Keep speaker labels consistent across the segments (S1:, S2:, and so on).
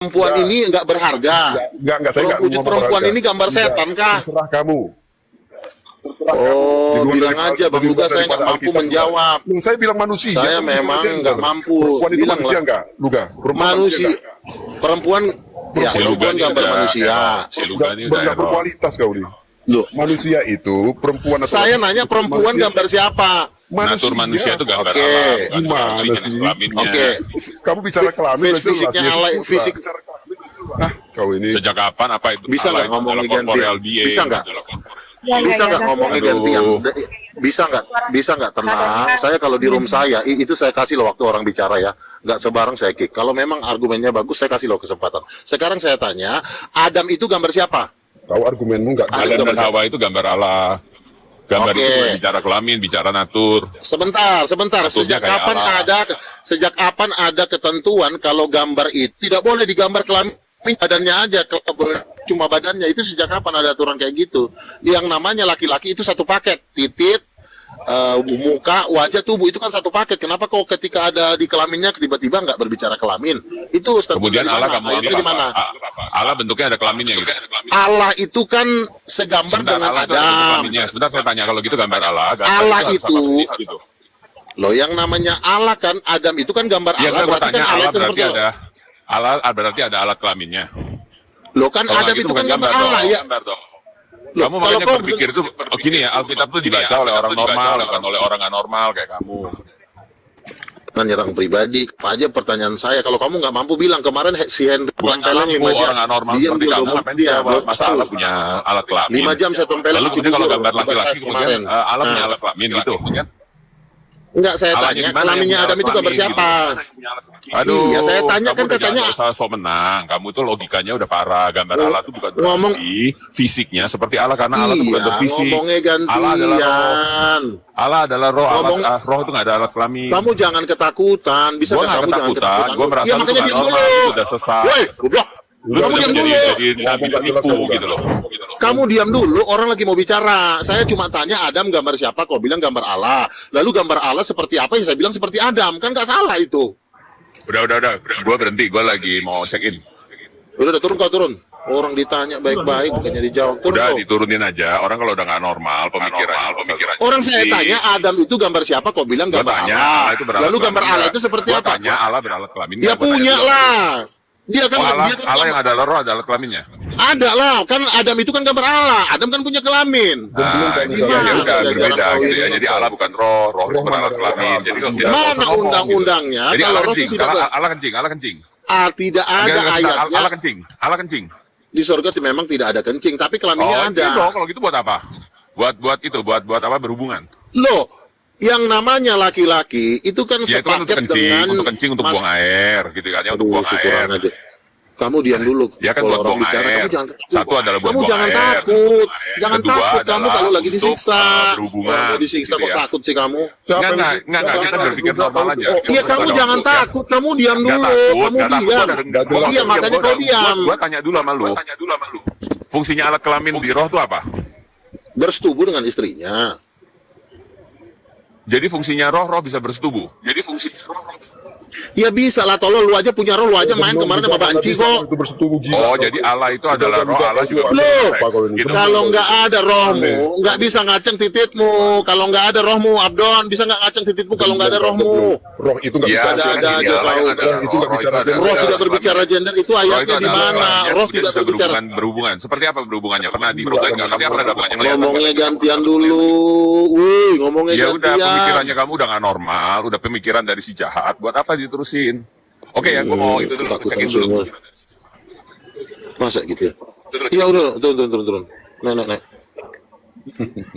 S1: perempuan ini nggak berharga.
S2: Saya nggak
S1: Wujud perempuan ini gambar setan kah?
S2: Terserah kamu.
S1: Oh, bilang aja Bang Luga, saya nggak mampu menjawab.
S2: Saya bilang manusia.
S1: Saya memang nggak mampu.
S2: Perempuan itu
S1: Bilang
S2: manusia
S1: lah.
S2: nggak, Luga?
S1: Manusia, perempuan, ya
S3: Si Luga
S1: perempuan
S3: ini
S1: gambar
S3: udah
S1: manusia.
S3: Si Luga ini udah
S2: Nggak
S3: error.
S2: berkualitas kau nih.
S1: Loh,
S2: Manusia itu perempuan. atau
S1: saya
S2: laki-laki
S1: nanya
S2: itu
S1: perempuan
S2: manusia.
S1: gambar siapa?
S3: Natur manusia itu gambar
S1: Oke.
S3: Allah, bukan
S2: Gimana
S3: soal jenis
S2: sih?
S3: kelaminnya.
S1: Oke.
S2: Kamu bicara kelamin.
S1: Fisiknya
S2: jelas, ya,
S1: Allah,
S2: putra.
S1: fisik.
S2: Kau ini.
S3: Sejak kapan apa itu?
S1: Bisa
S3: Allah
S1: nggak
S3: itu
S1: ngomongnya
S3: adalah corporeal
S1: ganti?
S3: being,
S1: Bisa nggak?
S3: adalah corporeal.
S1: Bisa nggak ngomongnya
S3: Aduh.
S1: gantian? Bisa nggak tenang? Saya kalau di room saya itu saya kasih loh waktu orang bicara ya, nggak sebarang saya kick. Kalau memang argumennya bagus, saya kasih loh kesempatan. Sekarang saya tanya, Adam itu gambar siapa?
S2: Tahu argumenmu nggak?
S3: Adam dan Hawa itu gambar Allah. Gambar
S1: Oke.
S3: itu bukan bicara kelamin, bicara natur.
S1: Sebentar.
S3: Naturnya
S1: Sejak
S3: kayak
S1: kapan
S3: Allah.
S1: ada ketentuan kalau gambar itu tidak boleh digambar kelamin badannya aja, cuma badannya itu sejak kapan ada aturan kayak gitu? Yang namanya laki-laki itu satu paket, titik, muka, wajah, tubuh itu kan satu paket. Kenapa kok ketika ada di kelaminnya tiba-tiba nggak berbicara kelamin? Itu
S3: Kemudian Allah kamu
S1: itu di mana?
S3: Allah bentuknya ada kelaminnya gitu.
S1: Allah itu kan segambar
S3: Sebentar,
S1: dengan
S3: Allah itu ada
S1: Adam.
S3: kelaminnya. Sebentar saya tanya, kalau gitu gambar Allah. Gambar
S1: Allah
S3: harus
S1: itu
S3: apa? Gitu.
S1: Loh, yang namanya Allah kan Adam itu kan gambar
S3: Iya,
S1: Allah,
S3: gue
S1: berarti kan
S3: tanya
S1: Allah
S3: Allah
S1: itu
S3: berarti
S1: seperti
S3: ada Allah berarti ada alat kelaminnya.
S1: Loh kan
S3: Kalau
S1: Adam
S3: nggak
S1: itu
S3: gitu
S1: kan
S3: bukan
S1: gambar
S3: dong,
S1: Allah ya.
S3: gambar dong.
S1: Loh,
S3: Kamu
S1: kalau
S3: makanya
S1: kau
S3: berpikir itu gini ya, Alkitab itu dibaca oleh orang normal, bukan oleh orang nggak normal kayak kamu.
S1: Nyerang pribadi apa aja pertanyaan saya. Kalau kamu nggak mampu bilang kemarin si Henry
S3: Bukan
S1: tempeleng
S3: kamu
S1: 5 jam,
S3: orang nggak normal
S1: diam
S3: seperti
S1: dulu,
S3: kamu,
S1: ngomong
S3: ngapain
S1: dia
S3: jawab?
S1: belum
S3: Masa Allah punya alat kelamin?
S1: 5 jam saya tempeleng.
S3: Lalu kemudian kalau gambar laki-laki kemudian Allah punya
S1: Nah,
S3: alat kelamin gitu.
S1: enggak, saya
S3: Allahnya
S1: tanya
S3: gimana
S1: kelaminnya
S3: yang
S1: Adam
S3: punya
S1: itu gambar
S3: kelamin
S1: siapa?
S3: Aduh,
S1: Iya, saya tanya
S3: kamu
S1: kan
S3: udah
S1: katanya
S3: jangan usah sok menang. Kamu tuh logikanya udah parah. Gambar Allah tuh bukan
S1: ngomong-
S3: berarti fisiknya seperti Allah karena Allah tuh bukan
S1: Iya,
S3: berfisik.
S1: ngomongnya
S3: Allah adalah roh.
S1: gantian.
S3: Allah adalah roh.
S1: Ngomong-
S3: Roh itu nggak ada alat kelamin.
S1: Kamu jangan ketakutan, bisa
S3: Gua
S1: nggak
S3: nggak
S1: kamu jangan
S3: ketakutan.
S1: ketakutan?
S3: Gua merasa
S1: Iya,
S3: lu
S1: makanya
S3: nggak
S1: diam
S3: normal,
S1: dulu.
S3: lu udah sesat.
S1: Woi, goblok.
S3: Lu
S1: Kamu
S3: udah
S1: diam
S3: menjadi
S1: dulu.
S3: nabi dan nipu gitu loh.
S1: Kamu diam dulu, orang lagi mau bicara. Saya cuma tanya Adam gambar siapa, kau bilang gambar Allah. Lalu gambar Allah seperti apa, ya saya bilang seperti Adam. Kan nggak salah itu.
S3: Udah. Gua berhenti. Gua lagi mau check in.
S1: Udah turun kau turun. Orang ditanya baik-baik, bukannya dijawab. Turun
S3: Udah
S1: kau.
S3: diturunin aja. Orang kalau udah nggak normal pemikiran.
S1: Orang saya tanya Adam itu gambar siapa, kau bilang
S3: Gua
S1: gambar
S3: tanya
S1: Allah.
S3: Allah itu beralat
S1: Lalu gambar
S3: kelamin
S1: Allah
S3: nggak?
S1: itu seperti
S3: Gua
S1: apa?
S3: tanya Allah beralat kelamin
S1: Dia
S3: nggak? Gua
S1: punya
S3: tanya dulu.
S1: lah. Dia kan,
S3: Oh, Allah,
S1: dia kan
S3: Allah yang ada roh ada alat kelaminnya.
S1: ada lah. Kan Adam itu kan gambar Allah. Adam kan punya kelamin.
S3: Nah, ini
S1: Gimana
S3: ya udah
S1: sih
S3: berbeda
S1: ajaran kau
S3: gitu ya.
S1: ini?
S3: Jadi Allah bukan roh itu beralat kelamin. Jadi kalau tidak
S1: Mana
S3: usah ngomong gitu.
S1: undang-undangnya
S3: Jadi
S1: kalau
S3: Allah
S1: roh itu
S3: kencing,
S1: tidak
S3: Allah kencing.
S1: tidak ada
S3: Enggak, sebentar.
S1: ayatnya
S3: Allah kencing.
S1: di surga memang tidak ada kencing, tapi kelaminnya ada.
S3: Iya dong, kalau gitu buat apa? Buat apa berhubungan?
S1: Loh, yang namanya laki-laki itu kan
S3: Ya itu kan untuk
S1: sepaket
S3: kencing,
S1: dengan
S3: untuk kencing, untuk buang air, gitu kan ya, untuk
S1: Aduh,
S3: buang
S1: si
S3: air.
S1: kurang aja. Kamu diam dulu.
S3: Ya kan
S1: Kalau
S3: buat
S1: orang
S3: buang
S1: bicara,
S3: air.
S1: kamu jangan takut.
S3: Satu adalah buat
S1: kamu
S3: buang
S1: jangan
S3: air.
S1: takut. Jangan
S3: Kedua
S1: takut kamu
S3: adalah
S1: kalau lagi
S3: untuk,
S1: disiksa.
S3: berhubungan,
S1: Kalau mau disiksa
S3: gitu
S1: kok
S3: ya.
S1: takut sih kamu?
S3: Enggak, kita berpikir normal aja.
S1: Iya, kamu jangan takut. Kamu diam dulu. Kamu diam. Iya, makanya kau diam.
S3: Gua tanya dulu sama lu. Fungsinya alat kelamin di roh itu apa?
S1: Bersetubuh dengan istrinya.
S3: Jadi fungsinya roh bisa bersetubuh.
S1: Ya bisa lah, tolong lu aja punya roh, lu aja main kemarin sama Banci kok.
S2: Itu bersetubuh gila.
S3: Oh, jadi Allah itu adalah roh, Allah juga
S1: Loh,
S3: berseks, gitu.
S1: kalau nggak ada rohmu, nggak bisa ngaceng tititmu. Kalau nggak ada rohmu, Abdon, bisa nggak ngaceng tititmu kalau nggak ada rohmu.
S2: Roh itu nggak
S3: Iya,
S2: bicara.
S1: ada
S3: gini,
S1: aja
S3: Allah yang
S1: tahu.
S3: ada
S2: Roh itu nggak bicara gender.
S1: Roh tidak berbicara gender, itu ayatnya di mana? Roh tidak berbicara.
S3: Berhubungan. Seperti apa berhubungannya? Pernah di foto nggak? Tapi pernah ada hubungannya ngeliat?
S1: Ngomongnya gantian dulu, wih, ngomongnya
S3: Ya udah,
S1: gantian.
S3: pemikirannya kamu udah nggak normal, udah pemikiran dari si jahat. Buat apa diterusin? Oke ya, gue mau itu dulu,
S1: Takutan
S3: cekin dulu.
S1: semua. Masa gitu ya? Ya udah, turun. Naik.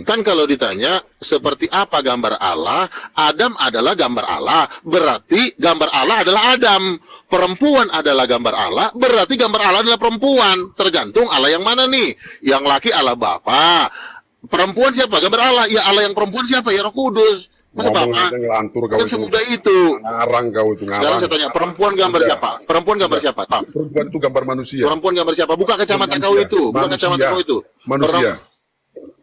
S1: Kan kalau ditanya seperti apa gambar Allah, Adam adalah gambar Allah, berarti gambar Allah adalah Adam. Perempuan adalah gambar Allah, berarti gambar Allah adalah perempuan. Tergantung Allah yang mana nih? Yang laki Allah Bapa. Perempuan siapa? Gambar Allah. Ya Allah yang perempuan siapa? Ya Roh Kudus. Masa
S2: Ngomong
S1: Bapak?
S2: aja ngelantur kau
S1: Kan
S2: itu.
S1: semudah itu.
S2: Ngarang kau itu ngarang.
S1: Sekarang saya tanya, perempuan gambar siapa? Perempuan gambar siapa? Pak?
S2: Perempuan itu gambar manusia.
S1: Perempuan gambar siapa? Buka kacamata kau itu. Buka kacamata kau itu.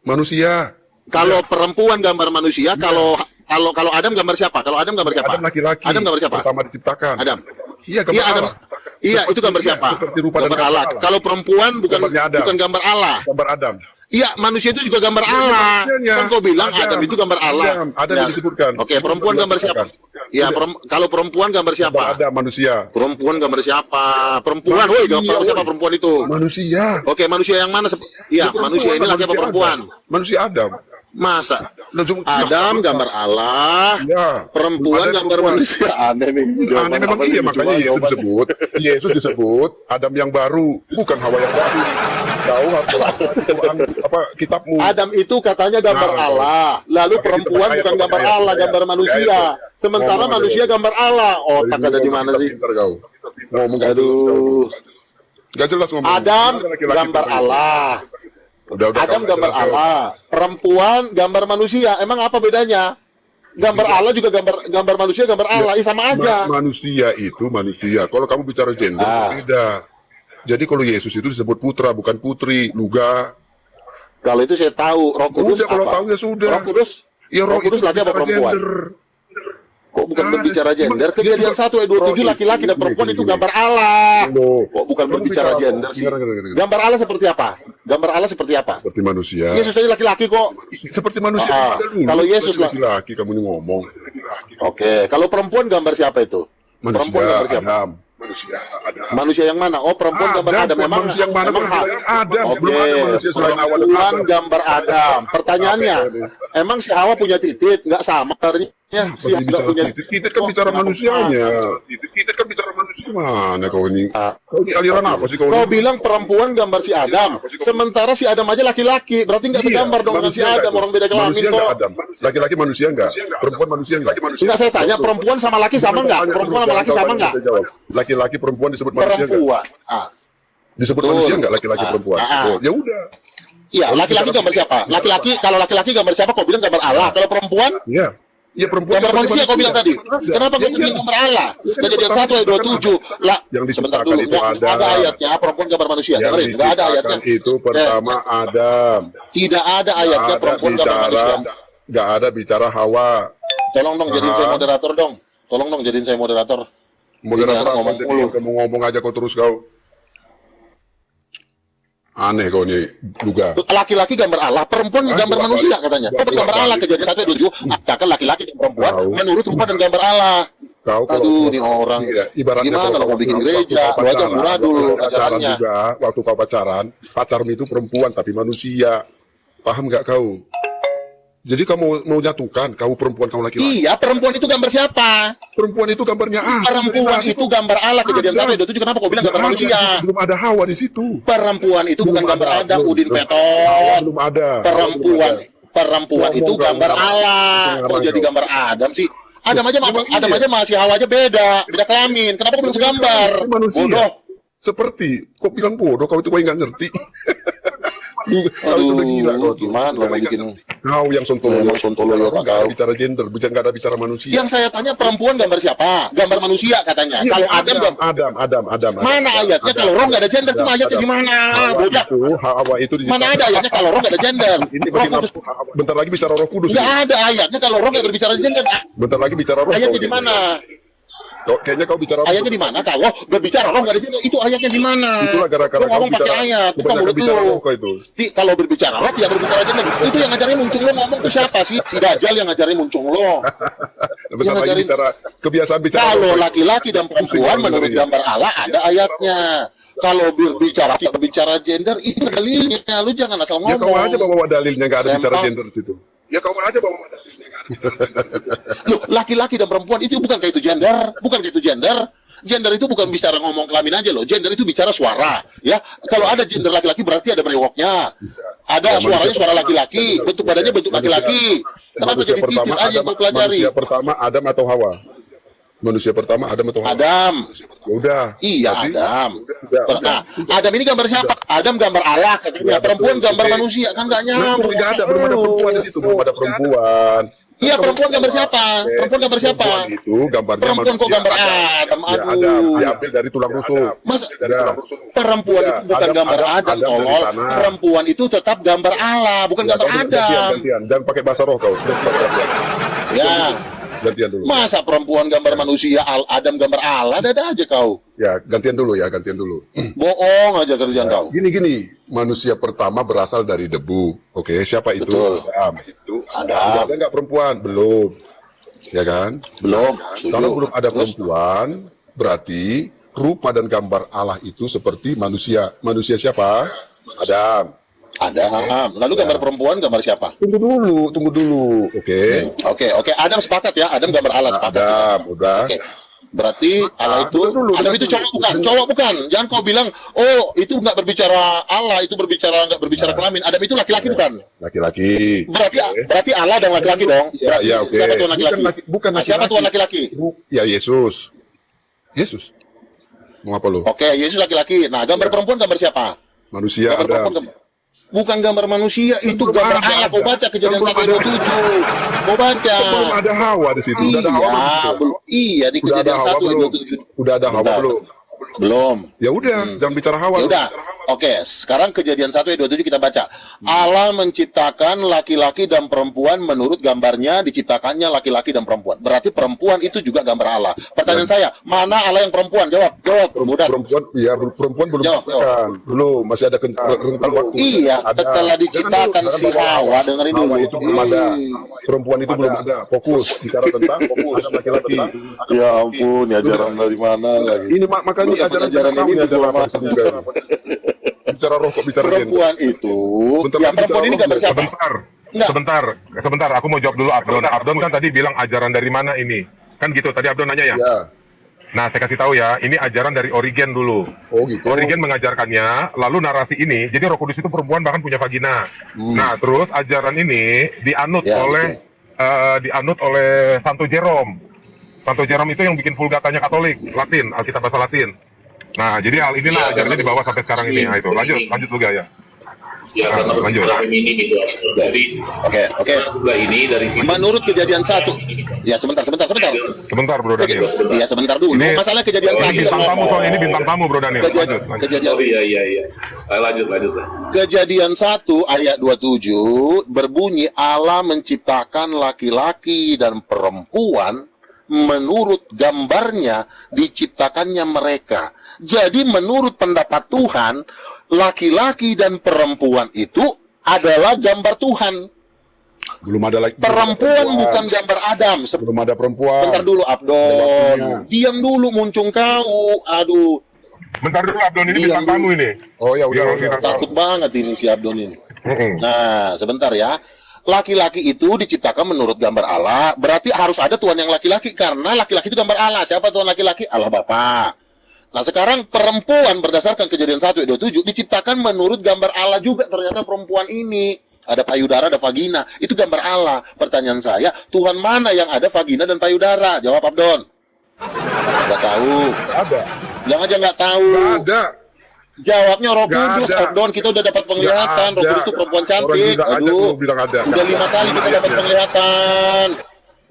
S2: Manusia.
S1: Kalau perempuan gambar manusia, kalau Kalau Adam gambar siapa? Kalau Adam gambar siapa?
S2: Adam laki-laki.
S1: Adam gambar siapa?
S2: Pertama diciptakan.
S1: Adam.
S2: Iya, gambar
S1: Iya, Adam.
S2: Allah.
S1: Iya, itu gambar siapa?
S2: Seperti rupa dan
S1: Gambar
S2: gambar
S1: Allah.
S2: Allah.
S1: Kalau perempuan
S2: Gambarnya Adam.
S1: bukan gambar Allah.
S2: Gambar Adam.
S1: Iya, manusia itu juga gambar Allah.
S2: manusianya.
S1: Kan kau bilang Adam itu gambar Allah.
S2: Adam yang disebutkan.
S1: Oke, perempuan gambar siapa? Iya, kalau perempuan gambar
S2: Gambar
S1: siapa?
S2: Adam, manusia.
S1: Perempuan gambar siapa? Perempuan, woi, gambar siapa perempuan itu?
S2: Manusia.
S1: Oke, manusia yang mana? Iya, manusia ini laki apa perempuan?
S2: Manusia Adam.
S1: Masa?
S2: Nah, cuma-
S1: Adam gambar Allah,
S2: Ya.
S1: perempuan
S2: Ada
S1: gambar
S2: perempuan.
S1: manusia. Aneh nih.
S2: Aneh memang iya, makanya Yesus disebut Adam yang baru, bukan Hawa yang baru. Tahu apa kitabmu?
S1: Adam itu katanya gambar
S2: Nah,
S1: Allah, lalu
S2: pakai
S1: perempuan
S2: ayat,
S1: bukan
S2: pakai
S1: gambar
S2: ayat,
S1: Allah,
S2: pakai
S1: gambar
S2: ayat.
S1: manusia.
S2: Ya, itu.
S1: Sementara
S2: Ngomong
S1: manusia
S2: aja.
S1: gambar Allah. Otak ada di mana sih?
S2: Pintar kau. Ngomong gak jelas kau.
S1: Aduh.
S2: Gak jelas ngomong.
S1: Adam
S2: Laki-laki
S1: gambar
S2: pintar.
S1: Allah.
S2: Udah,
S1: Adam
S2: kau
S1: gambar
S2: jelas kau.
S1: Allah, perempuan gambar manusia. Emang apa bedanya? Gambar Allah juga gambar manusia, gambar Allah, sama aja.
S2: Manusia itu manusia. Kalau kamu bicara gender, beda. Jadi kalau Yesus itu disebut putra, bukan putri. Luga.
S1: Kalau itu saya tahu. Roh Kudus
S2: Udah, kalau
S1: apa?
S2: tahu ya sudah.
S1: Roh Kudus.
S2: Ya
S1: Roh
S2: roh itu
S1: Kudus laki apa
S2: bicara
S1: perempuan?
S2: gender.
S1: Kok bukan
S2: Ada.
S1: berbicara gender?
S2: Cuma-
S1: Kejadian 1 ayat 27
S2: Roh
S1: laki-laki dan
S2: itu,
S1: perempuan
S2: gini,
S1: itu
S2: gini.
S1: gambar Allah.
S2: Loh,
S1: Kok bukan
S2: kamu
S1: berbicara
S2: bicara
S1: gender
S2: apa?
S1: sih?
S2: Dengar.
S1: Gambar Allah seperti apa? Gambar Allah seperti apa?
S2: Seperti manusia.
S1: Yesus aja laki-laki kok.
S2: Seperti manusia.
S1: Ah,
S2: ada dulu.
S1: kalau Yesus lah.
S2: laki-laki kamu ini ngomong.
S1: Oke, kalau perempuan gambar siapa itu?
S2: Manusia
S1: Perempuan gambar siapa?
S2: Adam. Manusia Adam.
S1: Manusia yang mana? Oh, perempuan gambar Adam.
S2: kok
S1: Memang
S2: manusia yang mana?
S1: memang
S2: Kok bilang Adam?
S1: Oke,
S2: Belum ada manusia selain Hawa dan
S1: perempuan
S2: Adam.
S1: gambar Adam. Pertanyaannya, emang si Hawa punya titik? Nggak sama artinya. Si
S2: Pasti
S1: Hawa
S2: bicara
S1: punya
S2: titik. Titik kan bicara manusianya. Titik kan bicara manusia. Mana kau ini? Kau ini aliran apa sih kau
S1: Kau
S2: ini?
S1: bilang perempuan gambar si Adam, sementara si Adam aja laki-laki. Berarti nggak
S2: Iya,
S1: segambar dong dengan si
S2: manusia
S1: Adam,
S2: enggak
S1: orang beda
S2: itu.
S1: kelamin
S2: Manusia enggak
S1: kok.
S2: Adam. Laki-laki manusia enggak? Perempuan manusia enggak?
S1: Enggak, saya tanya perempuan sama laki sama enggak? Perempuan sama laki sama enggak?
S2: Laki-laki perempuan disebut manusia enggak?
S1: Perempuan.
S2: Disebut
S1: Betul.
S2: manusia enggak laki-laki perempuan? Oh, ya udah.
S1: Iya, laki-laki gambar siapa? Laki-laki, kalau laki-laki gambar siapa? Kau bilang gambar Allah. Kalau perempuan,
S2: Iya. Iya perempuan.
S1: gambar manusia kau bilang tadi. Kenapa kau bilang gambar Allah? Kejadian 1 ayat 27. Lah,
S2: Yang
S1: sebentar
S2: diciptakan
S1: dulu.
S2: itu
S1: Nggak ada
S2: Adam.
S1: ayatnya perempuan gambar manusia.
S2: Yang
S1: Dengerin, nggak ada ayatnya.
S2: diciptakan itu pertama Adam.
S1: Tidak ada ayatnya
S2: Ada
S1: perempuan gambar manusia.
S2: enggak ada bicara Hawa.
S1: Tolong dong jadiin saya moderator dong. Tolong dong jadiin saya moderator.
S2: Moderator
S1: Iya,
S2: apa?
S1: ngomong
S2: Jadi
S1: mulu.
S2: kamu ngomong aja kau terus kau. Aneh kau nih, duga.
S1: Laki-laki gambar Allah, perempuan gambar manusia katanya. Kok gambar Allah kejadian 1 ayat 27? Katakan laki-laki dan perempuan
S2: Tahu.
S1: menurut rupa dan gambar Allah.
S2: Kau
S1: Aduh, ini orang.
S2: Iya, ibaratnya
S1: Gimana
S2: kalau
S1: lo mau bikin
S2: waktu
S1: gereja?
S2: kau
S1: Lo aja
S2: pacaran,
S1: muradul
S2: waktu kau pacaran
S1: ajarannya.
S2: juga, waktu kau pacaran, pacarmu itu perempuan tapi manusia. Paham nggak kau? Jadi kamu mau jatuhkan, kau perempuan, kau laki-laki.
S1: Iya, perempuan itu gambar siapa?
S2: Perempuan itu gambarnya
S1: Perempuan itu gambar Allah kejadian 1 ayat 27. Kenapa kau bilang gambar manusia?
S2: Belum ada Hawa di situ.
S1: Perempuan itu bukan
S2: Belum
S1: gambar
S2: ada,
S1: Adam,
S2: belum.
S1: Udin
S2: Hawa
S1: Petot.
S2: belum ada.
S1: Perempuan itu
S2: Ngomong
S1: gambar
S2: kau.
S1: Allah. Kok
S2: Ngomong
S1: jadi
S2: kau.
S1: gambar Adam sih? Adam aja
S2: Memang
S1: Adam
S2: iya.
S1: aja masih Hawa aja beda kelamin. Kenapa kau bilang segambar?
S2: Manusia.
S1: Bodoh.
S2: Seperti, kau bilang bodoh, kau itu kau nggak ngerti. Kau itu udah gila kau tuh.
S1: Gimana lo mau bikin?
S2: Kau yang sontolo.
S1: Memang sontolo ya,
S2: Nggak ada bicara gender, nggak ada bicara manusia.
S1: Yang saya tanya perempuan gambar siapa? Gambar manusia katanya.
S2: Iya,
S1: Kalau Adam
S2: Adam.
S1: mana ayatnya? Kalau roh nggak ada gender tuh ayatnya di mana? Bocah.
S2: Hawa itu
S1: Mana ada ayatnya kalau roh nggak ada gender?
S2: Ini
S1: Roh
S2: bagaimana?
S1: Kudus
S2: Bentar lagi bicara Roh Kudus.
S1: nggak ada ayatnya kalau roh nggak berbicara gender.
S2: Bentar lagi bicara Roh.
S1: Ayatnya
S2: kau
S1: di mana?
S2: Kayaknya kau bicara Roh.
S1: Ayatnya di mana? Kalau berbicara roh nggak ada gender, itu ayatnya di mana?
S2: Itulah gara-gara
S1: Lu ngomong
S2: kau
S1: pakai
S2: bicara-
S1: ayat, bukan
S2: kebanyakan
S1: mulut
S2: bicara
S1: lu.
S2: roh kau itu.
S1: Kalau berbicara roh tidak berbicara gender. Itu yang ngajarin muncung lo ngomong tuh siapa sih? Si Dajjal yang ngajarin muncung lo.
S2: Bentar lagi
S1: ngajarin-
S2: bicara kebiasaan bicara
S1: Kalau
S2: roh.
S1: laki-laki dan perempuan menurut gambar Allah ada ayatnya. Kalau berbicara tidak berbicara gender itu dalilnya. Lu jangan asal
S2: Ya kau aja
S1: ngomong.
S2: bawa dalilnya nggak ada
S1: Sempal.
S2: bicara gender di situ. Ya kau aja bawa dalilnya nggak ada bicara gender di situ.
S1: Loh, laki-laki dan perempuan itu bukan kayak itu gender, bukan kayak itu gender. Gender itu bukan bicara ngomong kelamin aja loh. Gender itu bicara suara, ya. Kalau ada gender laki-laki berarti ada brewoknya. Ada suaranya suara laki-laki, bentuk badannya bentuk laki-laki. Kenapa
S2: Manusia
S1: jadi titik aja
S2: Adam,
S1: kau pelajari?
S2: manusia pertama Adam atau Hawa? Manusia pertama Adam atau Hawa?
S1: Adam.
S2: Ya udah.
S1: Iya,
S2: Berarti-
S1: Adam.
S2: Udah.
S1: Nah, Adam ini gambar siapa? Adam gambar Allah katanya. Perempuan gambar manusia, kan nggak nyambung.
S2: Nggak ada, belum ada perempuan di situ, belum ada perempuan.
S1: Iya, perempuan gambar siapa? Perempuan gambar siapa?
S2: Perempuan itu gambarnya
S1: Perempuan kok
S2: manusia.
S1: gambar Adam?
S2: Ya, Adam
S1: Aduh.
S2: diambil dari tulang rusuk.
S1: Mas,
S2: Ya.
S1: perempuan itu bukan
S2: Adam-
S1: gambar
S2: Adam-
S1: Adam,
S2: Adam dari
S1: tolol.
S2: sana.
S1: Perempuan itu tetap gambar Allah, bukan
S2: Ya,
S1: gambar
S2: kau
S1: Adam.
S2: gantian. Dan pakai bahasa roh kau. Dan pakai bahasa roh.
S1: Ya,
S2: Gantian dulu.
S1: masa perempuan gambar manusia, Adam gambar Allah, ada aja kau.
S2: Ya, gantian dulu ya, gantian dulu.
S1: Bohong aja kerjaan kau.
S2: Gini, manusia pertama berasal dari debu. Oke, siapa itu?
S1: Betul.
S2: Adam.
S1: Adam.
S2: Ada nggak perempuan? Belum. Ya kan?
S1: Belum,
S2: Kalau
S1: setuju.
S2: belum ada
S1: Terus?
S2: perempuan, berarti rupa dan gambar Allah itu seperti manusia. Manusia siapa? Adam.
S1: Adam. Lalu gambar perempuan gambar siapa?
S2: Tunggu dulu. Oke.
S1: Oke. Adam sepakat ya. Adam gambar Allah sepakat.
S2: Adam, udah.
S1: Oke. Berarti Allah itu
S2: dengar dulu,
S1: Adam
S2: dengar
S1: itu
S2: dulu.
S1: cowok bukan. Jangan kau bilang, oh itu nggak berbicara Allah, itu nggak berbicara kelamin. Adam itu laki-laki bukan.
S2: Laki-laki.
S1: Berarti Allah dan laki-laki dong.
S2: Ya,
S1: Berarti
S2: ya, oke.
S1: siapa tuan laki-laki?
S2: Bukan
S1: Nah, siapa tuan laki-laki?
S2: Ya, Yesus. Mau apa lo?
S1: Oke, Yesus laki-laki. Nah, gambar perempuan gambar siapa?
S2: Manusia
S1: Gambar perempuan
S2: Adam.
S1: bukan gambar manusia, itu
S2: Belum
S1: gambar
S2: ada.
S1: Allah. Kau baca Kejadian
S2: Belum
S1: 1:27. Kau baca.
S2: Belum ada Hawa di situ. Udah ada Hawa belum?
S1: Iya di
S2: Udah ada
S1: Kejadian
S2: Hawa
S1: 1 ayat
S2: belum?
S1: 27.
S2: Udah ada Hawa
S1: Bentar.
S2: belum?
S1: Belum.
S2: Ya udah, jangan bicara Hawa.
S1: Ya udah. Oke, sekarang Kejadian 1 ayat 27 kita baca. Allah menciptakan laki-laki dan perempuan menurut gambarnya, diciptakannya laki-laki dan perempuan. Berarti perempuan itu juga gambar Allah. Pertanyaan saya, mana Allah yang perempuan? Jawab. Mudah.
S2: Perempuan belum
S1: Jawab,
S2: diciptakan. Belum, masih ada rentang waktu.
S1: Iya,
S2: Ada.
S1: setelah diciptakan
S2: Jangan
S1: si
S2: dulu,
S1: Hawa, dengerin
S2: Hawa
S1: dulu.
S2: itu belum ada. Perempuan itu belum ada. Fokus bicara tentang fokus laki-laki.
S1: Ya ampun, ini ajaran dari mana lagi?
S2: Ini makanya
S1: Bukan
S2: ajaran
S1: ajaran
S2: kamu
S1: ini
S2: ini ajaran
S1: dibawa-
S2: apa juga. Bicara roh kok bicara gen.
S1: Perempuan itu,
S2: Bentar
S1: ya
S2: lagi
S1: perempuan ini
S2: bicara
S1: gambar siapa?
S4: Sebentar,
S1: Enggak.
S4: sebentar. Aku mau jawab dulu Abdon. Abdon kan tadi bilang ajaran dari mana ini? Kan gitu. Tadi Abdon nanya ya.
S2: Ya.
S4: Nah, saya kasih tahu ya. Ini ajaran dari Origen dulu.
S2: Oh gitu.
S4: Origen mengajarkannya. Lalu narasi ini. Jadi Roh Kudus itu perempuan bahkan punya vagina. Nah, terus ajaran ini dianut
S1: Ya,
S4: dianut oleh Santo Jerome. Santo Jerome itu yang bikin Vulgatanya Katolik, Latin, Alkitab bahasa Latin. Nah, jadi hal inilah ajarannya dibawa sampai sekarang ini. Nah, itu lanjut juga ya.
S5: Ya, karena
S4: Lanjut.
S5: berbicara feminim itu. Jadi,
S1: Oke.
S5: juga ini dari sini.
S1: Menurut Kejadian 1. Ya, sebentar.
S4: Sebentar, Bro Daniel.
S1: Iya, sebentar dulu.
S4: Ini-
S1: Masalah Kejadian
S4: Ini
S1: 1 yang
S4: bintang tamu,
S1: ngomong.
S4: soal ini bintang tamu, Bro Daniel. Lanjut.
S1: Kejadian
S5: Oh iya. Lanjut lah.
S1: Kejadian 1 ayat 27 berbunyi Allah menciptakan laki-laki dan perempuan menurut gambarnya diciptakannya mereka. Jadi menurut pendapat Tuhan, laki-laki dan perempuan itu adalah gambar Tuhan.
S2: Belum ada lagi.
S1: Perempuan bukan gambar Adam.
S2: Belum ada perempuan.
S1: Bentar dulu
S2: Ada
S1: Abdon.
S2: waktunya.
S1: Diam dulu muncung kau. Aduh,
S4: Bentar dulu, Abdon, ini
S1: Diam
S4: bintang tamu ini.
S2: Oh ya udah.
S4: Iya,
S1: takut banget ini si Abdon ini.
S4: Mm-mm.
S1: Nah, sebentar ya. Laki-laki itu diciptakan menurut gambar Allah, berarti harus ada Tuhan yang laki-laki, karena laki-laki itu gambar Allah. Siapa Tuhan laki-laki? Allah Bapa. Nah, sekarang perempuan berdasarkan Kejadian 1 ayat 27 diciptakan menurut gambar Allah juga. Ternyata perempuan ini ada payudara, ada vagina. Itu gambar Allah. Pertanyaan saya, Tuhan mana yang ada vagina dan payudara? Jawab Abdon. Nggak tahu.
S2: Ada.
S1: Bilang aja nggak tahu.
S2: Nggak ada.
S1: Jawabnya Roh
S2: Nggak
S1: Kudus,
S2: ada.
S1: Abdon. Kita udah dapat penglihatan. Roh
S2: Nggak
S1: Kudus itu
S2: ada.
S1: perempuan
S2: Orang
S1: cantik.
S2: bilang ada,
S1: Aduh,
S2: tuh bilang ada.
S1: udah 5 kali kita dapat penglihatan.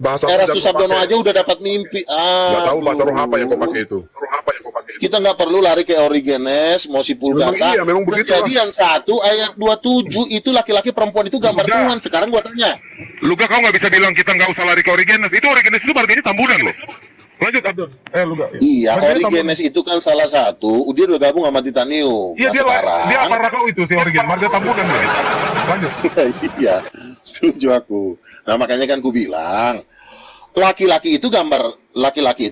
S2: Bahasa
S1: Erastus
S2: apa
S1: Abdono
S2: pakai?
S1: aja udah dapat mimpi.
S2: Nggak tahu bahasa roh apa yang kau
S1: Aduh.
S2: pakai itu.
S1: Kita nggak perlu lari ke Origenes, mau si Pulgata.
S2: Memang iya, memang begitu lah.
S1: Kejadian 1 ayat 27 itu laki-laki perempuan itu gambar
S4: Udah.
S1: Tuhan. Sekarang gua tanya.
S4: Luga, kau nggak bisa bilang kita nggak usah lari ke Origenes. Itu Origenes itu artinya tambunan loh. Lanjut, Abdon. Luga.
S1: Iya,
S4: Artinya
S1: Origenes itu kan salah satu. Dia udah gabung sama Titanium.
S4: Iya,
S1: Nah,
S4: dia
S1: sekarang.
S4: para kau itu si Origen, marga tambunan loh. Lanjut.
S1: Iya, setuju aku. Nah, makanya kan ku bilang laki-laki itu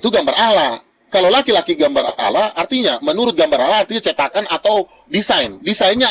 S1: gambar Allah. Kalau laki-laki gambar Allah, artinya menurut gambar Allah artinya cetakan atau desainnya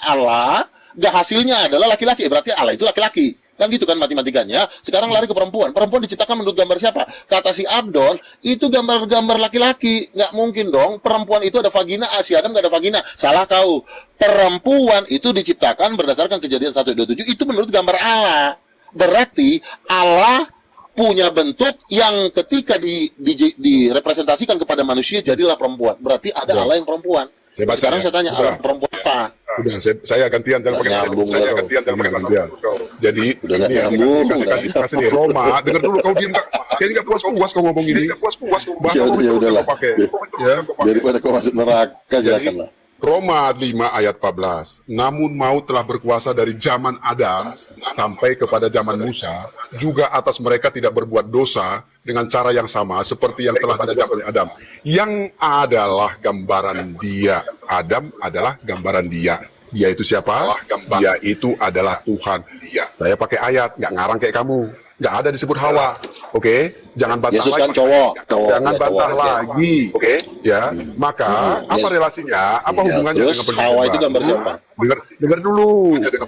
S1: Allah, hasilnya adalah laki-laki. Berarti Allah itu laki-laki. Kan gitu kan matematikanya. Sekarang lari ke perempuan. Perempuan diciptakan menurut gambar siapa? Kata si Abdon, itu gambar-gambar laki-laki. Nggak mungkin dong. Perempuan itu ada vagina, si Adam nggak ada vagina. Salah kau. Perempuan itu diciptakan berdasarkan Kejadian 1:27. Itu menurut gambar Allah. Berarti Allah punya bentuk yang ketika direpresentasikan kepada manusia jadilah perempuan. Berarti ada
S2: Udah.
S1: Allah yang perempuan.
S2: Saya baca
S1: Sekarang
S2: ya.
S1: saya tanya,
S2: Udah.
S1: Allah perempuan apa?
S2: Udah, saya gantian jangan pakai
S1: Nyambung
S2: saya
S1: dah,
S2: gantian jangan pakai bahasa Inggris kau. Jadi
S1: Udah nggak
S2: ini yang
S1: nyambung,
S2: kasih nih Roma. Dengar dulu kau diam kak. Kayaknya nggak puas kau ngomong ini. Nggak puas bahasa
S1: Ya udah,
S2: Roma
S1: ya
S2: itu
S1: udahlah.
S2: kau pakai. Ya.
S1: Daripada kau masuk neraka, silakanlah.
S2: Roma 5 ayat 14. Namun maut telah berkuasa dari zaman Adam sampai kepada zaman Musa, juga atas mereka tidak berbuat dosa dengan cara yang sama seperti yang telah pada zaman Adam. Yang adalah gambaran dia. Adam adalah gambaran dia. Dia itu siapa? Dia itu adalah Tuhan. Saya pakai ayat, nggak ngarang kayak kamu. Nggak ada disebut Hawa. Oke? Jangan bantah
S1: Yesus
S2: lagi.
S1: kan cowok.
S2: Jangan
S1: Ya,
S2: bantah
S1: cowok aja.
S2: lagi. Oke? Ya. Maka apa
S1: Yes.
S2: relasinya? Apa
S1: Iya,
S2: hubungannya
S1: terus
S2: dengan perjanjian
S1: Hawa itu
S2: baru?
S1: gambar siapa?
S2: Dengar dulu.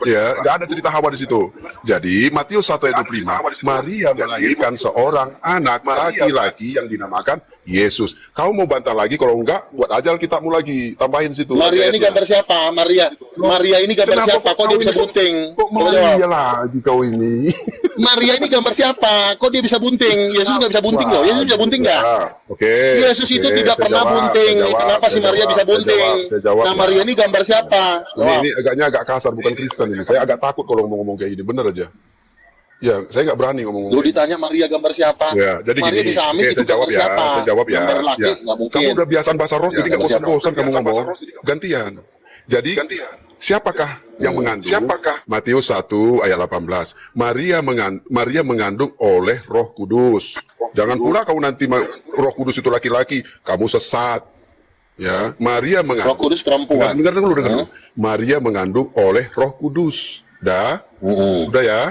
S2: Ya, nggak ada cerita Hawa di situ. Jadi Matius 1 ayat 25, Maria melahirkan seorang anak laki-laki yang dinamakan Yesus. Kau mau bantah lagi? Kalau enggak, buat aja Alkitabmu lagi. Tambahin situ.
S1: Maria ini gambar siapa? Maria ini gambar
S2: Kenapa
S1: siapa? Kok dia bisa bunting?
S2: Kok
S1: Coba jawab.
S2: Maria lagi kau ini?
S1: Maria ini gambar siapa? Kok dia bisa bunting? Yesus nggak bisa bunting loh. Yesus bisa bunting nggak?
S2: Oke.
S1: Yesus itu
S2: Oke,
S1: tidak
S2: saya
S1: pernah
S2: jawab,
S1: bunting.
S2: saya jawab,
S1: Kenapa si
S2: saya
S1: Maria
S2: jawab,
S1: bisa
S2: saya
S1: bunting?
S2: saya jawab.
S1: Nah, Maria ini gambar siapa?
S2: Ini agaknya agak kasar, bukan Kristen ini. Saya agak takut kalau ngomong-ngomong kayak gini, bener aja. Ya, saya nggak berani ngomong.
S1: Lu ditanya Maria gambar siapa?
S2: Ya, jadi
S1: Maria
S2: gini.
S1: bisa amin
S2: Oke,
S1: itu gambar siapa?
S2: Saya jawab ya.
S1: Gambar laki
S2: Ya.
S1: nggak mungkin.
S2: Kamu udah biasa bahasa roh, jadi nggak
S1: gambar siapa?
S2: bosan-bosan kamu ngomong. Gantian. Jadi, siapakah yang mengandung? Siapakah? Matius 1 ayat 18. Maria mengandung oleh Roh Kudus. Jangan pula kau nanti Roh Kudus itu laki-laki, kamu sesat. Ya, Maria mengandung.
S1: Roh Kudus perempuan.
S2: Dengar dulu. Maria mengandung oleh Roh Kudus. Udah ya.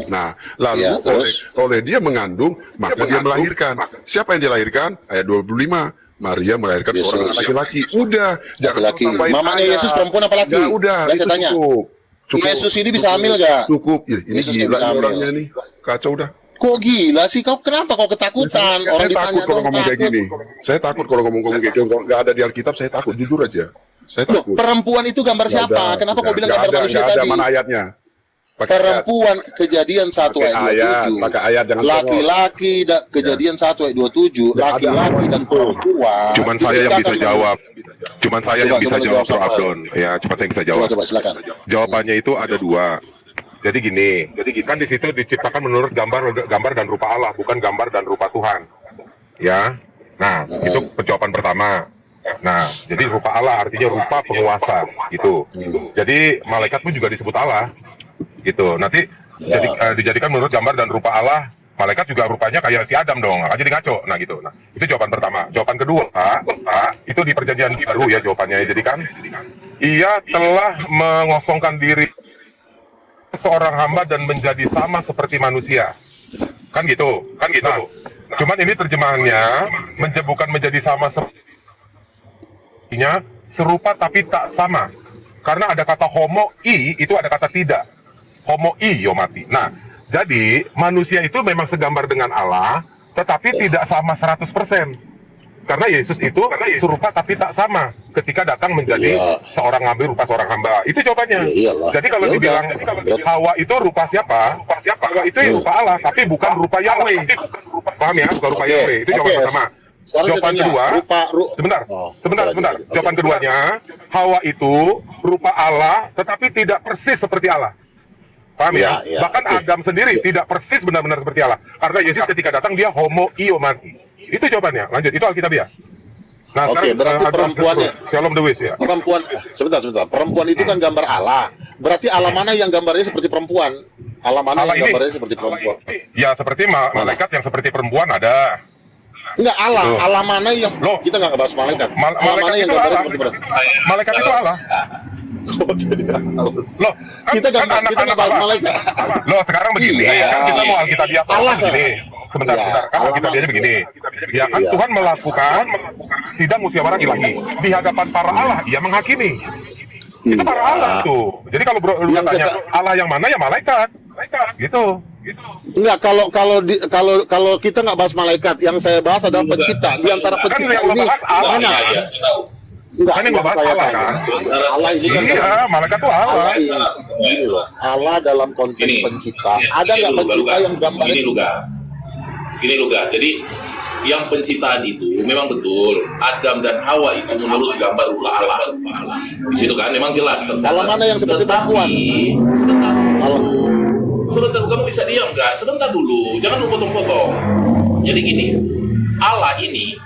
S2: Nah, lalu
S1: Ya, terus?
S2: oleh dia mengandung, maka dia melahirkan. Siapa yang dilahirkan? Ayat 25. Maria melahirkan
S1: Yesus.
S2: seorang laki-laki. Udah, jangan
S1: Laki-laki.
S2: tambahin
S1: Mamanya
S2: ayat.
S1: Yesus perempuan apa laki?
S2: Ya udah,
S1: Nggak,
S2: itu
S1: saya tanya.
S2: cukup.
S1: Yesus ini bisa hamil nggak?
S2: Cukup. Ini
S1: Yesus nggak
S2: gila
S1: bisa
S2: nih
S1: hamil.
S2: orangnya nih. Kacau dah.
S1: Kok gila sih? Kenapa kau ketakutan? Orang
S2: Saya
S1: ditanya
S2: takut kalau
S1: dong
S2: ngomong kayak
S1: takut.
S2: gini. Saya takut kalau ngomong kayak gini. Kalau nggak ada di Alkitab, saya takut. Jujur aja. Saya
S1: Loh,
S2: takut.
S1: perempuan itu gambar
S2: Nggak
S1: siapa?
S2: ada,
S1: Kenapa kau
S2: nggak
S1: bilang
S2: ada,
S1: gambar manusia
S2: nggak ada.
S1: tadi?
S2: Mana ayatnya? Pakai ayat.
S1: Perempuan kejadian 1
S2: Pakai
S1: ayat
S2: ayat,
S1: 27.
S2: pakai ayat, jangan
S1: Laki-laki kejadian 1 ayat 27.
S2: Nggak ada.
S1: Laki-laki dan perempuan.
S3: Cuman saya yang bisa
S1: diciptakan-
S3: jawab. Cuman saya
S1: Coba,
S3: yang bisa
S1: coba
S3: jawab,
S1: jawab,
S3: Bro
S1: Pak.
S3: Abdon. Ya, cuma saya bisa
S1: Coba
S3: jawab.
S1: coba silakan.
S3: Jawabannya itu ada dua. Jadi gini, kan di situ diciptakan menurut gambar dan rupa Allah, bukan gambar dan rupa Tuhan. Ya. Nah, itu jawaban pertama. Nah, jadi rupa Allah artinya rupa penguasa gitu. Jadi malaikat pun juga disebut Allah. Gitu. Nanti dijadikan menurut gambar dan rupa Allah, malaikat juga rupanya kayak si Adam dong, akan jadi ngaco. Nah gitu. Nah, itu jawaban pertama. Jawaban kedua, itu di perjanjian baru ya jawabannya. Jadi kan ia telah mengosongkan diri seorang hamba dan menjadi sama seperti manusia. Kan gitu. Nah, cuman ini terjemahannya bukan menjadi sama serupa tapi tak sama. Karena ada kata homo itu ada kata tidak. Homo yo mati. Nah, jadi manusia itu memang segambar dengan Allah, tetapi tidak sama 100%. Karena Yesus itu serupa tapi tak sama ketika datang menjadi seorang hamba, rupa seorang hamba. Itu jawabannya.
S1: Ya iyalah.
S3: Jadi kalau
S1: Ya
S3: dibilang
S1: udah.
S3: Hawa itu rupa siapa? Hawa itu ya rupa Allah, tapi bukan rupa Yahweh. Paham ya? Bukan rupa
S1: Oke,
S3: Yahweh. Itu jawaban
S1: oke.
S3: pertama.
S1: Sekarang saya
S3: Jawaban
S1: tanya,
S3: kedua, sebentar.
S1: lanjut.
S3: Jawaban keduanya, Hawa itu rupa Allah, tetapi tidak persis seperti Allah. Paham ya?
S1: Ya,
S3: Bahkan
S1: oke.
S3: Adam sendiri tidak persis benar-benar seperti Allah. Karena Yesus ketika datang dia homo mati. Itu jawabannya. Lanjut, itu Alkitab ya. Nah,
S1: Oke, berarti perempuannya-
S3: Shalom the Wiz ya.
S1: Perempuan, sebentar. Perempuan itu kan gambar Allah. Berarti Allah mana yang gambarnya seperti perempuan? Allah mana
S3: Allah
S1: yang
S3: ini.
S1: gambarnya seperti perempuan?
S3: Ya, seperti malaikat yang seperti perempuan ada.
S1: Enggak, Allah.
S3: Loh.
S1: Allah mana yang
S3: Loh.
S1: kita nggak bahas malaikat. Allah
S3: Malaikat
S1: mana yang
S3: itu
S1: gambarnya
S3: Allah.
S1: seperti perempuan?
S3: Malaikat itu Allah. Loh,
S1: Kita nggak bahas
S3: Allah.
S1: malaikat.
S3: Loh, sekarang begini,
S1: Iya.
S3: kan kita mau Alkitabiah
S1: Allah,
S3: begini. Sebentar,
S1: Iya,
S3: kan
S1: Allah
S3: Alkitabiahnya
S1: mah-
S3: begini. Ya kan
S1: Iya.
S3: Tuhan melakukan sidang musyawarah ilahi di hadapan para Allah, ia menghakimi. Itu para Allah tuh. Jadi kalau bro, lu
S1: Yang
S3: tanya Allah yang mana ya malaikat. Gitu.
S1: Enggak, kalau kita nggak bahas malaikat, yang saya bahas adalah pencipta. Di antara
S3: Kan
S1: pencipta
S3: yang lo
S1: ini
S3: bahas Allah.
S1: banyak.
S5: Ya, saya tahu.
S1: Enggak,
S3: Kan yang gua bahas
S1: saya
S3: Allah,
S1: tanya.
S3: kan?
S1: Allah ini kan
S3: Iya, malaikat tuh Allah.
S1: Allah ini loh. Allah dalam konteks
S5: Gini,
S1: pencipta.
S5: gini,
S1: Ada
S5: gini
S1: nggak
S5: dulu,
S1: pencipta
S5: Luga.
S1: yang gambarnya?
S5: Gini Luga. Jadi yang penciptaan itu memang betul Adam dan Hawa itu menurut gambar rupa Allah. Di situ kan memang jelas tercatat.
S1: Allah mana yang seperti perempuan?
S5: Sebentar.
S1: Allah.
S5: Sebentar, kamu bisa diam nggak? Sebentar dulu, jangan lu potong-potong. Jadi gini, Allah ini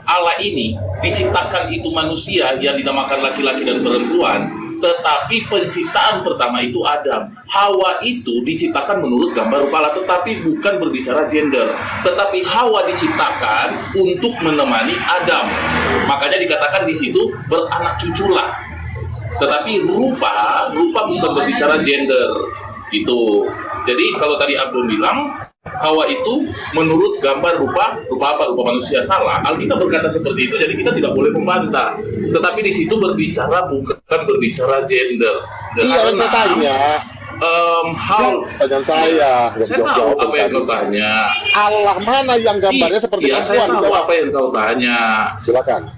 S5: Allah ini diciptakan itu manusia yang dinamakan laki-laki dan perempuan, tetapi penciptaan pertama itu Adam. Hawa itu diciptakan menurut gambar rupa Allah, tetapi bukan berbicara gender. Tetapi Hawa diciptakan untuk menemani Adam. Makanya dikatakan di situ beranak cuculah. Tetapi rupa bukan berbicara gender. Gitu. Jadi kalau tadi Abdul bilang Hawa itu menurut gambar rupa apa? Rupa manusia. Salah. Alkitab berkata seperti itu, jadi kita tidak boleh membantah. Tetapi di situ berbicara bukan berbicara gender.
S1: Iya, saya tanya.
S5: Pertanyaan saya tahu apa yang kau tanya.
S1: Allah mana yang gambarnya seperti
S5: Iya, saya
S1: perempuan?
S5: tahu apa yang kau tanya.
S1: Silakan.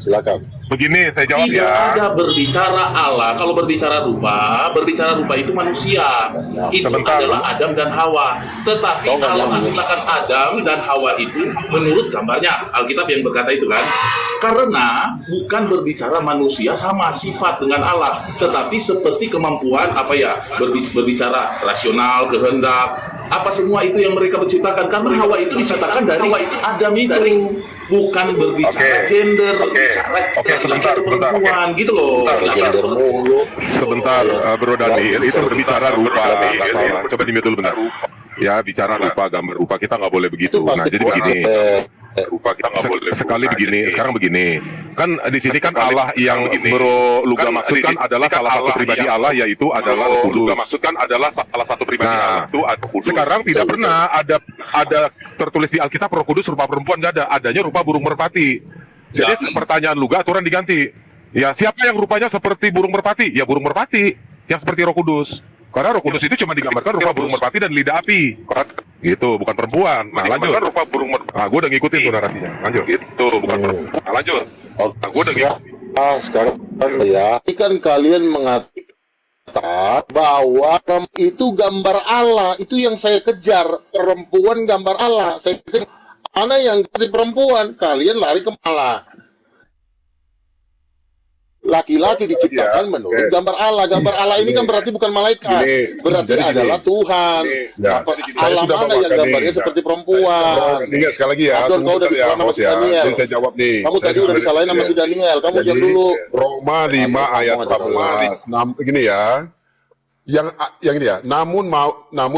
S3: Begini, saya jawab
S5: Tidak
S3: ya.
S5: ada berbicara Allah. Kalau berbicara rupa itu manusia. Itu
S3: Sebentar.
S5: adalah Adam dan Hawa. Tetapi Allah menciptakan Adam dan Hawa itu menurut gambarnya. Alkitab yang berkata itu kan. Karena bukan berbicara manusia sama sifat dengan Allah, tetapi seperti kemampuan berbicara rasional, kehendak, apa semua itu yang mereka menciptakan. Karena Hawa itu diciptakan dari Adam itu. Bukan berbicara gender, berbicara
S3: sebentar.
S5: perempuan, gitu loh.
S1: Gender mulu.
S3: Sebentar, Bro Daniel, itu berbicara rupa. nggak salah. Coba di-mute dulu bentar. Ya, bicara rupa, gambar rupa, kita nggak boleh begitu.
S1: Itu
S3: Nah,
S1: pasti
S3: jadi begini.
S1: rupa kita nggak boleh.
S3: Sekali begini, sekarang begini. Kan di sini kan Allah yang Bro Luga maksudkan adalah salah satu pribadi Allah, yaitu adalah Roh Kudus. Maksudkan adalah salah satu pribadi Allah itu sekarang tidak pernah ada tertulis di Alkitab Roh Kudus rupa perempuan, nggak ada. Adanya rupa burung merpati. Jadi pertanyaan Luga aturan diganti. Ya, siapa yang rupanya seperti burung merpati? Ya burung merpati yang seperti Roh Kudus. Karena Roh Kudus itu cuma digambarkan rupa burung merpati dan lidah api. Gitu, bukan perempuan. Nah, lanjut. Rupa burung merpati. Nah, gue udah ngikutin tuh narasinya. Lanjut. Itu bukan perempuan. Nah, lanjut. Nah, gue udah ngikutin.
S1: Sekarang ya, kan kalian mengatakan bahwa itu gambar Allah, itu yang saya kejar. Perempuan gambar Allah. Saya kejar. Mana yang seperti perempuan? Kalian lari ke Allah. Laki-laki diciptakan menurut gambar Allah. Gambar Allah ini kan berarti bukan malaikat, berarti adalah Tuhan. Allah mana yang gambarnya seperti perempuan?
S2: Ingat sekali lagi ya.
S1: Abdul, kau udah disalahin sama si Daniel.
S2: Jadi saya jawab nih.
S1: Kamu tadi udah disalahin sama si Daniel. Kamu siap dulu.
S2: Roma 5 ayat 14. Gini ya. Yang ini ya. Namun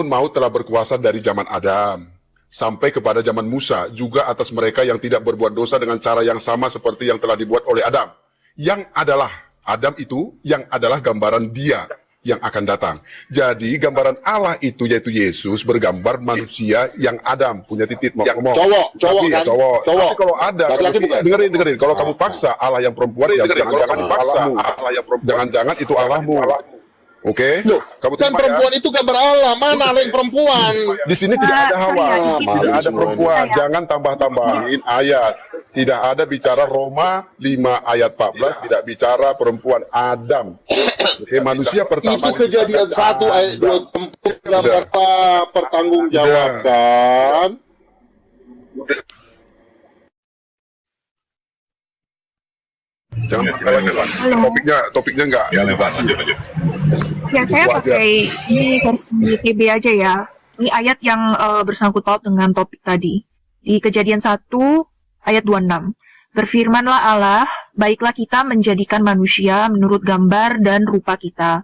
S2: mau telah berkuasa dari zaman Adam sampai kepada zaman Musa, juga atas mereka yang tidak berbuat dosa dengan cara yang sama seperti yang telah dibuat oleh Adam. Yang adalah Adam itu yang adalah gambaran Dia yang akan datang. Jadi gambaran Allah itu yaitu Yesus bergambar manusia yang Adam punya titik mau ngomong.
S1: Cowok kan?
S2: Cowok.
S1: Cowok.
S2: Tapi kalau ada,
S1: Laki-laki bukan?
S2: dengerin. Kalau kamu paksa Allah yang perempuan, jangan dipaksa. Jangan-jangan itu Allahmu. Oke?
S1: Loh,
S2: Kamu
S1: kan
S2: terima ya?
S1: perempuan itu gambar Allah. Mana Allah yang perempuan?
S2: Di sini tidak ada Hawa, tidak ada perempuan. Jangan tambah-tambahin ayat. Tidak ada bicara Roma 5 ayat 14, tidak bicara perempuan Adam. Oke, manusia pertama.
S1: Itu Kejadian 1 ayat 2 tempat gambar pertanggungjawabkan.
S2: Jangan topiknya enggak.
S6: Ya, saya pakai ini versi TB aja ya. Ini ayat yang bersangkut paut dengan topik tadi. Di Kejadian 1 ayat 26. Berfirmanlah Allah, baiklah kita menjadikan manusia menurut gambar dan rupa kita.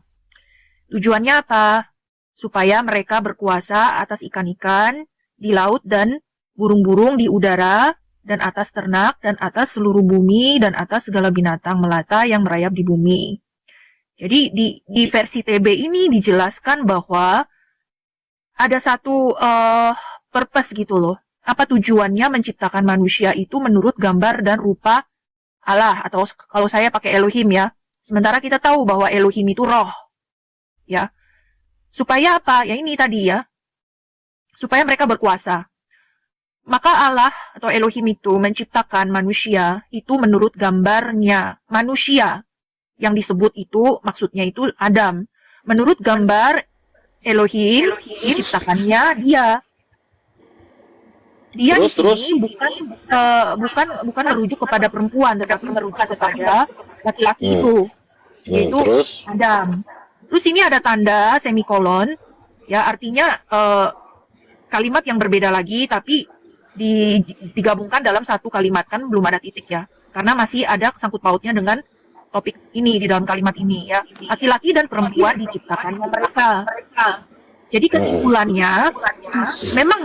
S6: Tujuannya apa? Supaya mereka berkuasa atas ikan-ikan di laut dan burung-burung di udara, dan atas ternak, dan atas seluruh bumi, dan atas segala binatang melata yang merayap di bumi. Jadi di versi TB ini dijelaskan bahwa ada satu purpose gitu loh. Apa tujuannya menciptakan manusia itu menurut gambar dan rupa Allah, atau kalau saya pakai Elohim ya. Sementara kita tahu bahwa Elohim itu roh. Ya. Supaya apa? Ya ini tadi ya. Supaya mereka berkuasa. Maka Allah atau Elohim itu menciptakan manusia itu menurut gambarnya. Manusia yang disebut itu maksudnya itu Adam. Menurut gambar Elohim diciptakannya dia. Dia di sini bukan merujuk kepada perempuan, tetapi merujuk kepada laki-laki itu, yaitu Adam. Terus ini ada tanda semikolon, ya artinya kalimat yang berbeda lagi, tapi digabungkan dalam satu kalimat, kan belum ada titik ya. karena masih ada sangkut pautnya dengan topik ini di dalam kalimat ini ya. Laki-laki dan perempuan diciptakannya mereka. Jadi kesimpulannya, memang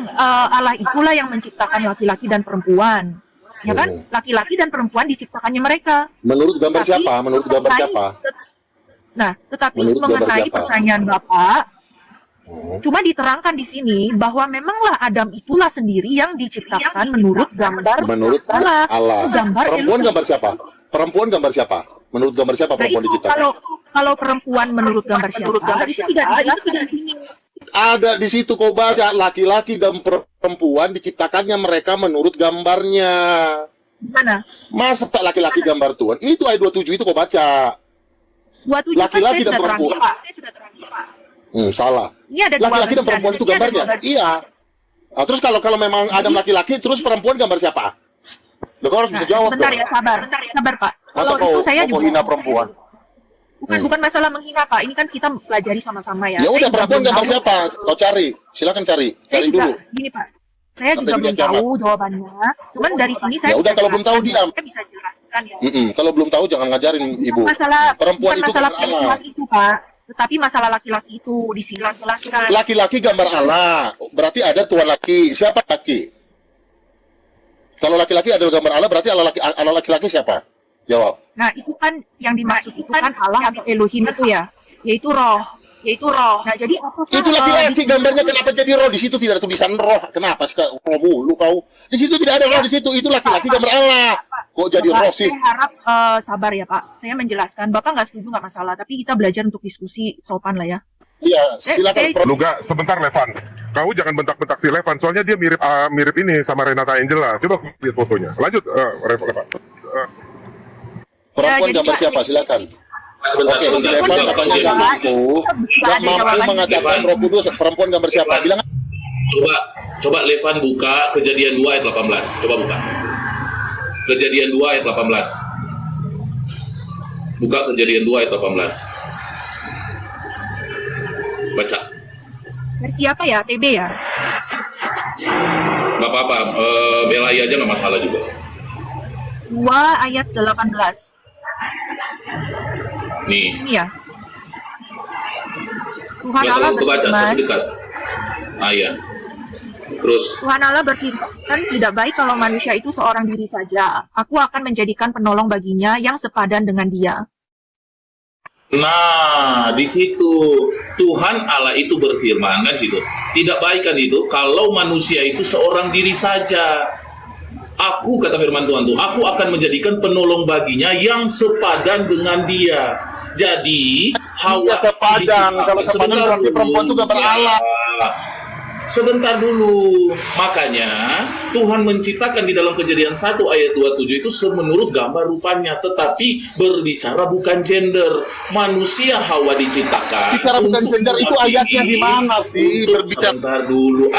S6: Allah itulah yang menciptakan laki-laki dan perempuan, ya kan? Laki-laki dan perempuan diciptakannya mereka.
S1: Menurut gambar
S6: Tapi
S1: siapa? Menurut gambar siapa?
S6: Nah, tetapi
S1: Menurut gambar
S6: mengenai
S1: siapa?
S6: pertanyaan Bapak, cuma diterangkan di sini bahwa memanglah Adam itulah sendiri yang diciptakan menurut gambar
S1: Menurut
S6: Allah.
S1: Allah.
S6: Itu gambar
S1: Perempuan
S6: Elohim.
S1: gambar siapa? Perempuan gambar siapa? Menurut gambar siapa
S6: Nah,
S1: perempuan
S6: itu
S1: diciptakan?
S6: kalau perempuan menurut gambar siapa, itu tidak dijelaskan di sini.
S1: Ada di situ kau baca, laki-laki dan perempuan diciptakannya mereka menurut gambarnya.
S6: Mana?
S1: Masa tak laki-laki gambar Tuhan? Itu ayat 27 itu kau baca.
S6: 27
S1: Laki-laki
S6: kan
S1: dan
S6: saya
S1: perempuan.
S6: sudah terangin, Pak. Saya sudah terangin, Pak.
S1: Salah.
S6: Ini ada dua
S1: Laki-laki dan
S6: bagian.
S1: perempuan itu
S6: Ini ada dua
S1: gambarnya.
S6: bagian.
S1: Iya. Nah, terus kalau memang Adam laki-laki, terus perempuan gambar siapa? Lo kau harus bisa jawab
S6: Sebentar
S1: dong.
S6: ya, sabar Pak.
S1: Masa
S6: Kalau itu saya
S1: kau
S6: juga
S1: hina perempuan?
S6: bukan masalah menghina Pak. Ini kan kita pelajari sama-sama ya.
S1: Ya
S6: Saya
S1: udah,
S6: juga
S1: perempuan
S6: belum
S1: gambar
S6: tahu.
S1: siapa? Kau cari. Silakan cari.
S6: Saya
S1: Cari
S6: juga,
S1: dulu.
S6: gini Pak. Saya
S1: Sampai
S6: juga belum
S1: dunia kiamat.
S6: tahu jawabannya. Cuman dari sini saya
S1: Ya
S6: bisa
S1: udah, kalau belum tahu,
S6: jelaskan.
S1: diam.
S6: Saya bisa jelaskan ya.
S1: Kalau belum tahu jangan ngajarin ibu. Perempuan
S6: bukan
S1: itu
S6: masalah
S1: gambar Allah.
S6: perempuan itu Pak. Tetapi masalah laki-laki itu di sini jelaskan.
S1: Laki-laki gambar Allah. Berarti ada Tuhan laki. Siapa laki? Kalau laki-laki adalah gambar Allah, berarti Allah laki-laki siapa? Jawab.
S6: Nah, itu kan yang dimaksud itu kan Allah atau Elohim itu ya, yaitu roh. Nah, jadi apakah
S1: Itu laki-laki gambarnya, kenapa jadi roh? Di situ tidak ada tulisan roh. Kenapa sih roh mulu kau? Di situ tidak ada roh di situ. Itu laki-laki gambar Allah. Kok jadi
S6: Bapak,
S1: roh sih?
S6: saya harap sabar ya Pak. Saya menjelaskan. Bapak nggak setuju nggak masalah, tapi kita belajar untuk diskusi sopan lah ya.
S1: Iya, silakan.
S6: saya-
S3: Luga, sebentar Levan. Kau jangan bentak-bentak si Levan, soalnya dia mirip ini sama Renata Angela. Coba lihat fotonya. Lanjut, Levan.
S1: Perempuan
S6: Ya, jadi
S1: gambar
S6: Pak,
S1: siapa? Silakan.
S5: Sebentar,
S1: Oke, si
S5: sebentar.
S1: Levan
S5: Sebentar,
S1: katanya
S5: sebentar.
S1: nggak mampu mengatakan Roh Kudus. Perempuan gambar siapa? Bilang
S5: Coba Levan buka Kejadian 2 ayat 18. Coba buka. Kejadian 2 ayat 18. Buka Kejadian 2 ayat 18. Baca.
S6: versi apa ya? TB ya?
S5: Nggak apa-apa. Belai aja nggak masalah juga.
S6: 2 ayat 18.
S5: Nih.
S6: Ini ya. Tuhan
S5: Nggak
S6: Allah
S5: terlalu kebaca,
S6: berfirman,
S5: masih dekat. Iya. Terus.
S6: Tuhan Allah berfirman, tidak baik kalau manusia itu seorang diri saja. Aku akan menjadikan penolong baginya yang sepadan dengan dia.
S5: Nah, di situ Tuhan Allah itu berfirman kan situ. Tidak baik kan itu kalau manusia itu seorang diri saja. Aku, kata firman Tuhan tuh, aku akan menjadikan penolong baginya yang sepadan dengan dia. Jadi Hawa
S1: Iya, sepadan.
S5: diciptakan.
S1: Kalau sepadan
S5: Sebentar
S1: berarti
S5: dulu.
S1: perempuan itu gambar Allah.
S5: Sebentar dulu. Makanya Tuhan menciptakan di dalam Kejadian 1 ayat 27 itu menurut gambar rupanya, tetapi berbicara bukan gender. Manusia Hawa diciptakan.
S1: bicara bukan
S5: untuk
S1: gender itu
S5: mewakili-
S1: ayatnya di mana sih? Berbicara
S5: Sebentar dulu.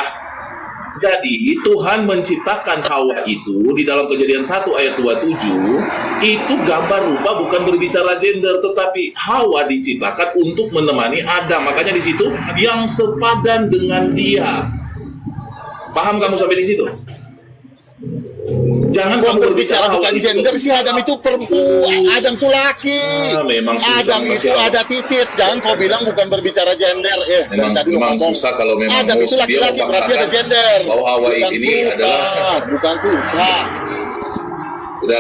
S5: Jadi Tuhan menciptakan Hawa itu di dalam Kejadian 1 ayat 27 itu gambar rupa, bukan berbicara gender, tetapi Hawa diciptakan untuk menemani Adam. Makanya di situ yang sepadan dengan dia. Paham kamu sampai di situ? Jangan
S1: Kok
S5: kamu
S1: berbicara
S5: Hawa
S1: bukan
S5: itu-
S1: gender sih, Adam itu perempuan, Adam itu laki.
S5: Memang susah
S1: Adam
S5: Mas
S1: itu
S5: ya.
S1: ada titik. Jangan kau bilang bukan berbicara gender. Dari
S5: Memang,
S1: tadi lu
S5: memang
S1: ngomong.
S5: susah kalau memang
S1: Adam
S5: mau
S1: itu
S5: dia
S1: laki-laki, berarti ada
S5: memaksakan
S1: gender.
S5: bahwa Hawa
S1: Bukan
S5: ini
S1: susah, bukan susah.
S5: Udah,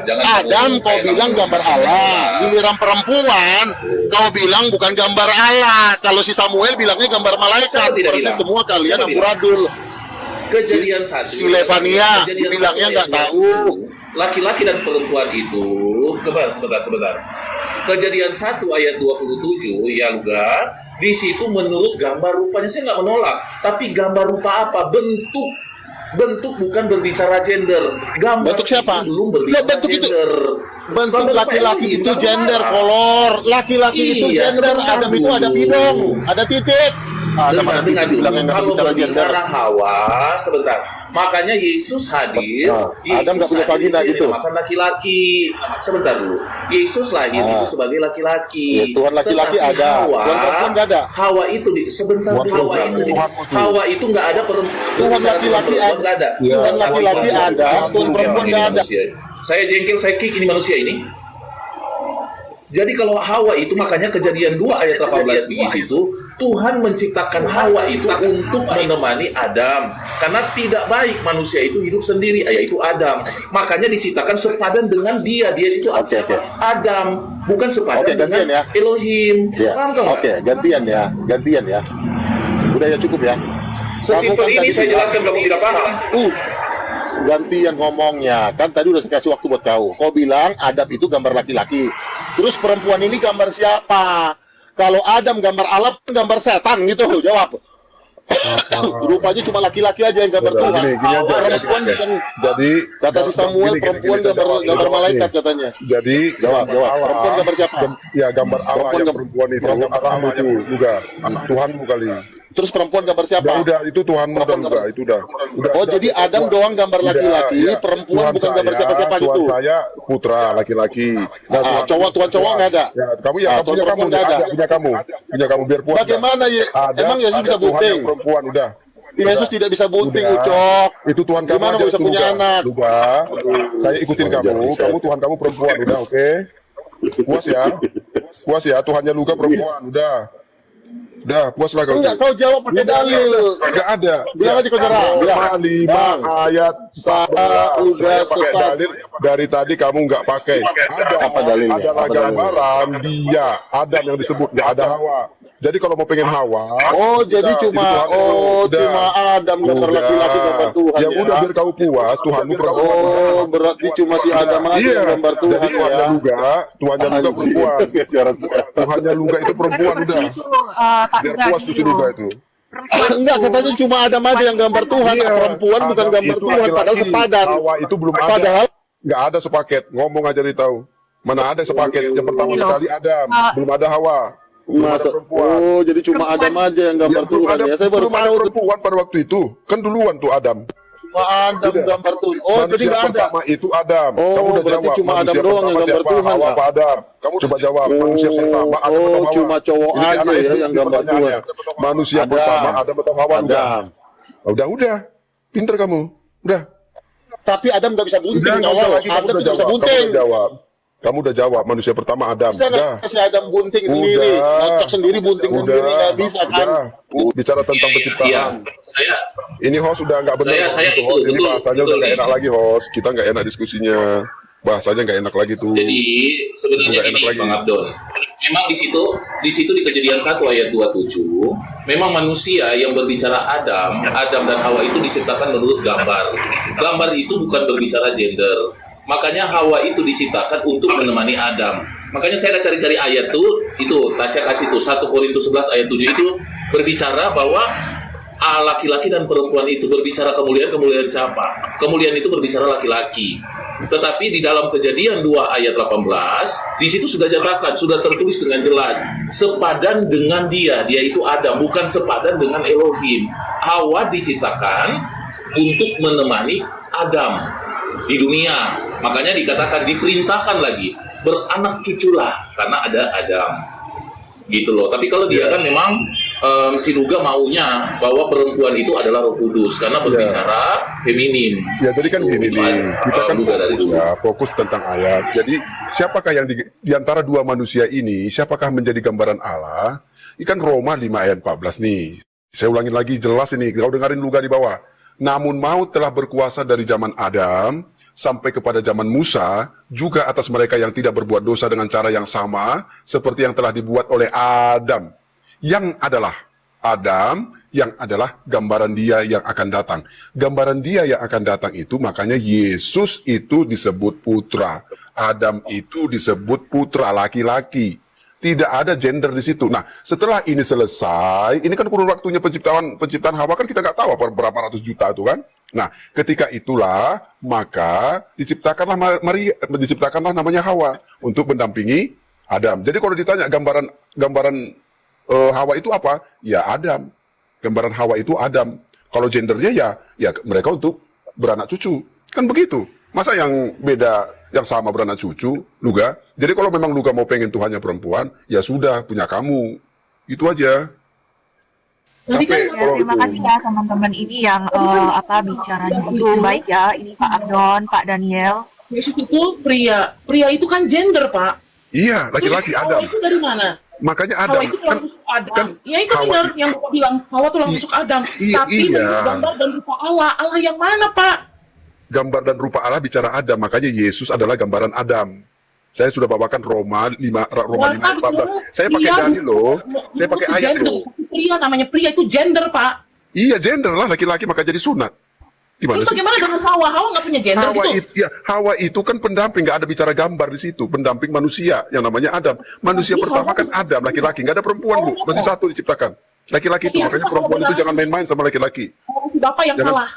S5: jangan
S1: Adam
S5: kamu-
S1: kau
S5: kayak
S1: bilang
S5: kamu
S1: gambar
S5: susah.
S1: Allah, giliran perempuan kau bilang bukan gambar Allah. Kalau si Samuel bilangnya gambar malaikat.
S5: Siapa tidak
S1: Persis
S5: bilang?
S1: semua kalian
S5: Siapa bilang?
S1: amburadul.
S5: Kejadian 1
S1: si Levania
S5: Kejadian
S1: bilangnya
S5: 1
S1: nggak
S5: ayat
S1: tahu.
S5: 20. Laki-laki dan perempuan itu sebentar. Kejadian 1 ayat 27 ya Luga, di situ menurut gambar rupanya, saya nggak menolak, tapi gambar rupa apa? Bentuk bukan berbicara gender. Gambar
S1: Bentuk siapa?
S5: itu belum
S1: Loh,
S5: berbicara
S1: bentuk itu-
S5: gender.
S1: Bentuk
S5: Gambar
S1: laki-laki
S5: rupa
S1: itu
S5: bukan
S1: gender,
S5: apa.
S1: kolor. Laki-laki itu
S5: Iya,
S1: gender,
S5: sebentar
S1: Adam itu ada
S5: dulu.
S1: hidung, ada titik. Ada mana
S5: Dengar
S1: titik
S5: dulu,
S1: bilangnya nggak
S5: kalau
S1: bicara gender.
S5: berbicara Hawa, sebentar. Makanya Yesus hadir.
S1: Adam nggak punya vagina
S5: hadir,
S1: gitu.
S5: Makan laki-laki. Sebentar dulu. Yesus lahir itu sebagai laki-laki.
S1: Ya, Tuhan laki-laki
S5: Tetapi
S1: ada.
S5: Hawa,
S1: Tuhan perempuan nggak ada.
S5: Hawa itu sebentar. Hawa itu nggak ada.
S1: Tuhan laki-laki ada.
S5: Nggak ada.
S1: Tuhan laki-laki ada, Tuhan perempuan nggak ada.
S5: Saya jengkel, saya kick ini manusia ini. Jadi kalau Hawa itu, makanya Kejadian 2 ayat 18 di situ, Tuhan menciptakan Hawa itu untuk menemani Adam. Karena tidak baik manusia itu hidup sendiri, yaitu Adam. Makanya diciptakan sepadan dengan dia. Dia itu Adam, bukan sepadan dengan
S1: ya.
S5: Elohim.
S1: Ya.
S5: Paham nggak?
S1: Oke, gantian ya. Udah ya, cukup ya.
S5: Sesimpel
S1: Kamu kan
S5: ini
S1: tadi
S5: saya
S1: bilang-
S5: jelaskan kamu tidak paham.
S1: Gantian ngomongnya. Kan tadi udah saya kasih waktu buat kau. Kau bilang Adam itu gambar laki-laki. Terus perempuan ini gambar siapa? Kalau Adam gambar Allah, gambar setan gitu. Jawab. Rupanya cuma laki-laki aja yang gambar
S2: Udah,
S1: Tuhan.
S2: gini aja,
S1: Perempuan
S2: oke.
S1: bukan.
S2: Jadi
S1: Kata si Samuel, perempuan
S2: saya jawab.
S1: gambar malaikat
S2: Nih.
S1: katanya.
S2: Jadi
S1: Jawab.
S2: gambar Allah,
S1: Perempuan gambar siapa?
S2: Ya gambar Allah
S1: Perempuan
S2: yang
S1: gambar-
S2: perempuan itu
S1: perempuan
S2: Allah itu juga Tuhanmu kali.
S1: Terus perempuan gambar siapa?
S2: Udah itu Tuhanmu
S1: Perempuan
S2: udah
S1: gambar-
S2: itu udah.
S1: Oh, jadi Adam doang gambar laki-laki,
S2: Udah, ya.
S1: perempuan
S2: Tuhan
S1: bukan gambar
S2: saya,
S1: siapa-siapa
S2: Tuhan
S1: gitu.
S2: saya putra laki-laki. Nah,
S1: Tuhan cowok nggak ada.
S2: Ya, kamu ya,
S1: Ah,
S2: punya
S1: Tuhan
S2: kamu,
S1: perempuan nggak ada.
S2: punya kamu biar puas.
S1: Bagaimana ya?
S2: Ada,
S1: Emang Yesus
S2: ada
S1: bisa
S2: Tuhan
S1: bunting?
S2: yang perempuan udah.
S1: Yesus tidak bisa bunting,
S2: Udah.
S1: Ucok.
S2: Itu Tuhan kamu
S1: Gimana
S2: aja
S1: kau bisa
S2: itu,
S1: punya
S2: Luga.
S1: anak?
S2: Luga, saya ikutin kamu Tuhan kamu perempuan, udah oke. Puas ya, Tuhannya Luga perempuan, udah puas lah kau.
S1: Enggak, kau jawab pakai dalil.
S2: Enggak ada.
S1: Bilang aja kau nyerah. Bilang.
S2: Roma 5 ayat
S1: Saya udah
S2: Saya pakai
S1: sesat.
S2: dalil dari tadi kamu nggak pakai.
S1: Apa dalilnya?
S2: Adalah
S1: Apa dalilnya?
S2: gambaran dia, Adam yang disebut, nggak ada Hawa. Jadi kalau mau pengen Hawa,
S1: Oh, jadi
S2: itu
S1: cuma
S2: Tuhan.
S1: cuma Adam gambar
S2: Udah.
S1: laki-laki gambar Tuhan
S2: Ya
S1: ya.
S2: udah biar kau puas, Tuhanmu perempuan.
S1: Oh, berarti cuma si Adam aja
S2: Iya,
S1: yang gambar Tuhan
S2: jadi Tuhannya
S1: ya.
S2: Tuhannya Luga perempuan. Tuhannya Luga itu perempuan
S6: Bukan
S2: udah.
S6: seperti itu, Pak
S2: Biar
S6: Duga,
S2: puas tuh si
S6: gitu.
S2: Luga itu.
S6: Perempuan
S1: Enggak,
S6: itu-
S1: katanya cuma Adam aja yang gambar Tuhan,
S2: Iya,
S1: perempuan bukan
S2: Adam
S1: gambar
S2: itu
S1: Tuhan, padahal
S2: laki-laki.
S1: sepadan.
S2: Hawa itu belum ada.
S1: Padahal
S2: Nggak ada sepaket, ngomong aja tahu. Mana ada sepaket? Yang pertama
S6: Ini loh.
S2: sekali Adam, belum ada Hawa. Belum ada
S1: masa
S2: perempuan.
S1: oh, jadi cuma
S6: Perempuan.
S1: Adam aja yang gambar
S2: Ya, belum
S1: Tuhan
S2: ada,
S1: ya. Saya baru
S2: belum ada
S1: tahu tuh.
S2: perempuan pada waktu itu. Kan duluan tuh Adam.
S1: Cuma Adam
S2: Udah.
S1: gambar Tuhan. Oh, jadi
S2: Manusia
S1: nggak ada.
S2: pertama itu Adam.
S1: Oh,
S2: Kamu udah
S1: berarti
S2: jawab.
S1: cuma Adam
S2: Manusia
S1: doang yang
S2: pertama
S1: gambar
S2: siapa?
S1: Tuhan,
S2: Hawa
S1: ya?
S2: apa Adam? Kamu coba jawab. Manusia pertama Adam atau Hawa?
S1: cuma cowok
S2: Ini
S1: aja
S2: anak
S1: ya
S2: SD
S1: yang gambar
S2: pertanyaannya. Manusia
S1: Adam.
S2: pertama Adam atau Hawa?
S1: Adam.
S2: Udah. Pinter kamu. Udah.
S1: Tapi Adam nggak bisa bunting.
S2: Udah, nggak usah
S1: Tolong.
S2: lagi, kamu
S1: Adam
S2: udah
S1: tidak bisa
S2: jawab.
S1: bunting.
S2: Kamu udah jawab. Manusia pertama Adam.
S1: Bisa
S2: Udah.
S1: nggak si Adam bunting sendiri? Ngocok sendiri, bunting sendiri nggak bisa kan?
S2: Bicara tentang
S5: Iya,
S2: penciptaan.
S5: saya
S2: Ini host sudah nggak benar.
S5: Saya
S2: host.
S5: itu,
S2: Ini
S5: betul,
S2: bahasanya
S5: betul
S2: udah nggak
S5: nih.
S2: enak lagi host. Kita nggak enak diskusinya. Bahasanya nggak enak lagi tuh.
S5: Jadi sebenarnya
S2: Nggak enak
S5: ini
S2: lagi.
S5: Bang Abdon, memang di situ di Kejadian 1 ayat 27, memang manusia yang berbicara Adam dan Hawa itu diciptakan menurut gambar. Gambar itu bukan berbicara gender. Makanya Hawa itu diciptakan untuk menemani Adam. Makanya saya ada cari-cari ayat tuh, itu Tasya kasih tuh 1 Korintus 11 ayat 7 itu berbicara bahwa laki-laki dan perempuan itu berbicara kemuliaan siapa? Kemuliaan itu berbicara laki-laki. Tetapi di dalam Kejadian 2 ayat 18, di situ sudah nyatakan, sudah tertulis dengan jelas, sepadan dengan dia itu Adam, bukan sepadan dengan Elohim. Hawa diciptakan untuk menemani Adam di dunia. Makanya dikatakan, diperintahkan lagi, beranak cuculah karena ada Adam. Gitu loh. Tapi kalau dia kan memang si Luga maunya bahwa perempuan itu adalah Roh Kudus karena berbicara feminin.
S2: Ya jadi kan
S5: Tuh,
S2: gini
S5: itu
S2: nih, kita kan
S5: Luga dari
S2: fokus
S5: dulu.
S2: ya, fokus tentang ayat. Jadi siapakah yang di antara dua manusia ini, siapakah menjadi gambaran Allah? Ini kan Roma 5 ayat 14 nih. Saya ulangin lagi jelas ini, kau dengarin Luga di bawah. Namun maut telah berkuasa dari zaman Adam sampai kepada zaman Musa, juga atas mereka yang tidak berbuat dosa dengan cara yang sama, seperti yang telah dibuat oleh Adam. Yang adalah Adam, yang adalah gambaran dia yang akan datang. Gambaran dia yang akan datang itu, makanya Yesus itu disebut putra. Adam itu disebut putra laki-laki. Tidak ada gender di situ. Nah, setelah ini selesai, ini kan kurun waktunya penciptaan Hawa kan kita nggak tahu apa berapa ratus juta itu kan. Nah, ketika itulah maka diciptakanlah namanya Hawa untuk mendampingi Adam. Jadi kalau ditanya gambaran Hawa itu apa? Ya Adam. Gambaran Hawa itu Adam. Kalau gendernya ya mereka untuk beranak cucu. Kan begitu. Masa yang beda yang sama beranak cucu, Luga? Jadi kalau memang Luga mau pengen Tuhannya perempuan, ya sudah punya kamu. Itu aja.
S6: Jadi kan
S2: Capek
S6: ya,
S2: kalau
S6: terima
S2: itu.
S6: kasih ya teman-teman ini yang bicaranya itu baik ya. Ini Pak Abdon, Pak Daniel.
S7: Yesus itu pria. Pria itu kan gender, Pak.
S2: Iya, laki-laki
S7: Terus
S2: Adam.
S7: Hawa itu dari mana?
S2: Makanya
S7: Hawa
S2: Adam
S7: itu tulang
S2: kan,
S7: rusuk Adam.
S2: kan
S7: Ya itu
S2: Hawa
S7: benar
S2: itu-
S7: yang Bapak bilang. Hawa tulang
S2: I-
S7: rusuk Adam.
S2: iya,
S7: Tapi
S2: iya.
S7: menurut gambar dan rupa Allah. Allah yang mana, Pak?
S2: gambar dan rupa Allah bicara Adam, makanya Yesus adalah gambaran Adam. Saya sudah bawakan Roma 5 ayat 14. Saya pakai dalil loh. Saya pakai
S7: Itu
S2: ayat
S7: gender.
S2: loh.
S7: Pria namanya pria itu gender, Pak.
S2: Iya, gender lah laki-laki maka jadi sunat. Gimana
S7: Terus
S2: sih?
S7: bagaimana dengan Hawa? Hawa nggak punya gender
S2: Hawa
S7: gitu?
S2: itu, ya, Hawa itu kan pendamping, nggak ada bicara gambar di situ. Pendamping manusia yang namanya Adam. Manusia
S7: Tapi
S2: pertama
S7: Hawa-
S2: kan Adam, laki-laki. Nggak ada perempuan, Bu. Masih satu diciptakan. Laki-laki itu.
S7: Tapi
S2: Makanya
S7: kalau
S2: perempuan itu
S7: benar-
S2: jangan main-main sama laki-laki.
S7: Hawa si Bapak yang
S2: Jangan-
S7: salah.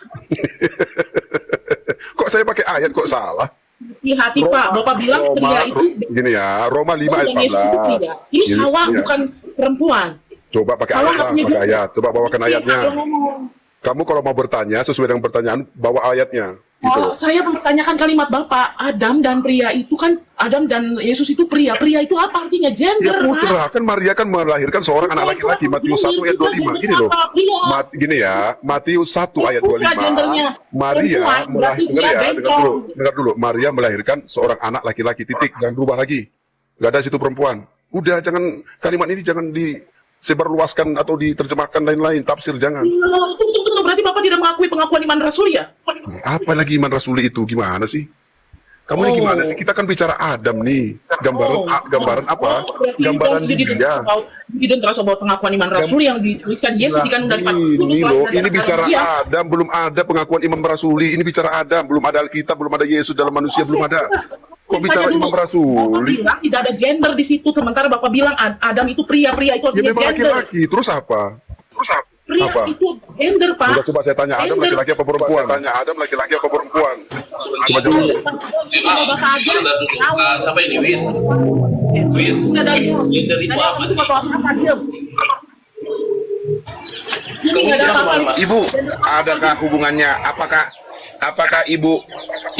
S2: Kok saya pakai ayat kok salah?
S7: Hati-hati, Pak. Bapak bilang pria itu
S2: Gini ya, Roma 5 ayat
S7: dan Yesus itu pria.
S2: 14.
S7: Ini
S2: Gini,
S7: Hawa
S2: iya.
S7: bukan perempuan.
S2: Coba pakai
S7: Hawa
S2: ayat
S7: nggak
S2: lah,
S7: punya
S2: pakai
S7: gender.
S2: ayat. Coba bawakan
S7: Iya,
S2: ayatnya.
S7: kalau ngomong.
S2: Kamu kalau mau bertanya sesuai dengan pertanyaan, bawa ayatnya. Gitu
S7: Oh,
S2: loh.
S7: saya mempertanyakan kalimat Bapak. Adam dan pria itu kan, Adam dan Yesus itu pria. Pria itu apa artinya?
S2: Ya
S7: Gender, Pak.
S2: putra, kan Maria kan melahirkan seorang anak laki-laki. Matius 1 ayat 25. Gini loh. Gini ya, Matius 1 ayat
S7: Bukan
S2: 25.
S7: gendernya.
S2: Maria
S7: Perempuan, berarti
S2: dengar
S7: dia
S2: ya,
S7: bengkok.
S2: dengar dulu. Maria melahirkan seorang anak laki-laki, titik, jangan berubah lagi. Gak ada situ perempuan. Udah, jangan, kalimat ini jangan disebarluaskan atau diterjemahkan lain-lain, tafsir jangan.
S7: Tunggu, berarti Bapak tidak mengakui pengakuan iman Rasul ya?
S2: Apa lagi iman rasuli itu? Gimana sih? Kamu ini gimana sih? Kita kan bicara Adam nih. Gambaran apa? Gambaran dia.
S7: Tidak terasa bahwa pengakuan iman Rasul yang dituliskan Yesus
S2: Lah,
S7: dikandung dari
S2: ini loh, ini bicara
S7: dia.
S2: Adam, belum ada pengakuan imam rasuli. Ini bicara Adam, belum ada Alkitab, belum ada Yesus dalam manusia, belum ada. Kok bicara imam
S7: Bapak
S2: rasuli?
S7: bilang tidak ada gender di situ, sementara Bapak bilang Adam itu pria
S2: Ya
S7: itu artinya
S2: memang
S7: gender.
S2: laki-laki. Terus apa?
S7: Pria
S2: apa?
S7: itu gender, Pak.
S2: Udah coba saya tanya Adam
S7: Gender.
S2: laki-laki apa perempuan? Saya tanya Adam laki-laki apa perempuan? Coba jawab.
S7: Kalau Bapak aja
S5: Sebentar dulu.
S7: tahu.
S5: Siapa ini, Wis? Wis.
S7: Udah dari
S5: Gender itu apa sih?
S7: apa diam. Ini
S5: Kamu
S7: nggak ada
S5: bilang
S7: apa-apa.
S5: apa?
S8: Ibu, adakah hubungannya?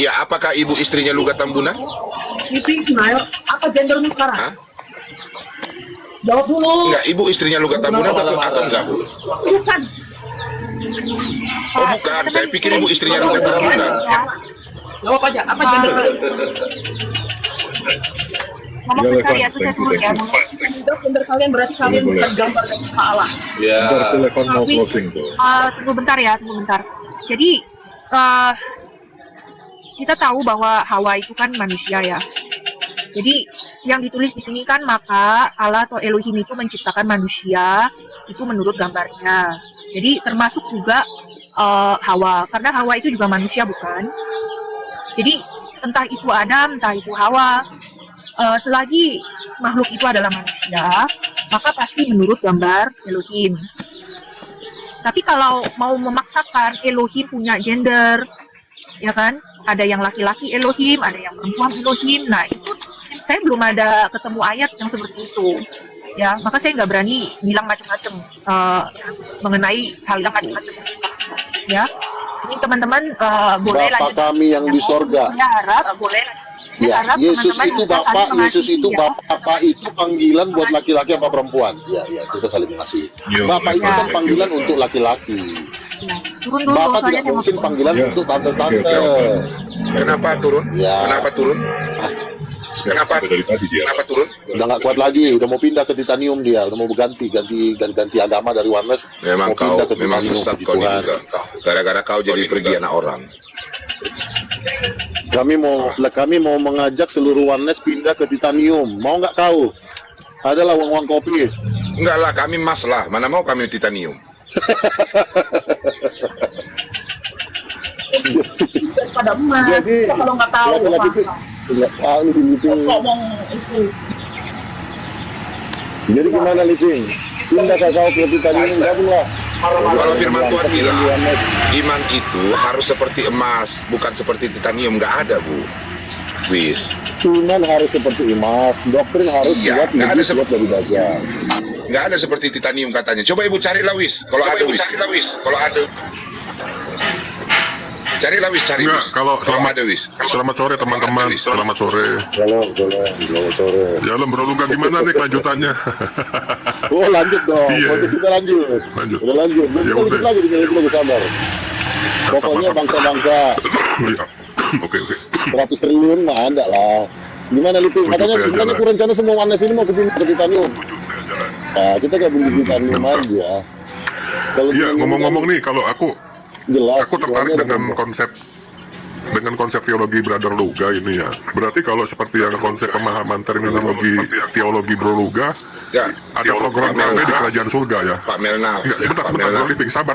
S8: Apakah ibu istrinya Luga Tambuna?
S7: Itu Ismail, apa gendermu sekarang?
S8: Hah?
S7: Jawab dulu.
S8: Enggak, ibu istrinya Luga Tambuna atau enggak, Bu?
S7: Bukan.
S8: Oh, bukan. Saya pikir ibu istrinya Luga Tambuna.
S7: Jawab aja, apa gender?
S6: Ngomong bentar ya, terus saya turun ya.
S7: Gender kalian berarti kalian bukan gambar dari Allah.
S5: Ya.
S6: Tunggu bentar ya, tunggu bentar. Jadi kita tahu bahwa Hawa itu kan manusia ya. Jadi yang ditulis di sini kan maka Allah atau Elohim itu menciptakan manusia itu menurut gambarnya. Jadi termasuk juga Hawa, karena Hawa itu juga manusia bukan? Jadi entah itu Adam, entah itu Hawa, selagi makhluk itu adalah manusia, maka pasti menurut gambar Elohim. Tapi kalau mau memaksakan Elohim punya gender, ya kan? Ada yang laki-laki Elohim, ada yang perempuan Elohim. Nah itu saya belum ada ketemu ayat yang seperti itu. Ya, maka saya nggak berani bilang macam-macam mengenai hal yang macam-macam. Ya, ini teman-teman boleh
S1: Bapa
S6: lanjut.
S1: kami yang di sorga.
S6: Saya harap boleh. Saya
S1: Ya,
S6: harap
S1: Yesus
S6: teman-teman
S1: itu
S6: bisa
S1: Bapak,
S6: saling
S1: Yesus itu
S6: mengasihi, ya.
S1: Bapak itu panggilan buat laki-laki apa perempuan? Ya, kita saling mengasihi. Bapak itu kan panggilan untuk laki-laki.
S6: Ya, turun dulu,
S1: Bapak
S6: soalnya
S1: tidak
S6: saya mau
S1: mungkin
S6: pesan.
S1: panggilan untuk tante-tante.
S8: Kenapa turun?
S1: Ya.
S8: Kenapa turun? Kenapa turun?
S1: Udah nggak kuat lagi, udah mau pindah ke titanium dia, udah mau ganti agama dari oneness.
S8: Memang
S1: mau
S8: kau
S1: pindah ke
S8: memang
S1: titanium,
S8: sesat
S1: puji
S8: kau
S1: Tuhan.
S8: juga. Gara-gara kau jadi pergi anak orang.
S1: Kami mau mengajak seluruh oneness pindah ke titanium. Mau nggak kau? Adalah uang kopi.
S8: Enggak lah, kami emas lah. Mana mau kami titanium?
S7: Pada emas.
S1: Jadi,
S7: Kita kalau nggak tahu
S1: laki-laki
S7: apa.
S1: ini si Liping.
S7: Ngomong itu.
S1: Jadi gimana Liping? Pindah ke kau ke titanium, gabunglah.
S8: Kalau firman Tuhan bilang, iman itu harus seperti emas, bukan seperti titanium. Nggak ada, Bu. Wis.
S1: Iman harus seperti emas, doktrin harus
S8: Iya,
S1: kuat,
S8: nggak ada
S1: lebih kuat dari baja.
S8: Nggak ada seperti titanium katanya. Coba Ibu carilah, Wis. Kalau ada, Wis. Kalau ada. Carilah, Wis. Cari,
S4: Enggak,
S8: Wis.
S4: kalau
S8: ada, Wis.
S4: Selamat sore teman-teman, selamat sore.
S1: Selamat sore.
S4: Ya Bro Luga gimana nih kelanjutannya?
S1: Oh lanjut dong,
S4: Iya.
S1: project kita lanjut.
S4: Lanjut.
S1: Udah lanjut,
S4: Ya
S1: kita
S4: udah.
S1: lagi sabar. Pokoknya bangsa-bangsa
S4: Iya. Oke.
S1: 100 triliun mah ada lah. Gimana Lipi? Makanya aku rencana semua Wanes ini mau pindah ke titanium. Nah, kita gabung di titanium aja. Kalau
S2: Iya, ngomong-ngomong nih, kalau aku
S1: jelas,
S2: tertarik
S1: uangnya
S2: dengan
S1: ada.
S2: konsep teologi Brother Luga ini ya. Berarti kalau seperti yang konsep pemahaman terminologi teologi Bro Luga,
S8: Ya,
S2: ada program kami di kerajaan surga ya.
S8: Pak Melna.
S2: Enggak, sebentar,
S8: Pak
S2: Bro
S8: Melna.
S2: Liping, sabar.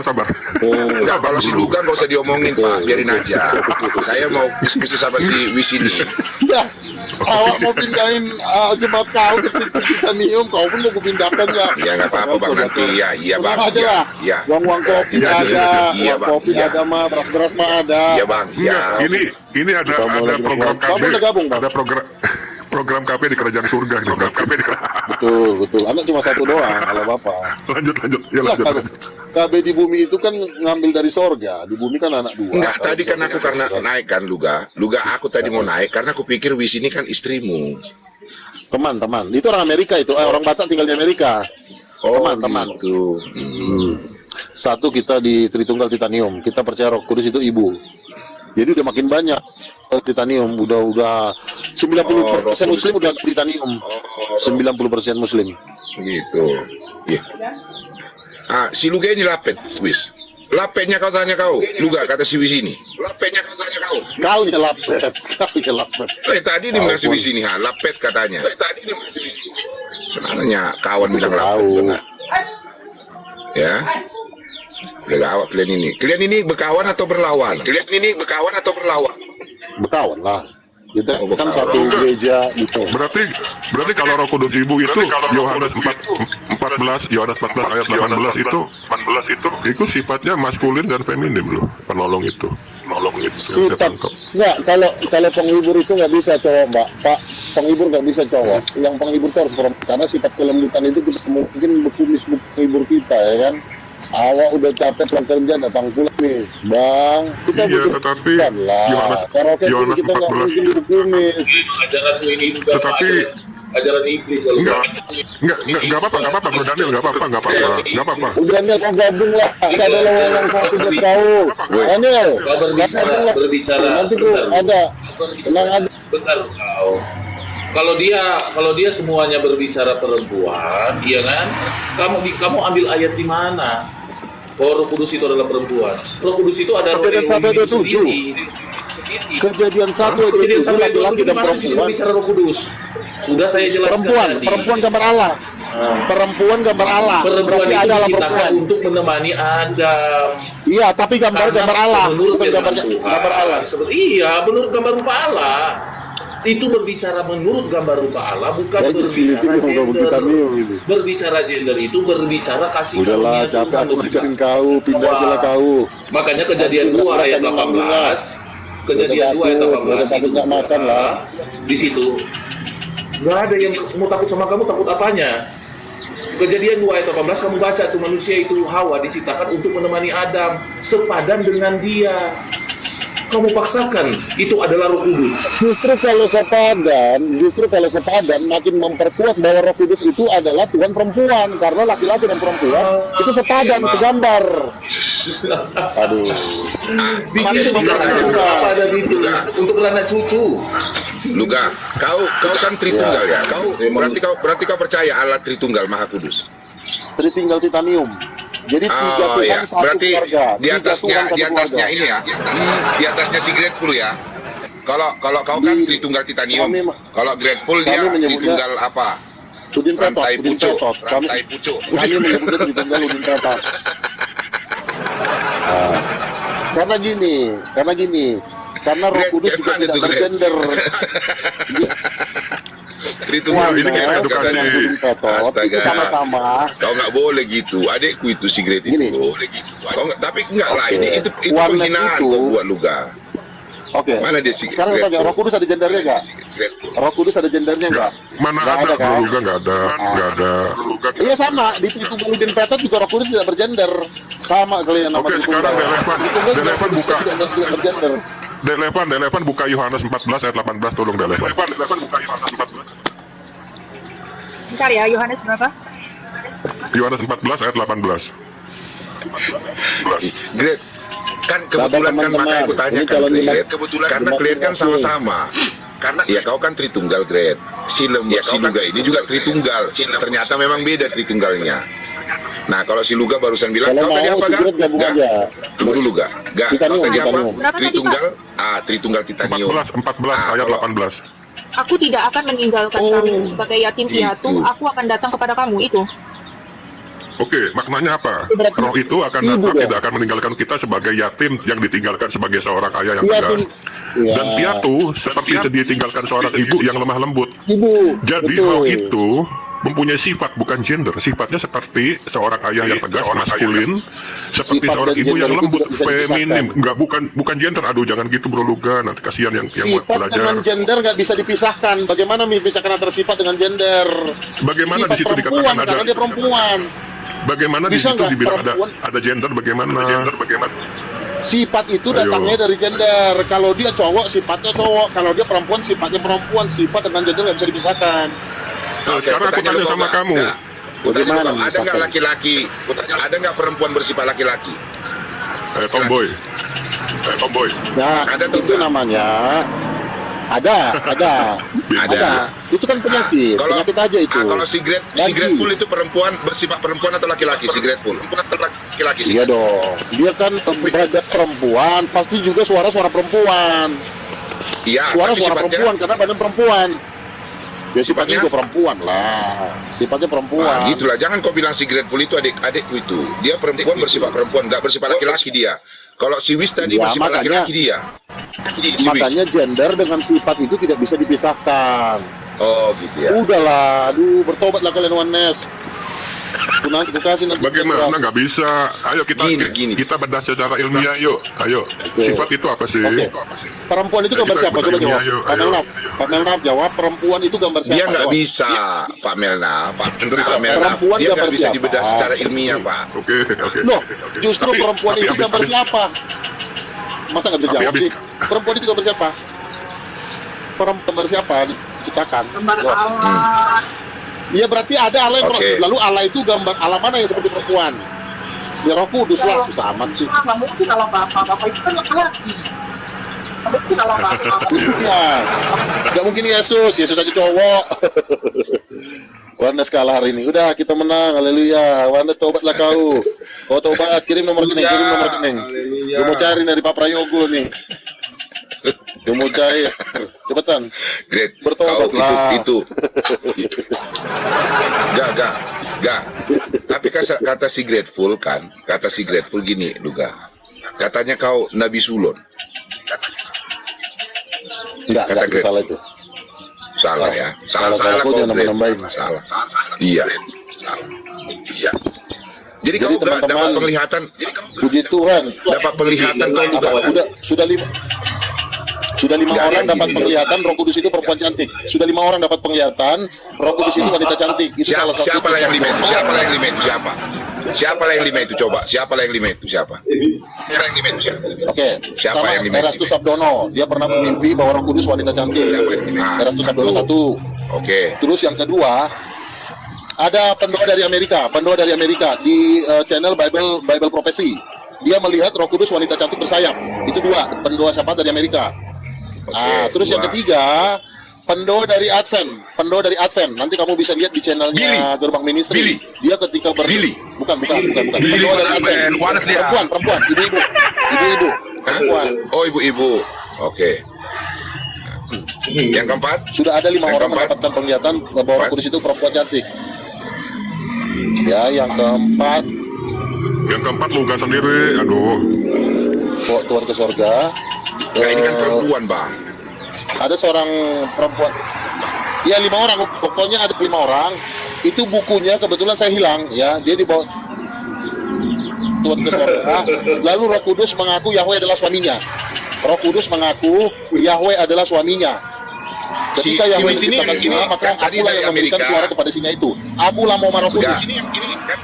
S8: Enggak, kalau si Luga nggak usah diomongin Pak, biarin aja. Saya mau diskusi sama si Wisini.
S1: Ya, awak mau pindahin jemaat kau ke titanium, kau pun mau kupindahkan ya.
S8: Ya nggak apa-apa Bang, nanti ya, iya Bang.
S1: Tenang aja lah.
S8: Iya.
S1: Uang kopi
S8: Iya,
S1: ada,
S8: iya,
S1: uang
S8: Bang.
S1: kopi
S8: Iya.
S1: ada mah, beras mah ada.
S8: Iya Bang, iya.
S2: Enggak, ini ada program KB,
S1: Kamu udah gabung, Bang?
S2: ada program KB di kerajaan surga ini.
S1: Betul. Anak cuma satu doang, kalau bapak.
S2: Lanjut. Ya,
S1: Lah,
S2: lanjut.
S1: KB di bumi itu kan ngambil dari sorga. Di bumi kan anak dua.
S8: Enggak, tadi kan aku karena naik kan Luga aku tadi mau naik karena aku pikir Wisini kan istrimu.
S1: Teman. Itu orang Amerika itu. Orang Batak tinggal di Amerika.
S8: Oh,
S1: Teman.
S8: gitu.
S1: Satu, kita di Tritunggal Titanium. Kita percaya Roh Kudus itu ibu. Jadi udah makin banyak titanium. Udah 90% Muslim udah titanium. 90% Muslim.
S8: Gitu. Iya. Si Luga ini lapet, Wis. Lapetnya kau tanya kau, Luga kata si Wisini. Lapetnya kau tanya kau.
S1: Kau ya lapet.
S8: Tadi dia bilang si Wisini, lapet katanya. Tadi dia bilang si Wisini. Sebenarnya kawan bilang lapet, enggak? Ya. Udah gawat kalian ini. Kalian ini berkawan atau berlawan?
S1: Berkawan lah. Kita
S8: Oh,
S1: kan
S8: berkawan.
S1: satu gereja gitu.
S2: Berarti kalau Roh Kudus Ibu itu Yohanes 14 ayat 18 itu sifatnya maskulin dan feminim loh, penolong itu.
S1: Sifat nggak, kalau penghibur itu nggak bisa cowok, Mbak. Pak, penghibur nggak bisa cowok. Yang penghibur itu harus perempuan, karena sifat kelembutan itu kita mungkin berkumis penghibur kita, ya kan. Awak udah capek pulang kerja, datang pulang mis, Bang. Kita
S2: Iya,
S1: butuh
S2: tetapi
S1: kan lah. Karaoke pun
S2: Yohanes
S1: kita nggak
S2: 14
S1: mungkin berkumis.
S5: Ajaran ini juga
S2: Tetapi
S5: ajaran iblis kalau
S2: enggak apa-apa Bro Daniel, enggak apa-apa.
S1: Udah nih kau gabung lah. Kita ada lowongan kopi buat kau. Daniel,
S5: Kau berbicara
S1: nanti ku
S5: sebentar.
S1: ada. Tenang aja.
S5: Sebentar kau. Kalau dia semuanya berbicara perempuan, iya kan? Kamu ambil ayat di mana? Bahwa Roh Kudus itu adalah perempuan. Roh Kudus itu ada roh
S1: Kejadian 1 ayat 7.
S5: sendiri.
S1: Kejadian 1 ayat
S5: Kejadian
S1: 7
S5: 1 ayat 7
S1: laki-laki dan
S5: di mana di sini
S1: perempuan.
S5: berbicara Roh Kudus? Sudah saya jelaskan tadi.
S1: Perempuan gambar Allah. Perempuan gambar Allah.
S5: Perempuan
S1: Berarti
S5: itu
S1: adalah
S5: diciptakan
S1: perempuan.
S5: untuk menemani Adam.
S1: Iya, tapi gambar Allah,
S5: Menurut
S1: bukan
S5: firman
S1: gambar
S5: Tuhan,
S1: Allah.
S5: Iya, menurut gambar rupa Allah. Itu berbicara menurut gambar rupa Allah, bukan berbicara gender. Berbicara gender itu berbicara kasih
S1: Udahlah,
S5: karunia
S1: capek
S5: Tuhan
S1: aku
S5: untuk
S1: bacain kau, pindah aja lah kau.
S5: Makanya kejadian 2 ayat 18, kejadian 2 ayat 18 itu
S1: nggak makan lah.
S5: di situ nggak ada yang mau takut sama kamu, takut apanya? Kejadian 2 ayat 18 kamu baca tuh, manusia itu Hawa diciptakan untuk menemani Adam, sepadan dengan dia. Kamu paksakan itu adalah Roh Kudus.
S1: Justru kalau sepadan makin memperkuat bahwa Roh Kudus itu adalah Tuhan perempuan, karena laki-laki dan perempuan itu sepadan, segambar. Aduh.
S5: Di situ dikatakan apa ada itu untuk anak cucu.
S8: Luga, kau kan Tritunggal ya. Berarti kau percaya Allah Tritunggal Maha Kudus.
S1: Tritunggal Titanium. Jadi tiga Tuhan
S8: ya.
S1: satu
S8: Berarti
S1: keluarga.
S8: di atasnya ini ya. Di atasnya si Grateful ya. Kalau kau kan Tritunggal Titanium. Kalau Grateful dia Tritunggal apa?
S1: Udin Petot.
S8: Rantai pucuk.
S1: Kami menyebutnya Tritunggal Udin Petot. Karena Roh Kudus juga tidak bergender.
S2: Tritunggal ini kayak edukasi.
S1: Itu sama-sama.
S8: Kau nggak boleh gitu. Adikku itu si Gret itu.
S1: Gini.
S8: Boleh gitu. Kau nggak, tapi enggak lah. Ini itu
S1: Oneness
S8: penghinaan
S1: itu-
S8: kau buat Luga.
S1: Oke.
S8: Mana dia si
S1: Sekarang
S8: Grateful?
S1: tanya, Roh Kudus ada gendernya nggak?
S8: Si Grateful.
S1: Roh Kudus ada gendernya nggak?
S2: Mana
S1: Nggak
S2: ada
S1: kan?
S2: Bro Luga, nggak ada.
S1: Iya sama, di Tritunggal Udin Petot juga Roh Kudus tidak bergender. Sama kalian nama
S2: Oke, sekarang
S1: Tritunggal juga
S2: Delepan
S1: Roh Kudus
S2: buka.
S1: tidak bergender.
S2: Delepan buka Yohanes 14 ayat 18, tolong Delepan.
S6: Bentar ya, Yohanes berapa?
S2: Yohanes 14 ayat 18.
S8: Gret, Kan kebetulan kan
S1: teman-teman.
S8: makanya aku tanya
S1: Ini
S8: kan
S1: calon
S8: Grade.
S1: jemaat.
S8: Kebetulan karena
S1: Jemaat
S8: kalian kan
S1: Yesus.
S8: sama-sama. Karena ya kau kan Tritunggal Grade. Si Luga ini juga Tritunggal. Ternyata memang beda Tritunggalnya. Nah kalau si Luga barusan bilang
S1: Kalau
S8: kau tadi
S1: mau
S8: apa
S1: si
S8: Ga?
S1: Grade gabung
S8: Ga?
S1: aja.
S8: Tunggu dulu Ga. Kau
S1: Titanium,
S8: tadi apa?
S1: titanium.
S6: Berapa tadi,
S8: Tritunggal. Tritunggal Titanium.
S3: 14 ayat
S8: kalau-
S3: 18.
S6: Aku tidak akan meninggalkan
S8: Oh,
S6: kamu sebagai yatim piatu.
S8: itu.
S6: Aku akan datang kepada kamu itu.
S3: Oke, maknanya apa?
S1: Itu berarti
S3: Roh itu akan
S1: ibu
S3: datang,
S1: dong.
S3: tidak akan meninggalkan kita sebagai yatim yang ditinggalkan sebagai seorang ayah yang
S1: Piatu.
S3: tegas.
S1: Ya.
S3: Dan piatu seperti ditinggalkan seorang ibu yang lemah lembut.
S1: Ibu.
S3: Jadi
S1: betul.
S3: roh itu mempunyai sifat, bukan gender. Sifatnya seperti seorang ayah yang tegas, maskulin, seperti
S1: Sifat
S3: seorang
S1: dan
S3: ibu yang
S1: gender itu
S3: lembut,
S1: tidak bisa
S3: feminim.
S1: dipisahkan.
S3: Enggak, bukan gender. Aduh, jangan gitu Bro Luga, nanti kasihan yang
S1: Sifat
S3: belajar.
S1: dengan gender nggak bisa dipisahkan. Bagaimana memisahkan antara sifat dengan gender?
S3: Bagaimana
S1: Sifat
S3: di situ
S1: perempuan,
S3: dikatakan ada?
S1: karena dia perempuan.
S3: Bagaimana di
S1: Bisa
S3: situ
S1: nggak
S3: dibilang
S1: perempuan?
S3: ada gender? Bagaimana?
S1: Sifat itu
S3: Ayo.
S1: datangnya dari gender. Kalau dia cowok, sifatnya cowok. Kalau dia perempuan, sifatnya perempuan. Sifat dengan gender nggak bisa dipisahkan.
S3: Nah,
S8: Oke,
S3: sekarang aku
S8: tanya
S3: tanya
S8: lu,
S3: sama
S8: Kak.
S3: kamu.
S8: Nah, aku tanya
S1: Bagaimana
S8: lu, Kak, ada nggak
S1: misalkan?
S8: laki-laki? Ada nggak perempuan bersifat laki-laki?
S3: Tomboy. Tomboy.
S1: Nah,
S8: Ada tuh
S1: itu
S8: nggak?
S1: namanya ada.
S8: Ada.
S1: Itu kan penyakit, penyakit aja itu.
S8: Kalau si
S1: Lagi.
S8: Grateful itu perempuan bersifat perempuan atau laki-laki? Si Grateful perempuan atau laki-laki? Si
S1: Iya dong. Dia kan badan perempuan, pasti juga suara perempuan.
S8: Iya.
S1: Suara
S8: tapi sifatnya-
S1: perempuan karena badan perempuan. Ya sifatnya
S8: Sifatnya?
S1: juga perempuan lah. Sifatnya perempuan.
S8: Nah, gitulah. Jangan kau bilang si Grateful itu adik-adikku itu. Dia perempuan bersifat perempuan, nggak bersifat laki-laki dia. Kalau si Wis tadi
S1: Ya,
S8: bersifat
S1: makanya-
S8: laki-laki dia. Si Wis.
S1: Makanya gender dengan sifat itu tidak bisa dipisahkan.
S8: Oh gitu ya.
S1: Udahlah, aduh bertobatlah kalian Ones. Aku kasih nanti.
S3: Bagaimana?
S1: keras.
S3: Nggak bisa. Ayo
S8: Gini.
S3: kita bedah secara ilmiah yuk. Ayo.
S1: Oke.
S3: Sifat itu apa sih?
S1: Oke. Perempuan itu gambar
S3: Kita
S1: siapa? Coba
S3: ilmiah
S1: jawab.
S3: yuk,
S1: Pak
S3: ayo.
S1: Melnap. Pak Melnap jawab. Perempuan itu gambar siapa?
S8: Dia nggak
S1: Jawab.
S8: bisa, Pak Melna. Pak Melna.
S1: Perempuan
S8: Dia
S1: gambar
S8: nggak bisa
S1: siapa?
S8: dibedah secara ilmiah, Pak.
S3: Oke.
S1: Loh, justru
S3: Tapi-
S1: perempuan
S3: tapi
S1: itu
S3: habis-
S1: gambar
S3: habis-
S1: siapa? Masa nggak bisa
S3: Tapi
S1: jawab
S3: habis-
S1: sih? Perempuan itu gambar siapa? Gambar siapa diciptakan?
S7: Gambar
S1: Jawab.
S7: Allah.
S1: Iya berarti ada Allah yang
S8: Oke.
S1: lalu Allah itu gambar Allah mana yang seperti perempuan? Ya Roh Kudus lah, susah amat sih.
S7: Nggak mungkin kalau bapak itu kan laki-laki. Nggak mungkin kalau bapak.
S1: Iya, nggak mungkin Yesus aja cowok. Wandas kalah hari ini. Udah kita menang, haleluya. Wandas tobatlah kau. Kau tobat, kirim nomor rekening. Gue mau cari dari Pak Prayogo nih. Gue mau cari, cepetan.
S8: Great.
S1: Bertobatlah.
S8: Itu. Gak. Tapi kata si Grateful gini, Luga. Katanya kau Nabi Sulon.
S1: Enggak,
S8: Kata
S1: itu
S8: Greg.
S1: salah itu.
S8: Salah ya.
S1: Salah kau
S8: kau,
S1: jangan
S8: Greg.
S1: nambah-nambahin.
S8: Salah. Iya. Salah. Iya. Jadi
S1: Jadi
S8: kau dapat
S1: teman-teman,
S8: penglihatan.
S1: Puji Tuhan.
S8: Dapat penglihatan kau juga.
S1: Apa? Sudah lima
S8: Nggak ada
S1: orang
S8: yang
S1: dapat
S8: gini.
S1: penglihatan Roh Kudus itu perempuan cantik. Sudah 5 orang dapat penglihatan Roh Kudus itu wanita cantik. Itu salah satu.
S8: Siapa lah yang 5 itu? Siapa lah yang 5 itu? Siapa lah yang 5 itu? Coba. Siapa lah yang 5 itu? Siapa? Yang 5 itu siapa?
S1: Oke.
S8: Siapa
S1: Pertama,
S8: yang dimimpi?
S1: Erastus Sabdono. Dia pernah bermimpi bahwa Roh Kudus wanita cantik.
S8: Siapa yang dimimpi?
S1: Erastus Sabdono 1.
S8: Oke.
S1: Terus yang kedua, ada pendoa dari Amerika di channel Bible Prophecy. Dia melihat Roh Kudus wanita cantik bersayap. Itu 2, pendoa siapa dari Amerika. Terus yang
S8: 2.
S1: ketiga, pendoa dari Advent. Nanti kamu bisa lihat di channelnya
S8: Billy.
S1: Gerbang Ministry.
S8: Billy.
S1: Dia ketika
S8: Billy.
S1: bukan. Pendoa dari Advent. Perempuan, ibu-ibu. Perempuan.
S8: Oh, ibu-ibu. Oke. Yang keempat?
S1: Sudah ada 5
S8: Yang
S1: orang
S8: keempat?
S1: mendapatkan penglihatan bahwa Roh Kudus itu perempuan cantik. Ya, yang keempat,
S3: Yang keempat Luga sendiri. Aduh.
S1: kok Tuhan ke sorga.
S8: Nah, ini kan perempuan, Bang.
S1: Ada seorang perempuan. Ya 5 orang, pokoknya ada 5 orang. Itu bukunya kebetulan saya hilang, ya. Dia dibawa Tuhan ke sorga. Lalu Roh Kudus mengaku Yahweh adalah suaminya. Roh Kudus mengaku Yahweh adalah suaminya. Ketika
S8: Si
S1: Yahweh
S8: Wis ini-
S1: menciptakan singa,
S8: ini
S1: maka
S8: kan tadi
S1: akulah
S8: dari
S1: yang memberikan
S8: Amerika.
S1: suara kepada singa itu. Akulah mau Roh
S8: Enggak.
S1: Kudus.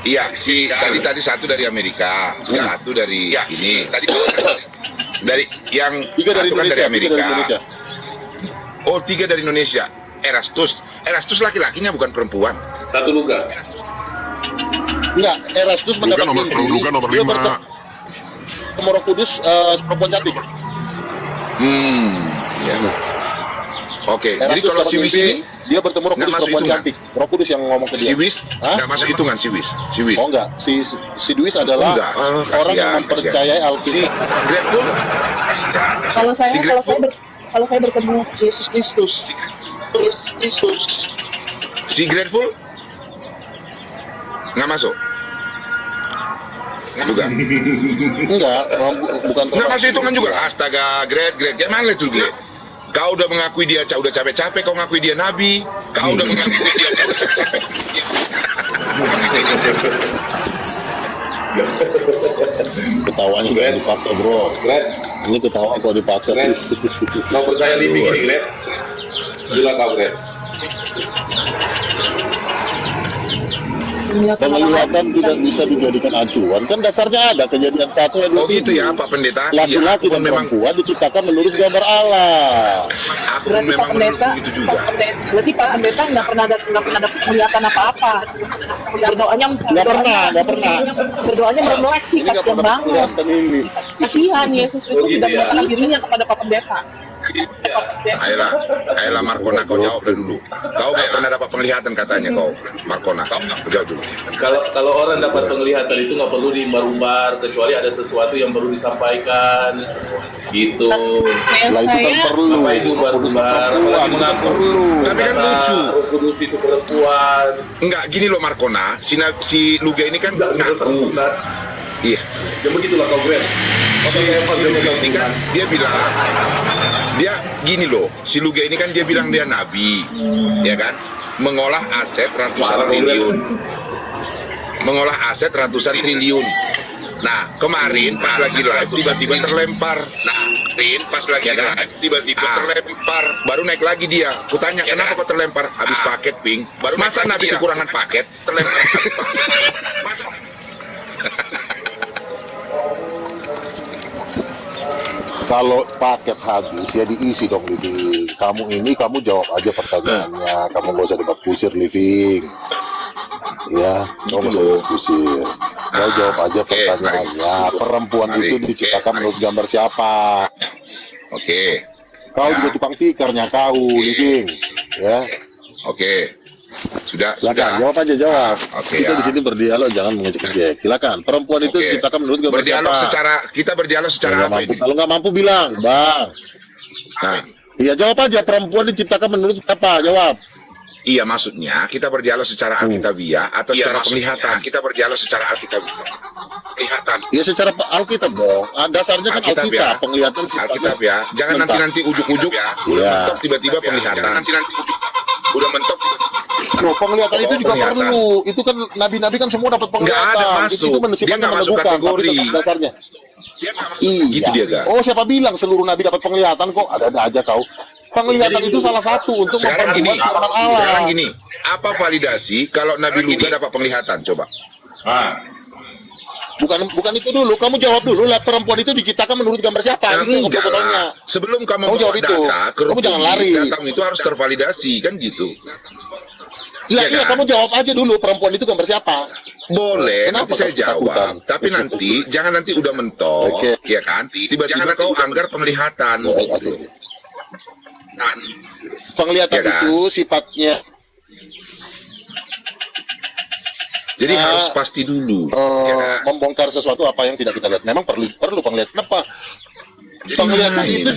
S8: Iya, si tadi satu dari Amerika, satu dari ini. Dari yang
S1: 3 dari
S8: satu kan
S1: Indonesia, 3
S8: Amerika.
S1: dari Indonesia.
S8: Oh, 3 dari Indonesia. Erastus laki-lakinya bukan perempuan.
S5: Satu Luga.
S1: Enggak, Erastus mendapat
S3: Luga
S1: mimpi.
S3: nomor
S1: Dia
S3: 5.
S1: bertemu Roh Kudus perempuan cantik.
S8: Ya. Oke, jadi
S1: Erastus
S8: kalau
S1: dapat
S8: si Wis
S1: mimpi,
S8: ini
S1: dia bertemu Roh
S8: nggak
S1: Kudus
S8: masuk
S1: perempuan
S8: hitungan.
S1: cantik. Roh Kudus yang ngomong ke dia.
S8: si Wis
S1: Hah?
S8: nggak masuk hitungan si Wis.
S1: Oh enggak, si Duis adalah
S8: Enggak.
S1: orang yang
S8: Kasihan,
S1: mempercayai
S8: Si
S1: Alkitab.
S8: Grateful
S9: Kalau saya
S8: Si
S9: kalau saya
S8: Grateful
S9: kalau saya bertemu Yesus Kristus.
S8: Si Grateful nggak masuk. Juga.
S1: Enggak, bukan
S8: Nggak masuk hitungan juga. Astaga, Great. Gimana itu Great? Kau udah mengakui dia, udah capek-capek kau ngakui dia nabi. Kau udah mengakui dia capek-capek.
S1: Ketawanya jangan dipaksa, bro. Ini ketawa kalau dipaksa sih.
S5: Mau percaya living ini, Gret? Silakan, Gret.
S1: Penglihatan tidak bisa dijadikan acuan. Kan dasarnya ada Kejadian 1 ayat 27.
S8: Oh gitu ya Pak Pendeta.
S1: Laki-laki
S8: Iya,
S1: dan
S8: memang
S1: perempuan diciptakan menurut gambar Allah.
S8: aku
S9: Berarti Pak
S8: memang
S9: Pendeta,
S8: begitu juga.
S9: berarti Pak Pendeta nggak pernah ada penglihatan apa-apa. Berdoanya berdoanya bermelek sih,
S1: Ini nggak
S9: kasihan
S1: pernah
S9: banget.
S1: kelihatan ini.
S9: Kasihan Yesus Kristus tidak
S5: ya.
S9: menyerahkan dirinya kepada Pak Pendeta.
S8: Ayolah Markona, kau jawab dulu. Kau nggak pernah dapat penglihatan katanya kau, Markona. Kau jawab dulu.
S5: Kalau orang dapat penglihatan itu nggak perlu diumbar-umbar, kecuali ada sesuatu yang perlu disampaikan, sesuatu gitu.
S9: Kayak
S1: Lah itu kan
S9: saya
S1: perlu.
S5: Apa itu umbar-umbar?
S1: Perempuan,
S5: Apalagi
S1: itu kan
S5: mengaku
S1: perlu.
S8: Tapi kan lucu.
S5: Roh Kudus itu perempuan.
S8: Enggak, gini loh Markona, si Luga ini kan ngaku. Iya.
S5: Ya begitulah kau, Gret.
S8: Si Luga ini kan dia bilang, dia gini loh, si Luga ini kan dia bilang dia nabi, ya kan, mengolah aset ratusan triliun, Nah kemarin pas lagi live tiba-tiba terlempar. Terlempar, baru naik lagi dia. Kutanya kenapa kok terlempar? Habis paket ping. Masa nabi kekurangan paket? Terlempar.
S1: Kalau paket habis ya diisi dong, Living. Kamu jawab aja pertanyaannya. Kamu gak usah debat kusir, Living. Ya, kamu gak usah debat kusir. Kau jawab aja pertanyaannya. Perempuan itu diciptakan menurut gambar siapa?
S8: Oke.
S1: Kau juga tukang tikarnya kau, Living. Ya,
S8: Oke. Sudah.
S1: silakan jawab aja, jawab.
S8: Oke,
S1: Kita
S8: ya.
S1: di sini berdialog, jangan mengejek-ejek. Silakan. Perempuan itu
S8: Oke.
S1: diciptakan menurut gambar siapa?
S8: Kita berdialog secara
S1: Nggak
S8: apa
S1: mampu.
S8: ini?
S1: Kalau nggak mampu bilang, Bang.
S8: Nah,
S1: Iya, jawab aja. Perempuan diciptakan menurut apa? Jawab.
S8: iya maksudnya kita berdialog secara alkitabiah atau secara penglihatan? Kita berdialog secara alkitabiah. Penglihatan.
S1: Ya secara Alkitab dong. Dasarnya kan
S8: Alkitab
S1: Alkitab,
S8: ya.
S1: penglihatan
S8: Alkitab ya. Jangan
S1: mentah.
S8: nanti ujuk-ujuk udah
S1: Iya.
S8: mentok tiba-tiba penglihatan. Jangan nanti udah mentok.
S1: Loh, penglihatan itu juga
S8: Penglihatan.
S1: perlu. Itu kan nabi-nabi kan semua dapat penglihatan.
S8: Nggak ada masuk.
S1: Itu
S8: Dia nggak masuk
S1: meneguhkan, tapi
S8: kategori.
S1: tetap dasarnya. Iya.
S8: Gitu dia, Ga.
S1: Oh, siapa bilang seluruh nabi dapat penglihatan kok? Ada-ada aja kau. Penglihatan itu salah satu untuk
S8: Sekarang gini,
S1: memperbuat firman Allah.
S8: sekarang gini. Apa validasi kalau Nabi Luka dapat penglihatan? Coba.
S1: Bukan itu dulu. Kamu jawab dulu lah. Perempuan itu diciptakan menurut gambar siapa? Itu
S8: Enggak
S1: kebetulannya.
S8: lah. Sebelum kamu
S1: Kamu jawab
S8: bawa
S1: itu.
S8: data ke
S1: Kamu jangan lari.
S8: Data itu harus tervalidasi kan gitu.
S1: Iya,
S8: Iya kan?
S1: kamu jawab aja dulu. Perempuan itu gambar siapa?
S8: Boleh,
S1: Kenapa
S8: nanti saya
S1: kau ketakutan?
S8: jawab. Tapi nanti jangan nanti udah mentok,
S1: Oke.
S8: ya kan? Tiba-tiba kau anggar penglihatan.
S1: Oke.
S8: Kan?
S1: Penglihatan
S8: Ya kan?
S1: itu sifatnya
S8: Jadi harus pasti dulu.
S1: membongkar sesuatu apa yang tidak kita lihat. Memang perlu penglihatan apa? Penglihatan
S8: Nah,
S1: itu
S8: ini.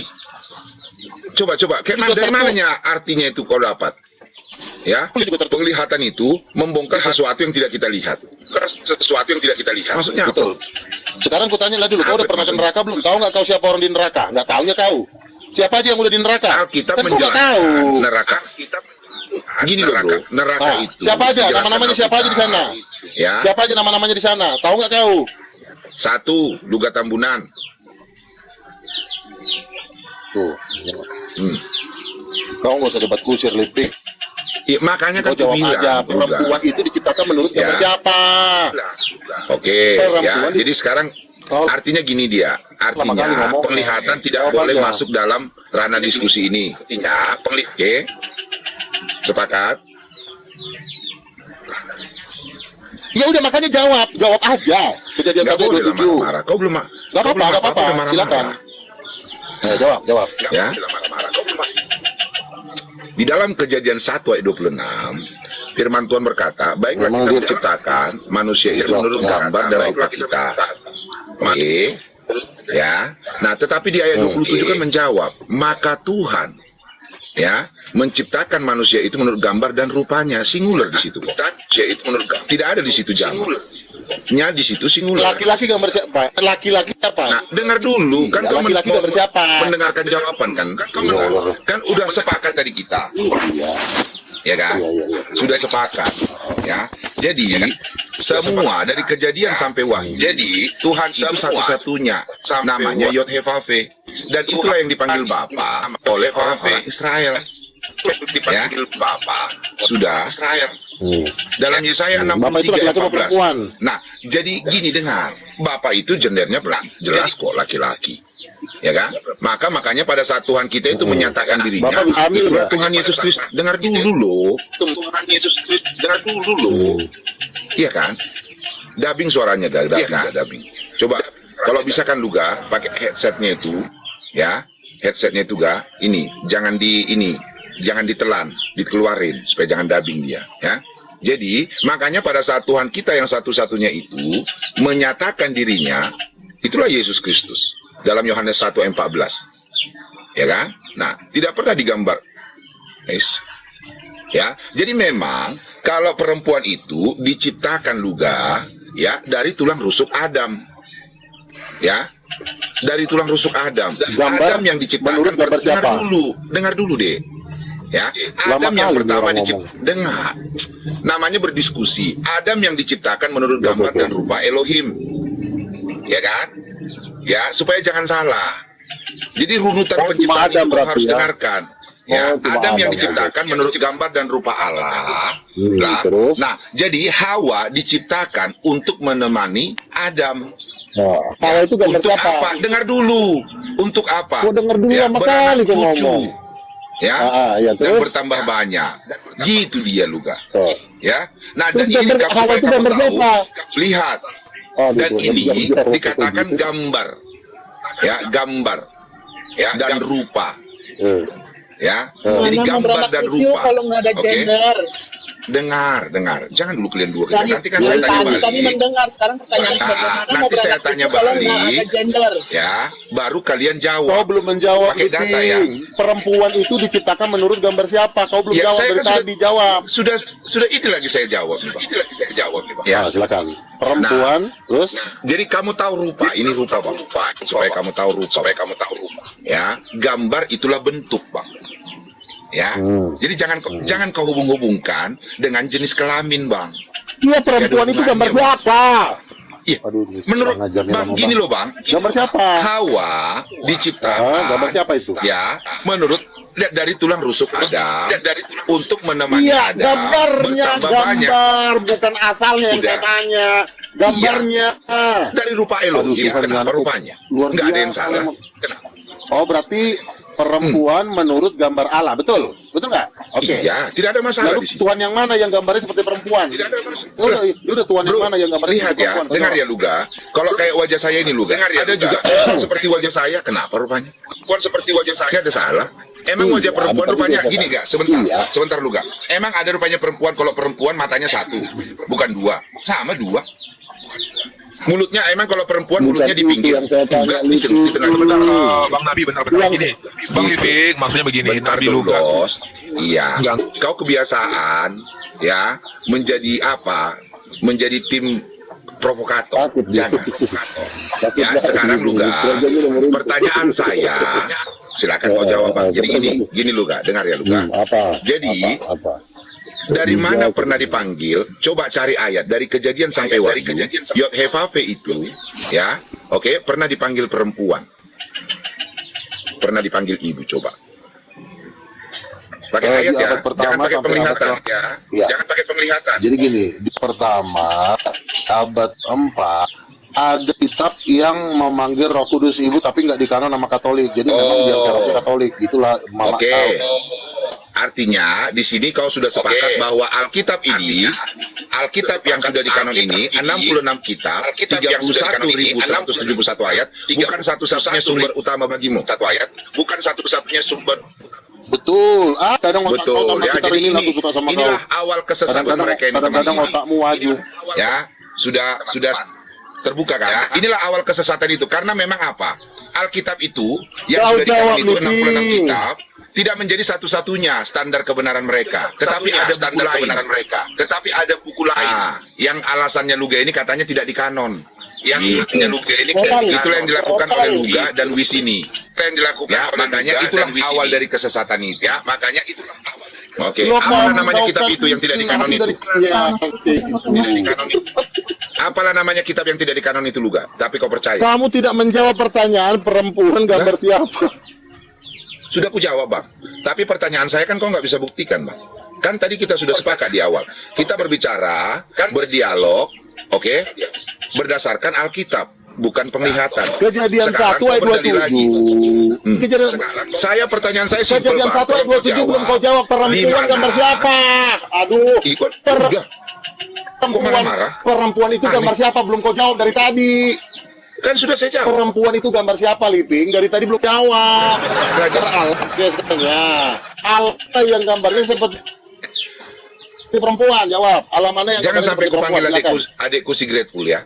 S8: Coba,
S1: Juga
S8: dari
S1: tertutup.
S8: mananya artinya itu kau dapat? Ya,
S1: juga tertutup.
S8: penglihatan itu membongkar sesuatu yang tidak kita lihat. Maksudnya apa?
S1: betul. Sekarang kutanya lah dulu, kau udah pernah ke neraka belum? Tahu nggak kau siapa orang di neraka? Nggak taunya kau. Siapa aja yang udah di neraka?
S8: Alkitab
S1: Kan kau nggak
S8: menjelaskan
S1: tahu.
S8: neraka. Gini loh bro, neraka
S1: Nah,
S8: itu.
S1: siapa aja?
S8: dijelaskan
S1: Nama-namanya siapa aja di sana?
S8: Ya,
S1: Siapa aja nama-namanya di sana? Tahu nggak kau?
S8: 1, Luga Tambunan.
S1: Tuh.
S8: Hmm.
S1: Kau nggak usah debat kusir, Lipik.
S8: Ya, makanya
S1: Kau
S8: kan
S1: jawab
S8: bilang,
S1: aja.
S8: Luga.
S1: Perempuan itu diciptakan menurut gambar
S8: Ya.
S1: siapa?
S8: Oke,
S1: Perempuan
S8: ya.
S1: di-
S8: Jadi sekarang
S1: Kau-
S8: artinya gini dia.
S1: Lama kali
S8: Artinya
S1: ngomong.
S8: penglihatan tidak
S1: Jawab
S8: boleh
S1: aja.
S8: masuk dalam ranah diskusi ini. Artinya oke. Sepakat?
S1: Ya udah makanya jawab aja. Kejadian
S8: Nggak
S1: 1
S8: boleh
S1: 27.
S8: marah-marah. Kau belum
S1: Gak apa-apa, gak apa-apa. Silakan. Jawab.
S8: Ya. Di dalam Kejadian 1 ayat 26, firman Tuhan berkata, baiklah
S1: Memang
S8: kita
S1: dia-
S8: menciptakan manusia itu menurut gambar dan rupa kita. Oke. Ya. Nah, tetapi di ayat 27 kan menjawab, maka Tuhan ya menciptakan manusia itu menurut gambar dan rupanya, singular di situ. Manusia itu menurut tidak ada di situ jamak. Nya di situ singular.
S1: Laki-laki gambar siapa? Laki-laki apa?
S8: Nah, dengar dulu kan kau
S1: Laki-laki gambar siapa?
S8: mendengarkan jawaban kan? Kan udah sepakat tadi kita. Ya kan? Sudah sepakat. Ya. Jadi semua dari Kejadian sampai Wahyu. Jadi Tuhan itu satu-satunya. Namanya Yod-Heh-Vav-Veh. Dan itulah yang dipanggil Bapa oleh orang-orang Israel. Dipanggil Bapa sudah Israel. Dalam Yesaya
S1: Bapak itu
S8: 63 ayat
S1: laki-laki atau perempuan?
S8: 14. Nah, jadi gini dengar. Bapak itu gendernya jelas kok laki-laki. Ya kan? Makanya pada saat Tuhan kita itu menyatakan dirinya,
S1: Bapak bisa ambil
S8: itulah
S1: nggak?
S8: Tuhan Yesus Kristus. Dengar dulu loh. Tuhan Yesus Kristus. Dengar dulu loh. Iya kan? Dubbing suaranya dubbing. Coba kalau bisa kan lu ga pakai headsetnya itu, ya. Headsetnya itu ga, jangan ditelan, dikeluarin supaya jangan dubbing dia, ya. Jadi, makanya pada saat Tuhan kita yang satu-satunya itu menyatakan dirinya, itulah Yesus Kristus. Dalam Yohanes 1 ayat 14. Ya kan? Nah, tidak pernah digambar. Ya, jadi memang kalau perempuan itu diciptakan luga, ya, dari tulang rusuk Adam. Ya. Dari tulang rusuk Adam.
S1: Gambar
S8: Adam yang diciptakan
S1: menurut gambar siapa?
S8: Dengar dulu deh. Ya,
S1: Lama
S8: Adam yang
S1: kali
S8: pertama
S1: orang
S8: diciptakan. Dengar. Namanya berdiskusi. Adam yang diciptakan menurut gambar dan rupa Elohim. Ya kan? Ya, supaya jangan salah. Jadi runutan penciptaan
S1: Adam
S8: itu
S1: berarti
S8: harus
S1: ya?
S8: dengarkan. Ya,
S1: cuma
S8: Adam yang
S1: Adam.
S8: diciptakan menurut gambar dan rupa Allah.
S1: Terus?
S8: Nah, jadi Hawa diciptakan untuk menemani Adam.
S1: Hawa itu gambar
S8: Untuk
S1: siapa?
S8: apa? Dengar dulu. Untuk apa?
S1: Gua denger dulu lama
S8: beranak
S1: kali kau
S8: cucu.
S1: ngomong.
S8: Ya,
S1: ya,
S8: dan
S1: terus?
S8: bertambah banyak. Gitu dia Luga.
S1: Oh.
S8: Ya. Nah,
S1: Terus
S8: dan ini
S1: gambar Hawa itu gambar siapa?
S8: Lihat. Dan ini dikatakan gambar. Ya, gambar. Ya, dan rupa. Ya. Jadi
S9: Mana mau
S8: gambar
S9: beranak
S8: dan
S9: cucu
S8: rupa.
S9: kalau nggak ada
S8: Oke?
S9: gender?
S8: Dengar. Jangan dulu kalian dua.
S9: Tadi,
S8: Nanti kan saya tanya
S9: tadi kami
S8: balik.
S9: mendengar, sekarang pertanyaan
S8: Nah,
S9: bagaimana mau
S8: nanti saya
S9: beranak
S8: tanya
S9: cucu kalau nggak
S8: balik.
S9: ada gender?
S8: Ya, baru kalian
S1: Kau
S8: jawab.
S1: belum menjawab,
S8: Pakai data ya.
S1: Iting. Perempuan itu diciptakan menurut gambar siapa? Kau belum
S8: Ya,
S1: jawab
S8: saya
S1: dari
S8: kan
S1: tadi. Jawab.
S8: Sudah ini lagi saya jawab nih, Bang. Ya.
S1: Silakan. Perempuan, terus?
S8: Jadi kamu tahu rupa, ini rupa Bang. Supaya kamu tahu rupa. Ya, gambar itulah bentuk, Bang. Ya. Jadi jangan kau hubung-hubungkan dengan jenis kelamin, Bang.
S1: Iya, perempuan
S8: Ada
S1: itu gambar
S8: hubungannya,
S1: siapa?
S8: Iya.
S1: Aduh, ini
S8: Menurut
S1: kurang ajar nih
S8: Bang,
S1: lama,
S8: gini
S1: Bang.
S8: loh, Bang.
S1: Gambar siapa?
S8: Hawa diciptakan.
S1: Gambar siapa itu?
S8: Ya, menurut dari tulang rusuk Adam untuk menemani
S1: Iya,
S8: Adam
S1: gambarnya,
S8: bertambah banyak.
S1: gambar, bukan asalnya yang saya
S8: Udah.
S1: tanya. Gambarnya.
S8: Dari rupa Elohim.
S1: Tuhan
S8: Kenapa
S1: dengan
S8: rupanya?
S1: luar
S8: Nggak ada yang
S1: biasa,
S8: salah.
S1: memang.
S8: Kenapa?
S1: Oh, berarti perempuan menurut gambar Allah, betul? Betul nggak? Oke.
S8: Iya, tidak ada masalah
S1: Lalu
S8: di sini.
S1: Tuhan yang mana yang gambarnya seperti perempuan?
S8: Tidak ada masalah.
S1: Udah Tuhan yang
S8: Bro,
S1: mana yang gambarnya
S8: lihat
S1: seperti
S8: ya,
S1: perempuan?
S8: dengar ya Luga. Kalau kayak wajah saya ini Luga, ada juga seperti wajah saya. Kenapa rupanya? Perempuan seperti wajah saya ada salah. Emang
S1: Iya,
S8: wajah perempuan
S1: betul
S8: rupanya
S1: juga,
S8: gini
S1: Pak.
S8: gak? Sebentar,
S1: Iya.
S8: sebentar Luga. Emang ada rupanya perempuan kalau perempuan matanya satu, bukan dua. Sama dua. Mulutnya emang kalau perempuan
S1: Bukan
S8: mulutnya di
S1: itu
S8: pinggir.
S1: yang saya tanya,
S8: Enggak, di
S1: itu.
S8: tengah.
S4: Bang Nabi benar
S1: Yang-
S4: gini. Bang Vivik maksudnya begini,
S8: Bentar
S4: Nabi
S8: dulu,
S4: Luga.
S8: Bos. Iya.
S4: Enggak.
S8: Kau kebiasaan ya menjadi apa? Menjadi tim provokator.
S1: Takut dia.
S8: Jangan.
S1: Takut
S8: Ya,
S1: banget
S8: sekarang
S1: ini.
S8: Luga.
S1: Kerjanya udah merintih.
S8: Pertanyaan saya, silakan kau jawab, Bang. Jadi gini Luga, dengar ya Luga.
S1: Apa?
S8: Jadi,
S1: apa?
S8: dari mana pernah dipanggil? Coba cari ayat dari Kejadian sampai Wahyu. Yod-Heh-Vav-Veh itu, ya, oke, pernah dipanggil perempuan, pernah dipanggil ibu. Coba pakai
S1: Di
S8: ayat ya,
S1: abad pertama
S8: jangan pakai
S1: sampai
S8: penglihatan
S1: abad
S8: ya,
S1: Iya.
S8: jangan pakai penglihatan.
S1: Jadi gini, di pertama abad 4 ada kitab yang memanggil Roh Kudus Ibu tapi nggak dikanon nama Katolik. Jadi memang dia Katolik. Itulah Mama
S8: Oke.
S1: tahu.
S8: Artinya di sini kau sudah sepakat bahwa Alkitab ini, Alkitab yang sudah di kanon ini 66 kitab, 31.171 ayat, bukan satu-satunya sumber utama bagimu. Satu ayat, bukan satu-satunya sumber.
S1: Betul. Kadang otak
S8: Betul
S1: kau
S8: ya.
S1: tambah
S8: Jadi
S1: ini, aku suka sama
S8: inilah
S1: kau.
S8: awal kesesatan
S1: Kadang-kadang
S8: mereka ini
S1: kadang-kadang
S8: teman-teman.
S1: otakmu maju.
S8: Ya, sudah terbuka kan? Inilah awal kesesatan itu. Karena memang apa? Alkitab itu yang
S1: Kau
S8: sudah di kanon itu
S1: jawab,
S8: 66
S1: Lutfi.
S8: kitab tidak menjadi satu-satunya standar kebenaran mereka, tetapi ada buku lain. Tetapi ada buku lain yang alasannya Luga ini katanya tidak di kanon. Yang Luga ini itulah yang dilakukan oleh Luga dan Wisini. Yang dilakukan makanya itulah awal dari kesesatan itu. Ya, makanya itulah awal. Oke, apa namanya kitab itu yang tidak di kanon itu? Tidak di kanon itu. Apalah namanya kitab yang tidak di kanon itu, Luga? Tapi kau percaya?
S1: Kamu tidak menjawab pertanyaan perempuan gambar siapa?
S8: Sudah aku jawab, Bang. Tapi pertanyaan saya kan kau nggak bisa buktikan, Bang. Kan tadi kita sudah sepakat di awal. Kita berbicara, berdialog, oke? Berdasarkan Alkitab, bukan penglihatan.
S1: Kejadian
S8: Sekarang
S1: 1 ayat
S8: kau berdalil lagi.
S1: 27. Kejadian
S8: Pertanyaan saya simpel,
S1: Kejadian
S8: Bang.
S1: 1 ayat 27 belum kau jawab. Perempuan gambar siapa? Aduh.
S8: Ikut. Udah. Kok marah-marah?
S1: Perempuan itu gambar siapa? Belum kau jawab dari tadi.
S8: Kan sudah saya jawab.
S1: Perempuan itu gambar siapa, Liping? Dari tadi belum jawab. Belajar katanya. Allah yang gambarnya seperti perempuan, jawab. Allah mana yang
S8: Jangan
S1: gambarnya
S8: sampai
S1: seperti
S8: ku panggil
S1: perempuan?
S8: adikku si Grateful ya.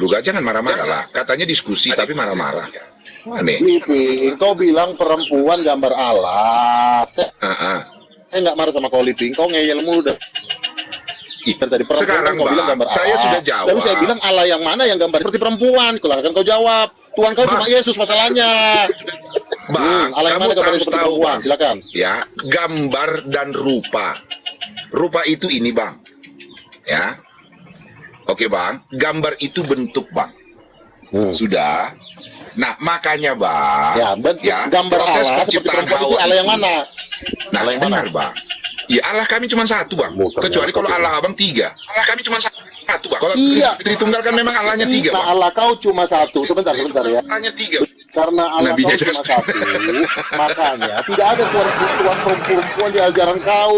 S8: Luga jangan marah-marah lah. Katanya diskusi tapi marah-marah. Aneh.
S1: Liping, kau bilang perempuan gambar Allah. Saya nggak marah sama kau, Liping. Kau ngeyel mulu dah. Dan tadi perempuan
S8: Sekarang,
S1: kau bilang
S8: Bang,
S1: gambar
S8: saya
S1: Allah.
S8: sudah jawab.
S1: Lalu saya bilang Allah yang mana yang gambar seperti perempuan? Kan kau jawab. Tuhan kau cuma Yesus masalahnya.
S8: Bang,
S1: Allah yang
S8: kamu
S1: mana gambarnya
S8: harus
S1: seperti
S8: tahu,
S1: perempuan?
S8: Bang.
S1: Silakan.
S8: Ya, gambar dan rupa. Rupa itu ini, Bang. Ya. Oke, Bang. Gambar itu bentuk, Bang. Sudah. Nah, makanya, Bang.
S1: Ya, bentuk gambar
S8: proses
S1: Allah seperti
S8: penciptaan
S1: perempuan itu
S8: Hawa
S1: Allah yang mana?
S8: Nah,
S1: Allah yang
S8: benar, Bang. Ya, Allah kami cuma satu, Bang. Kecuali kalau Allah Abang 3. Allah kami cuma satu, Bang. Kalau
S1: Iya.
S8: Tritunggal kan memang Allahnya 3,
S1: Nah,
S8: Bang.
S1: Allah kau cuma satu. Sebentar ya.
S8: Allahnya 3.
S1: Karena Allah
S8: Nabinya
S1: kau cuma
S8: just-
S1: satu, makanya tidak ada tuan perempuan di ajaran kau.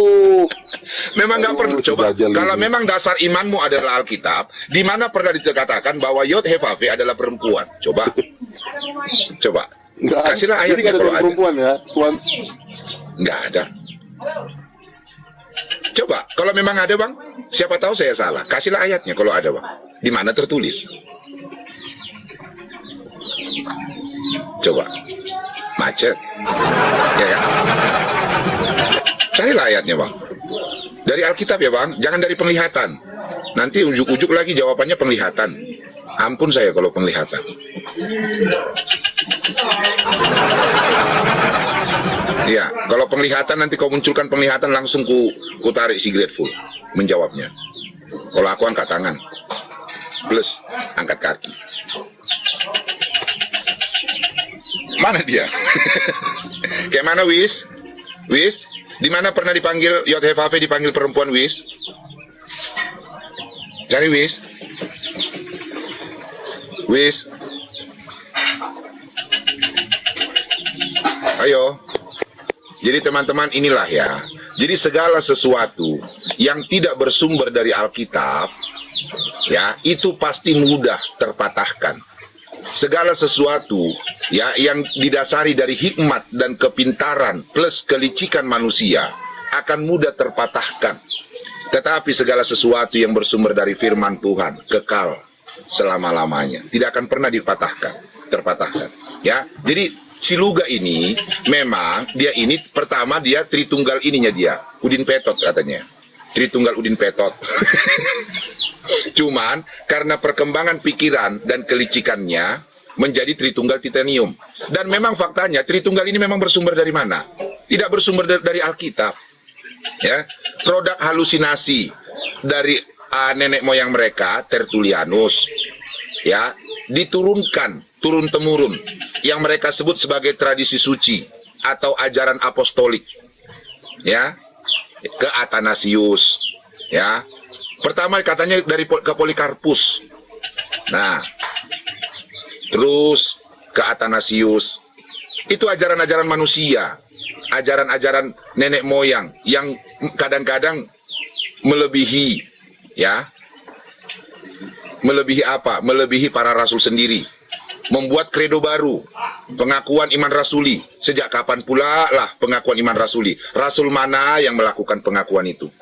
S8: Memang nggak perlu. Coba,
S1: Dajjal
S8: kalau
S1: ini.
S8: memang dasar imanmu adalah Alkitab, di mana pernah dikatakan bahwa Yod Hevave adalah perempuan? Coba.
S1: Nggak,
S8: Kasihlah
S1: jadi
S8: ayatnya
S1: nggak ada
S8: kalau
S1: tuan
S8: ada.
S1: perempuan ya, tuan.
S8: Nggak ada. Coba, kalau memang ada, Bang, siapa tahu saya salah. Kasihlah ayatnya kalau ada, Bang. Di mana tertulis? Coba. Macet. Ya kan? Carilah ayatnya, Bang. Dari Alkitab ya, Bang. Jangan dari penglihatan. Nanti ujuk-ujuk lagi jawabannya penglihatan. Ampun saya kalau penglihatan. Iya, kalau penglihatan nanti kau munculkan penglihatan langsung ku tarik si Grateful menjawabnya. Kalau aku angkat tangan plus angkat kaki. Mana dia? Kayak mana, Wis? Wis, di mana pernah dipanggil Yod Hevave dipanggil perempuan, Wis? Cari Wis. Wis. Ayo. Jadi teman-teman inilah ya. Jadi segala sesuatu yang tidak bersumber dari Alkitab, ya, itu pasti mudah terpatahkan. Segala sesuatu ya yang didasari dari hikmat dan kepintaran plus kelicikan manusia akan mudah terpatahkan. Tetapi segala sesuatu yang bersumber dari firman Tuhan kekal selama-lamanya, tidak akan pernah terpatahkan. Ya, jadi si Luga ini memang dia ini pertama dia Tritunggal ininya dia, Udin Petot katanya. Tritunggal Udin Petot. Cuman karena perkembangan pikiran dan kelicikannya menjadi Tritunggal Titanium. Dan memang faktanya Tritunggal ini memang bersumber dari mana? Tidak bersumber dari Alkitab. Ya, produk halusinasi dari nenek moyang mereka, Tertullianus. Ya, diturunkan turun temurun yang mereka sebut sebagai tradisi suci atau ajaran apostolik. Ya, ke Athanasius. Ya. Pertama katanya ke Polikarpus. Nah, terus ke Athanasius. Itu ajaran-ajaran manusia. ajaran-ajaran nenek moyang yang kadang-kadang melebihi, ya, melebihi apa? Melebihi para rasul sendiri. Membuat kredo baru, pengakuan iman rasuli. Sejak kapan pula lah pengakuan iman rasuli? Rasul mana yang melakukan pengakuan itu?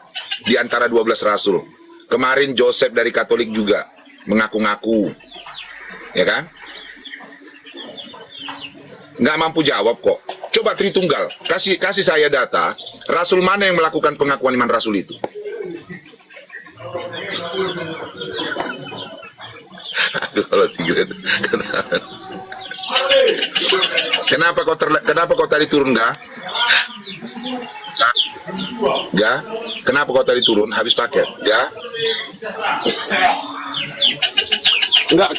S8: Di antara 12 rasul. Kemarin Joseph dari Katolik juga mengaku-ngaku, ya kan? Nggak mampu jawab kok. Coba Tritunggal, kasih saya data, rasul mana yang melakukan pengakuan iman rasul itu? Aduh, kalau cigaret. Kenapa kau tadi turun, Ga? Ga? Kenapa kau tadi turun habis paket? Ya?
S1: Enggak,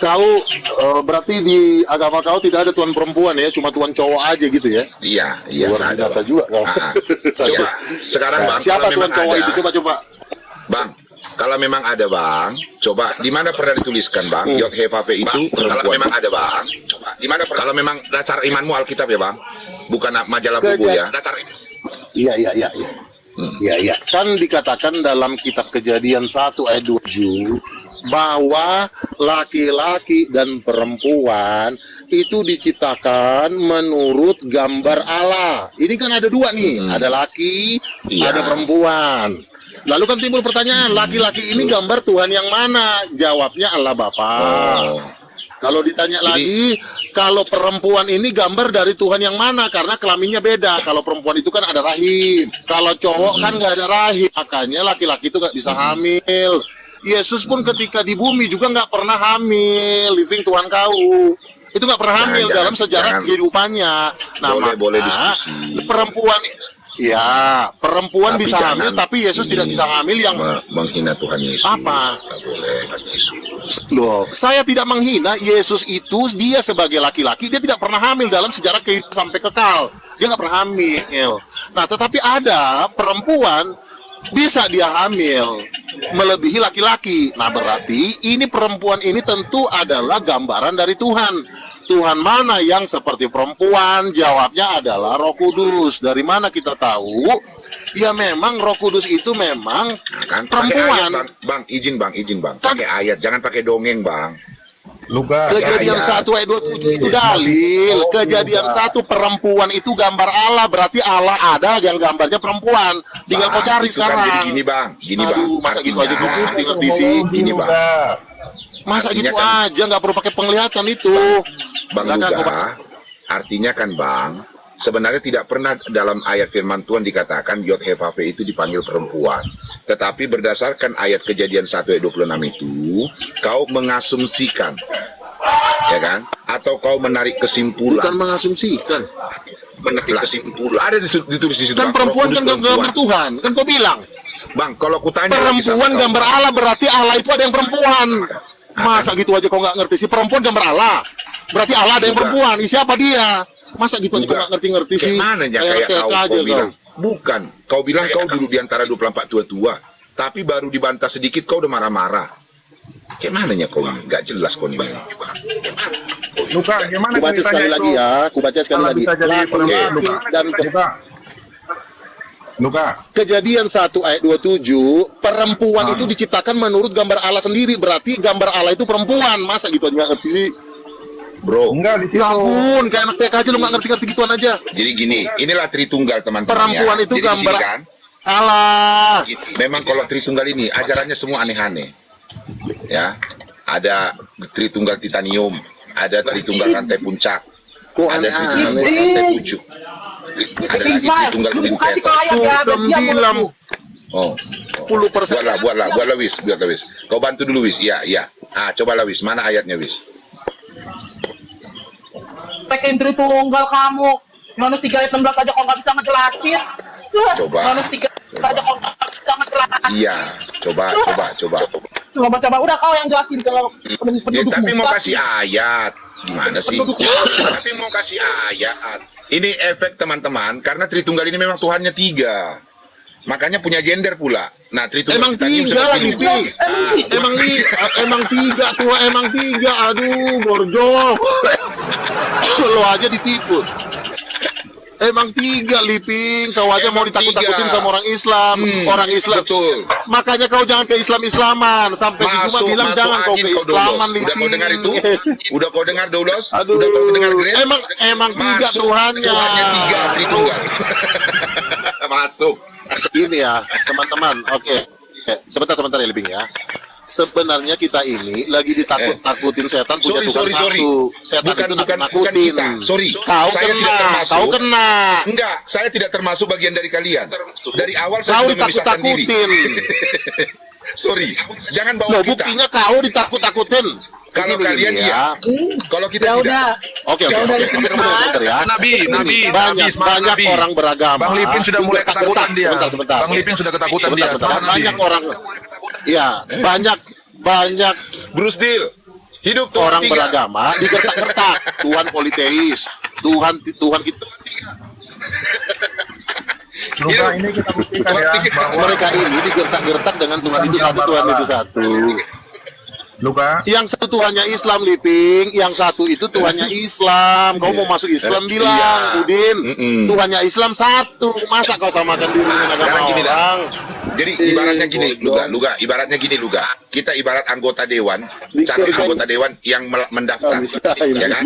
S1: berarti di agama kau tidak ada tuan perempuan ya, cuma tuan cowok aja gitu ya?
S8: Iya,
S1: Luar
S8: ada,
S1: biasa
S8: Bang.
S1: juga kau.
S8: Coba, sekarang Bang,
S1: Siapa
S8: kalau
S1: tuan
S8: memang
S1: cowok
S8: ada,
S1: itu? Coba.
S8: Bang, kalau memang ada Bang, coba di mana pernah dituliskan Bang, Yod-Heh-Vav itu perempuan. Kalau memang ada Bang, coba di mana pernah? Kalau memang dasar imanmu Alkitab ya Bang, bukan majalah buku ya. Dasar
S1: Iya. Iya. Kan dikatakan dalam kitab Kejadian 1 ayat 27 bahwa laki-laki dan perempuan itu diciptakan menurut gambar Allah. Ini kan ada dua nih, ada laki, ada perempuan. Lalu kan timbul pertanyaan, laki-laki ini gambar Tuhan yang mana? Jawabnya Allah Bapa. Kalau ditanya lagi, kalau perempuan ini gambar dari Tuhan yang mana? Karena kelaminnya beda. Kalau perempuan itu kan ada rahim. Kalau cowok kan nggak ada rahim. Makanya laki-laki itu nggak bisa hamil. Yesus pun ketika di bumi juga nggak pernah hamil. Living Tuhan kau. Itu nggak pernah hamil dalam sejarah kehidupannya. Nah,
S8: boleh diskusi.
S1: Perempuan
S8: Tapi
S1: bisa hamil, tapi Yesus tidak bisa hamil yang
S8: menghina Tuhan Yesus.
S1: Apa?
S8: Nggak boleh kan Yesus.
S1: Loh, saya tidak menghina. Yesus itu dia sebagai laki-laki dia tidak pernah hamil dalam sejarah kehidupan sampai kekal. Dia nggak pernah hamil. Nah, tetapi ada perempuan bisa dia hamil melebihi laki-laki. Nah, berarti ini perempuan ini tentu adalah gambaran dari Tuhan. Tuhan mana yang seperti perempuan? Jawabnya adalah Roh Kudus. Dari mana kita tahu? Ya memang Roh Kudus itu memang perempuan.
S8: Ayat, bang, izin bang. Pakai ayat, jangan pakai dongeng bang.
S1: Kejadian 1 ayat 27 itu dalil. Kejadian 1 perempuan itu gambar Allah. Berarti Allah ada yang gambarnya perempuan. Tinggal kau cari sekarang.
S8: Kan gini bang.
S1: Aduh, masa gitu aja kau ngerti sih?
S8: Gini bang.
S1: Masa gitu aja nggak perlu pakai penglihatan itu.
S8: Bang Luga, artinya kan Bang, sebenarnya tidak pernah dalam ayat firman Tuhan dikatakan Yod-Heh-Vav itu dipanggil perempuan. Tetapi berdasarkan ayat Kejadian 1 ayat 26 itu, kau mengasumsikan, ya kan? Atau kau menarik kesimpulan.
S1: Bukan mengasumsikan.
S8: Menarik kesimpulan. Ada ditulis di situ.
S1: Kan perempuan kan gambar Tuhan. Kan kau bilang.
S8: Bang, kalau kutanya
S1: perempuan gambar Allah, berarti Allah itu ada yang perempuan. Masa gitu aja kau nggak ngerti sih? Perempuan gambar Allah. Berarti Allah ada yang perempuan. Siapa dia? Masa gitu aja kau nggak ngerti-ngerti sih?
S8: Mana ya kayak kau bilang? Bukan. Kau bilang kau duduk di antara 24 tua-tua. Tapi baru dibantah sedikit kau udah marah-marah. Kayak mana ya kau? Nggak jelas kau nih.
S10: Luka, gimana
S1: Ku baca sekali lagi ya. Ku baca sekali lagi. Laki-laki dan
S10: Luka.
S1: Kejadian 1 ayat 27, perempuan itu diciptakan menurut gambar Allah sendiri. Berarti gambar Allah itu perempuan. Masa gitu aja nggak ngerti sih?
S8: Bro,
S10: enggak di situ.
S1: Ya ampun, kayak anak TK aja lu nggak ngerti-ngerti gituan aja.
S8: Jadi gini, inilah Tritunggal teman-teman.
S1: Perempuan
S8: ya.
S1: itu
S8: jadi
S1: gambar
S8: kan,
S1: Allah.
S8: memang kalau Tritunggal ini ajarannya semua aneh-aneh. Ya, ada Tritunggal titanium, ada Tritunggal rantai puncak,
S1: Kok
S8: ada
S1: aneh-aneh?
S8: Tritunggal rantai pucuk, ada lagi Tritunggal
S1: Sembilan 10%.
S8: buatlah Wis. Kau bantu dulu Wis. Iya. Cobalah Wis. Mana ayatnya Wis?
S9: Pakai Tritunggal kamu. Manus 3 ayat 16 aja kok nggak bisa ngejelasin.
S8: Coba.
S9: Manus 3 aja kok nggak bisa ngejelasin.
S8: Iya. Coba.
S9: Coba. Udah kau yang jelasin ke penduduk.
S8: Tapi mau kasih ayat. Gimana sih? Tapi mau kasih ayat. Ini efek teman-teman. Karena Tritunggal ini memang Tuhannya 3. Makanya punya gender pula. Nah, Tritunggal
S1: Emang 3 lagi, Pi. Emang 3 tua, emang 3. Aduh, borjo. Lo aja ditipu. Emang 3 Liping, kau aja mau
S8: Emang
S1: ditakut-takutin
S8: 3.
S1: sama orang Islam, orang Islam.
S8: Betul.
S1: Makanya kau jangan ke Islam-Islaman. Sampai si Cuma bilang jangan kau ke
S8: angin
S1: Islaman,
S8: Doulos. Udah
S1: Liping.
S8: kau dengar itu? Udah kau dengar Doulos?
S1: Aduh,
S8: Udah kau dengar Grace?
S1: emang 3
S8: Masuk.
S1: Tuhannya.
S8: Tuhannya 3, Tritunggal. Masuk.
S1: Ini ya, teman-teman. Oke. Sebentar ya, Liping ya. Sebenarnya kita ini lagi ditakut-takutin setan punya Tuhan satu. Setan itu nakut-nakutin.
S8: Sorry,
S1: Kau
S8: saya tidak
S1: kena,
S8: termasuk.
S1: kau kena.
S8: Enggak, saya tidak termasuk bagian dari kalian. Dari awal saya
S1: Kau
S8: sudah memisahkan diri.
S1: ditakut-takutin.
S8: Sorry, jangan bawa
S1: Loh,
S8: kita.
S1: buktinya kau ditakut-takutin.
S8: Kalau
S1: Begini,
S8: kalian
S1: gini
S8: iya, kalau kita
S9: Ya
S8: tidak.
S9: udah.
S1: Oke,
S9: Ya udah,
S1: kamu dengar sebentar ya.
S11: Nabi,
S1: Banyak orang beragama.
S11: Bang Lipin sudah mulai ketakutan dia.
S1: Sebentar.
S11: Bang Lipin sudah ketakutan dia.
S1: Sebentar.
S11: Sama Nabi.
S1: Banyak orang. Ya, banyak
S8: Bruce Deal. Hidup Tuhan
S1: orang
S8: 3.
S1: beragama digertak-gertak. Tuhan politeis. Tuhan kita.
S10: Luka ini kita buktikan ya bahwa
S1: Mereka ini digertak-gertak dengan Tuhan itu satu, Tuhan itu satu.
S10: Luka
S1: Yang satu Tuhannya Islam, Liping. Yang satu itu Tuhannya Islam. Kau mau masuk Islam bilang,
S8: Iya.
S1: Udin.
S8: Mm-mm.
S1: Tuhannya Islam satu. Masa kau samakan diri dengan agama
S8: Sekarang gini dah.
S1: orang?
S8: Jadi ibaratnya gini,
S1: bodoh.
S8: ibaratnya gini, Kita ibarat anggota dewan, calon
S1: Dikirkan-
S8: anggota dewan yang mendaftar,
S1: Ini.
S8: ya kan?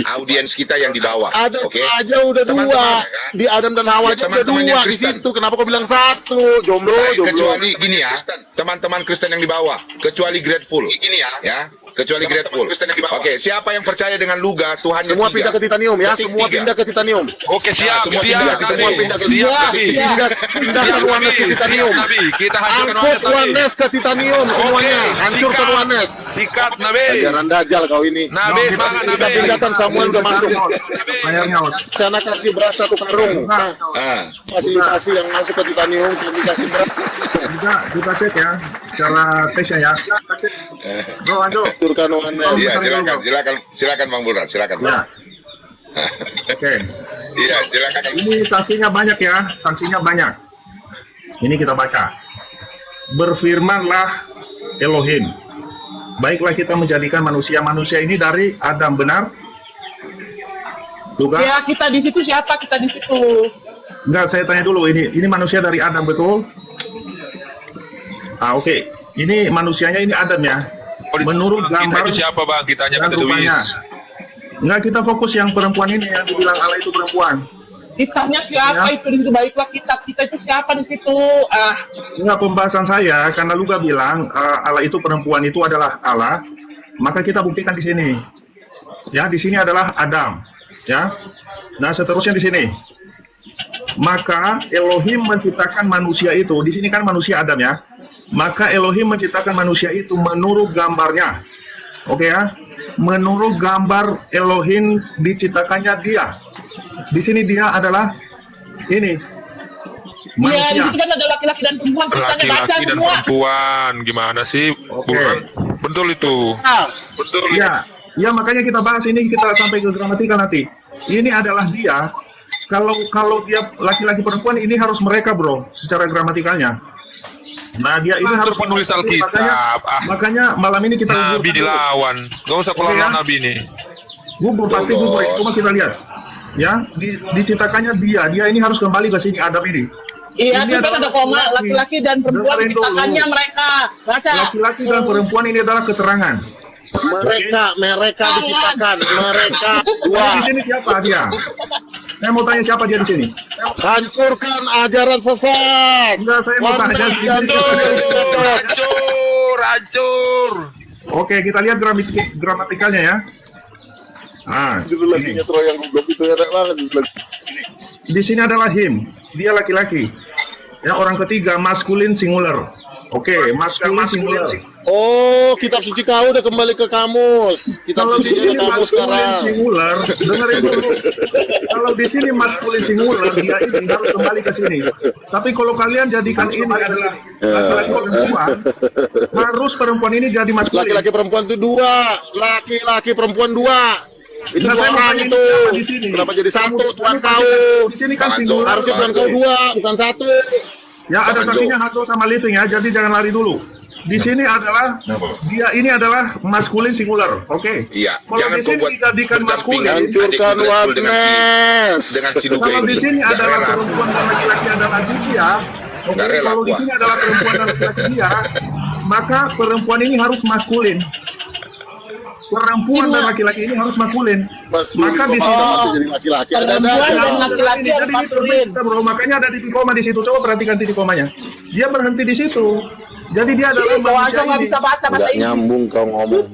S8: Audiens kita yang di bawah.
S1: Adam
S8: Oke.
S1: aja udah
S8: Teman-teman,
S1: dua.
S8: ya kan?
S1: Di Adam dan Hawa
S8: Ya,
S1: aja udah
S8: teman-teman yang
S1: dua di
S8: Kristen.
S1: situ. Kenapa kau bilang satu? Jomblo.
S8: Kecuali gini ya, teman-teman Kristen yang di bawah, kecuali grateful. Gini ya, kecuali grateful. Oke, siapa yang percaya dengan Luga, Tuhan
S1: Semua pindah ke titanium ya. Semua pindah ke titanium.
S11: Oke, siap,
S8: semua
S11: siap.
S8: pindah ke
S1: Semua
S11: Nabi.
S1: pindah ke
S11: Siap, Nabi.
S1: Pindahkan Wanes ke titanium.
S11: Nabi, kita hancurkan
S1: Angkut
S11: Wanes, Nabi.
S1: Wanes ke titanium semuanya.
S11: Oke,
S1: Hancurkan
S11: sikat.
S1: Wanes.
S11: Sikat, Nabi.
S1: Ajaran dajal kau ini.
S11: Nabi, semangat,
S1: Kita
S11: Nabi.
S1: pindahkan Samuel udah masuk.
S10: layarnya Os.
S1: Sana kasih beras 1 karung. Nah, fasilitasi yang masuk ke titanium kami kasih beras.
S10: Kita cek ya secara tesnya ya. Kita cek. Bro, lanjut.
S1: Hancurkan Wanes.
S8: Iya, silakan Bang Burhan, silakan.
S10: Ya. Oke.
S8: Iya, silakan.
S10: Ini sanksinya banyak ya, sanksinya banyak. Ini kita baca. Berfirmanlah Elohim, baiklah kita menjadikan manusia ini dari Adam, benar? Luka?
S9: Ya, kita di situ siapa? Kita di situ.
S10: Enggak, saya tanya dulu, ini manusia dari Adam, betul? Oke. Ini manusianya ini Adam ya. Menurut
S11: Kita
S10: gambar
S11: itu siapa, Bang? Kita hanya
S10: dan
S11: kata
S10: rupanya.
S11: tulis.
S10: Enggak, kita fokus yang perempuan ini yang dibilang Allah itu perempuan.
S9: Kitanya siapa
S10: Ya.
S9: itu di situ? Baiklah kita itu siapa di situ?
S10: Enggak, pembahasan saya karena Luga bilang Allah itu perempuan itu adalah Allah, maka kita buktikan di sini. Ya, di sini adalah Adam. Ya. Nah, seterusnya di sini. Maka Elohim menciptakan manusia itu. Di sini kan manusia Adam ya. Maka Elohim menciptakan manusia itu menurut gambarnya. Oke ya. Menurut gambar Elohim diciptakannya dia. Di sini dia adalah ini
S9: Ya,
S10: manusia.
S9: itu kan ada laki-laki dan perempuan. Kita baca
S11: Laki-laki dan
S9: semua.
S11: perempuan, gimana sih?
S10: Oke.
S11: Bukan? Betul itu. Betul.
S10: Ya, ya makanya kita bahas ini, kita sampai ke gramatikal nanti. Ini adalah dia. Kalau dia laki-laki perempuan ini harus mereka, bro, secara gramatikalnya. Nah, dia ini harus
S11: penulis Alkitab.
S10: Makanya malam ini kita
S11: Nabi
S10: gugurkan dulu.
S11: dilawan. Gak usah
S10: Oke,
S11: lawan
S10: ya.
S11: Nabi nih.
S10: Gugur, pasti gugur. Cuma kita lihat. Ya, diciptakannya dia ini harus kembali ke sini Adam ini.
S9: Iya,
S10: Ini
S9: itu kan
S10: adalah
S9: ada koma laki-laki dan perempuan
S10: Dengerin dulu.
S9: diciptakannya mereka. Baca.
S10: Laki-laki dan perempuan ini adalah keterangan.
S1: Mereka diciptakan. Mereka dua.
S10: Di sini siapa dia? Saya mau tanya siapa dia di sini.
S1: Hancurkan ajaran sesat.
S10: Enggak, saya mau tanya
S1: Wanes
S10: di sini
S1: dan
S10: siapa dia.
S11: Hancur.
S10: Oke, kita lihat gramatikalnya ya. Nah,
S1: Itu lagi
S10: ini.
S1: nyetro yang goblok itu enak banget.
S10: Di sini adalah him, dia laki-laki. Ya, orang ketiga maskulin singular. Oke, maskulin singular.
S1: Oh, kitab suci kau udah kembali ke kamus. Kitab
S10: Kalau di
S1: suci
S10: sini
S1: udah kamus
S10: maskulin
S1: sekarang.
S10: singular, dengerin dulu. Kalau di sini maskulin singular, dia ini harus kembali ke sini. Tapi kalau kalian jadikan ini adalah laki-laki perempuan, harus perempuan ini jadi maskulin.
S1: Laki-laki perempuan itu dua. Laki-laki perempuan dua. Itu
S10: Nah,
S1: dua
S10: saya mau
S1: orang
S10: tanya
S1: itu.
S10: siapa di sini?
S1: Kenapa jadi satu?
S10: Kamu-
S1: Tuhan
S10: kamu
S1: kau.
S10: di sini kan singular.
S1: Harusnya Tuhan kau dua, bukan satu.
S10: Ya, ada saksinya Hatso sama Living ya, jadi jangan lari dulu. di sini adalah dia ini adalah maskulin singular, oke?
S8: Iya,
S10: Kalau
S8: jangan
S10: di
S8: kau
S10: sini
S8: buat
S10: dijadikan maskulin,
S1: Hancurkan oneness.
S8: dengan si Luga
S10: kalau
S8: ini.
S10: di sini
S8: Nggak
S10: adalah
S8: rela.
S10: perempuan dan laki-laki adalah dia, oke?
S8: Nggak rela
S10: Kalau di
S8: gua.
S10: sini adalah perempuan dan laki-laki dia, maka perempuan ini harus maskulin. Perempuan dan laki-laki ini harus maskulin. Maka di situ
S1: masih jadi laki-laki. Ada
S9: Perempuan dan laki-laki
S10: jadi
S9: harus
S10: ini
S9: maskulin.
S10: terbeda, bro. Makanya ada titik koma di situ. Coba perhatikan titik komanya. Dia berhenti di situ. Jadi dia adalah
S9: Kau
S10: manusia
S9: aja nggak
S10: ini.
S9: bisa baca bahasa
S1: Nggak
S9: Inggris.
S1: nyambung kau ngomong.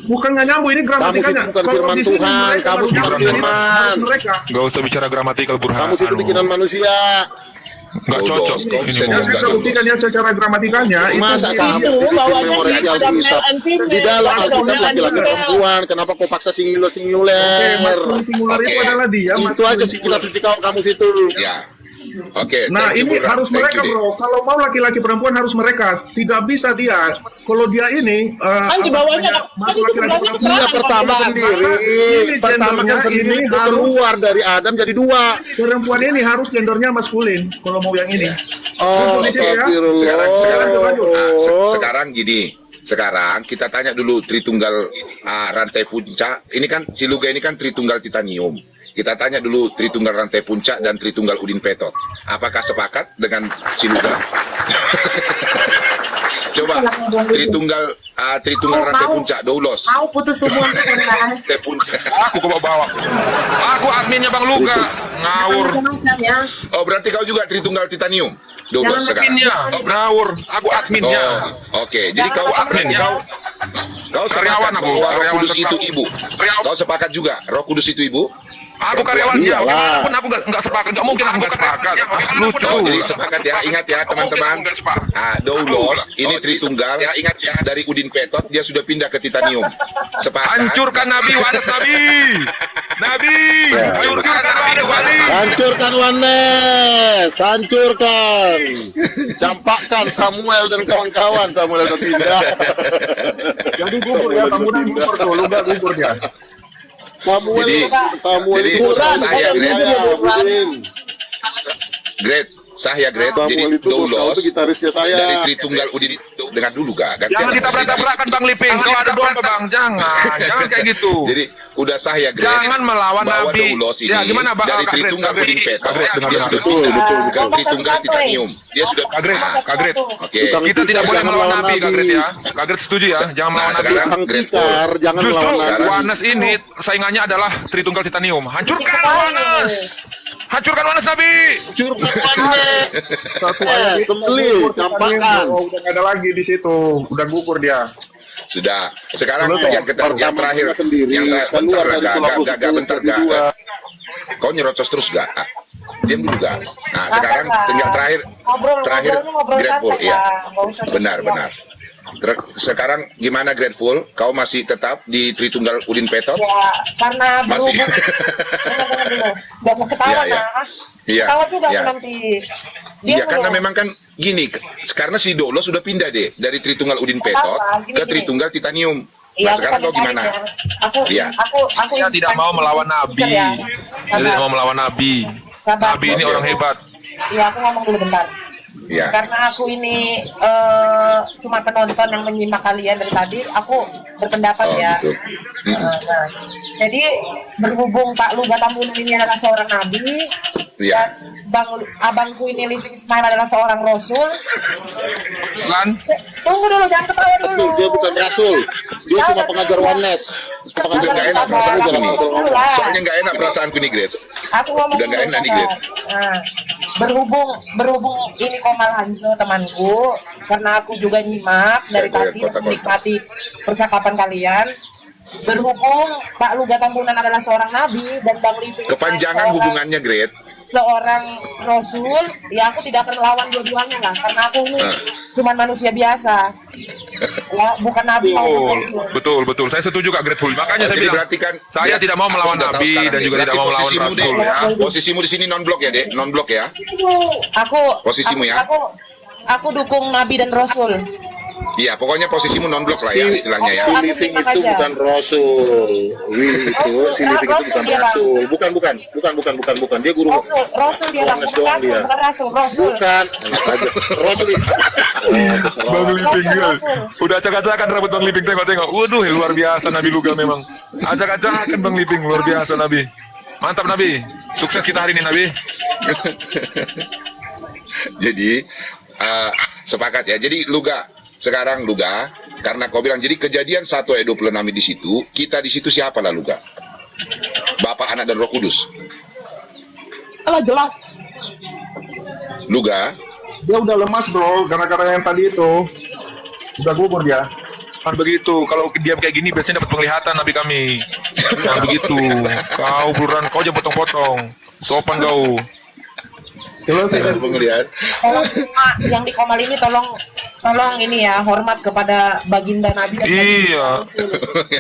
S10: Bukan nggak nyambung, ini
S1: Kamu
S10: gramatikanya.
S1: situ bukan
S10: Kalau
S1: firman
S10: di sini
S1: Tuhan,
S10: mereka
S1: kamu
S10: harus
S1: bukan
S10: maskulin,
S1: firman.
S10: harus mereka.
S11: Gak usah bicara gramatikal Burhan.
S1: Kamu situ bikinan manusia.
S11: Gak cocok.
S8: Kau
S11: Ini
S8: bisa
S11: ngomong.
S10: Ya, saya udah buktikan ya secara gramatikanya.
S1: Masa
S10: itu
S1: kamu
S10: dia.
S1: sedikit
S9: bawahnya
S1: mengoreksi
S9: ini ada
S1: Alkitab?
S9: male and female,
S1: Di dalam
S9: ada
S1: Alkitab
S9: male and
S1: laki-laki
S9: female.
S1: perempuan. Kenapa kau paksa
S10: Oke,
S1: singular?
S10: maskulin singular itu
S8: Oke.
S10: adalah dia.
S1: Itu
S10: maskulin
S1: aja
S10: singular.
S1: kitab suci kamu situ.
S8: Ya. Oke.
S10: Nah,
S8: thank you,
S10: ini
S8: Burhan.
S10: harus
S8: Thank
S10: mereka,
S8: you,
S10: bro. Kalau mau laki-laki perempuan harus mereka. Tidak bisa dia. Kalau dia ini
S9: Kan di bawahnya
S10: masuk laki-laki perempuan.
S1: Iya, pertama
S9: Bang.
S1: sendiri.
S10: Ini
S1: Pertama kan
S10: gendernya
S1: sendiri
S10: ini
S1: itu
S10: harus-
S1: keluar dari Adam jadi dua.
S10: Perempuan ini harus gendernya maskulin. Kalau mau yang ini.
S1: Oh,
S10: Di sini ya.
S8: Sekarang
S1: astagfirullah.
S8: sekarang gini. Sekarang kita tanya dulu Tritunggal rantai puncak. Ini kan si Luga ini kan Tritunggal titanium. Kita tanya dulu Tritunggal rantai puncak dan Tritunggal udin petot. Apakah sepakat dengan si Luga? Coba Tritunggal rantai puncak Doulos.
S9: Mau putus hubungan kesaudara.
S8: Rantai puncak.
S11: Aku ke bawah. Aku adminnya Bang Luga. Ngawur.
S9: Macam-macam ya.
S8: Oh, berarti kau juga Tritunggal titanium. Doulos sekarang.
S11: Adminnya. Ngawur. Aku adminnya.
S8: Oh, oke. Jadi kau
S11: adminnya.
S8: kau
S11: Karyawan
S8: sepakat
S11: aku,
S8: bahwa Roh
S11: karyawan
S8: Kudus
S11: tetap.
S8: itu ibu. Kau sepakat juga Roh Kudus itu ibu?
S11: Aku karyawannya.
S1: Iyalah.
S11: Walaupun aku nggak sepakat. Nggak mungkin aku nggak sepakat. Lucu.
S8: Oh, jadi sepakat ya. Ingat ya teman-teman. Doulos ini Tritunggal. Ya, ingat ya dari Udin Petot dia sudah pindah ke titanium. Sepakat.
S11: Hancurkan Nabi, wadas Nabi. Nabi. Hancurkan Nabi, Wali.
S1: Hancurkan oneness, hancurkan. Campakkan Samuel dan kawan-kawan. Samuel udah pindah.
S10: Jadi gugur ya, kamu udah gugur tuh. Lu nggak gugur dia.
S1: Samuel
S8: Jadi
S1: itu
S8: saya
S1: Udin.
S8: Great. Saya Great. Jadi
S1: Samuel itu bos kamu
S8: Doulos
S1: itu gitarisnya saya.
S8: dari Tritunggal Udin dengan dulu gak?
S11: Jangan ditabrak-tabrakan Bang Liping. Kau ada apa Bang? Jangan kayak gitu.
S8: Jadi udah saya Great.
S11: Jangan melawan
S8: bahwa
S11: Nabi.
S8: Doulos ini
S11: Ya, gimana, Bang?
S8: dari
S11: Kak Gret,
S8: Tritunggal
S11: Kak Gret.
S8: Udin Petot
S11: Kak Gret, dengar,
S8: dia
S11: dengar.
S8: sudah
S1: Betul, betul, betul.
S8: ke Tritunggal titanium. Dia sudah
S11: Kagret.
S8: Oke.
S11: Kita tidak boleh melawan Nabi, Kagret ya. Kagret setuju ya. Jangan melawan Nabi.
S8: sekarang
S1: Bang
S8: Gret
S1: Tikar, jangan
S11: Justru
S1: melawan Nabi.
S11: Wanes ini saingannya adalah Tritunggal Titanium. Hancurkan Wanes. Hancurkan Wanes Nabi.
S1: Hancurkan oneness.
S10: Satu ayat itu
S1: sembelih,
S10: gugur titanium,
S1: campakkan.
S10: bro. Udah nggak ada lagi di situ. Udah gugur dia.
S8: Sudah. Sekarang
S10: Belum,
S8: yang terakhir
S1: sendiri, keluar dari
S8: bentar gak. Kau nyerocos terus gak? Diam dulu gak? Nah, sekarang tinggal terakhir Grateful, iya. Benar. Sekarang gimana Grateful? Kau masih tetap di Tritunggal Udin Petot?
S9: Ya, karena
S8: Masih.
S9: Gak mau ketawa
S8: Iya, iya.
S9: nah.
S8: Iya,
S9: Ketawa juga
S8: iya.
S9: aku nanti.
S8: Iya,
S9: Dia
S8: karena
S9: belum.
S8: memang kan gini, karena si Dolo sudah pindah deh dari Tritunggal Udin Petot
S9: Gini,
S8: ke
S9: gini.
S8: Tritunggal Titanium.
S9: Iya,
S8: Nah, sekarang kau gimana?
S9: Aku
S8: Iya.
S9: aku
S11: Dia tidak mau melawan Nabi.
S9: Ya.
S11: Dia tidak mau melawan Nabi.
S9: Sabar.
S11: Nabi ini
S8: Oke.
S11: orang hebat.
S9: Iya, aku ngomong dulu bentar.
S8: Iya.
S9: Karena aku ini cuma penonton yang menyimak kalian dari tadi, aku berpendapat
S8: Oh,
S9: ya.
S8: gitu.
S9: Nah, jadi berhubung Pak Luga Tambunan ini adalah seorang nabi,
S8: Iya.
S9: dan abangku ini Living Smile adalah seorang rasul.
S11: Kan?
S9: Tunggu dulu, jangan ketawa dulu.
S1: Rasul, dia bukan rasul. Dia cuma pengajar oneness.
S8: Udah nggak enak
S9: Sabar,
S8: perasaanku
S9: aku
S8: nih.
S9: ngomong dulu lah.
S8: Soalnya nggak enak perasaanku nih, Grace.
S9: Aku ngomong
S8: Udah nggak
S9: dulu,
S8: enak nih,
S9: sabar.
S8: Gret.
S9: Nah, berhubung ini Komal Hanzo temanku, karena aku juga nyimak dari
S8: Gret,
S9: tadi
S8: kotak-kotak.
S9: menikmati percakapan kalian. Berhubung Pak Luga Tambunan adalah seorang nabi dan Bang Living
S8: Kepanjangan hubungannya, Grace.
S9: seorang rasul, ya aku tidak akan lawan dua-duanya lah, karena aku ini cuma manusia biasa, ya bukan nabi maupun rasul.
S11: Betul. Saya setuju Kak Grateful. Makanya saya
S8: Jadi
S11: bilang,
S8: berarti kan
S11: saya
S8: Dek,
S11: tidak mau
S8: aku
S11: melawan
S8: sudah tahu
S11: Nabi
S8: sekarang,
S11: dan
S8: Dek.
S11: juga
S8: Berarti
S11: tidak mau melawan
S8: posisimu, Dek,
S11: Rasul ya.
S8: Posisimu di sini non-blok ya, Dek? Non-blok ya?
S9: Aku
S8: Posisimu ya?
S9: aku dukung nabi dan rasul.
S8: Iya, pokoknya posisimu non-blok lah ya istilahnya ya.
S1: Si living itu bukan Rasul. Willy itu, si living itu bukan Rasul. Bukan. Dia guru.
S9: Rasul dia bang,
S1: Honest
S9: bukan
S1: doang dia.
S9: Rasul.
S1: Bukan. Enak aja. Rasul.
S11: Bang Liping guys. Udah acak-acakan rambut Bang Liping, tengok. Waduh, luar biasa Nabi Luga memang. Acak-acakan Bang Liping, luar biasa Nabi. Mantap Nabi. Sukses kita hari ini Nabi.
S8: Jadi sepakat ya. Jadi sekarang Luga, karena kau bilang jadi kejadian 1 ayat 26 di situ, kita di situ siapa lah Luga? Bapa, Anak dan Roh Kudus.
S10: Kalau jelas,
S8: Luga,
S10: dia udah lemas bro, gara-gara yang tadi itu. Udah gugur dia.
S11: Kan begitu, kalau diam kayak gini biasanya dapat penglihatan Nabi kami. Nah begitu, kau buruan, kau jangan potong-potong. Sopan kau.
S10: Selesai dari
S8: penglihat.
S9: Tolong semua yang di Komal ini tolong ini ya, hormat kepada baginda Nabi dan
S11: Iya.
S9: Rasul.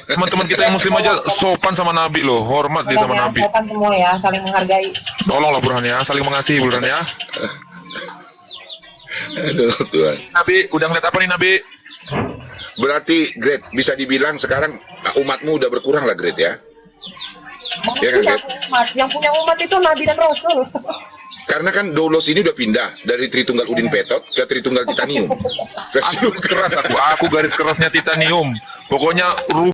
S11: Teman-teman kita yang muslim aja sopan sama Nabi loh, hormat dia
S9: Tolong
S11: sama
S9: ya,
S11: Nabi.
S9: sopan semua ya, saling menghargai.
S11: Tolonglah Burhan ya, saling mengasihi Burhan ya.
S8: Aduh Tuhan.
S11: Nabi, udah ngeliat apa nih Nabi?
S8: Berarti Great, bisa dibilang sekarang umatmu udah berkurang lah Great ya. Ya kan,
S9: Yang punya umat itu Nabi dan Rasul.
S8: Karena kan Doulos ini udah pindah dari Tritunggal Udin Petot ke Tritunggal Titanium.
S11: Aku keras aku garis kerasnya Titanium. Pokoknya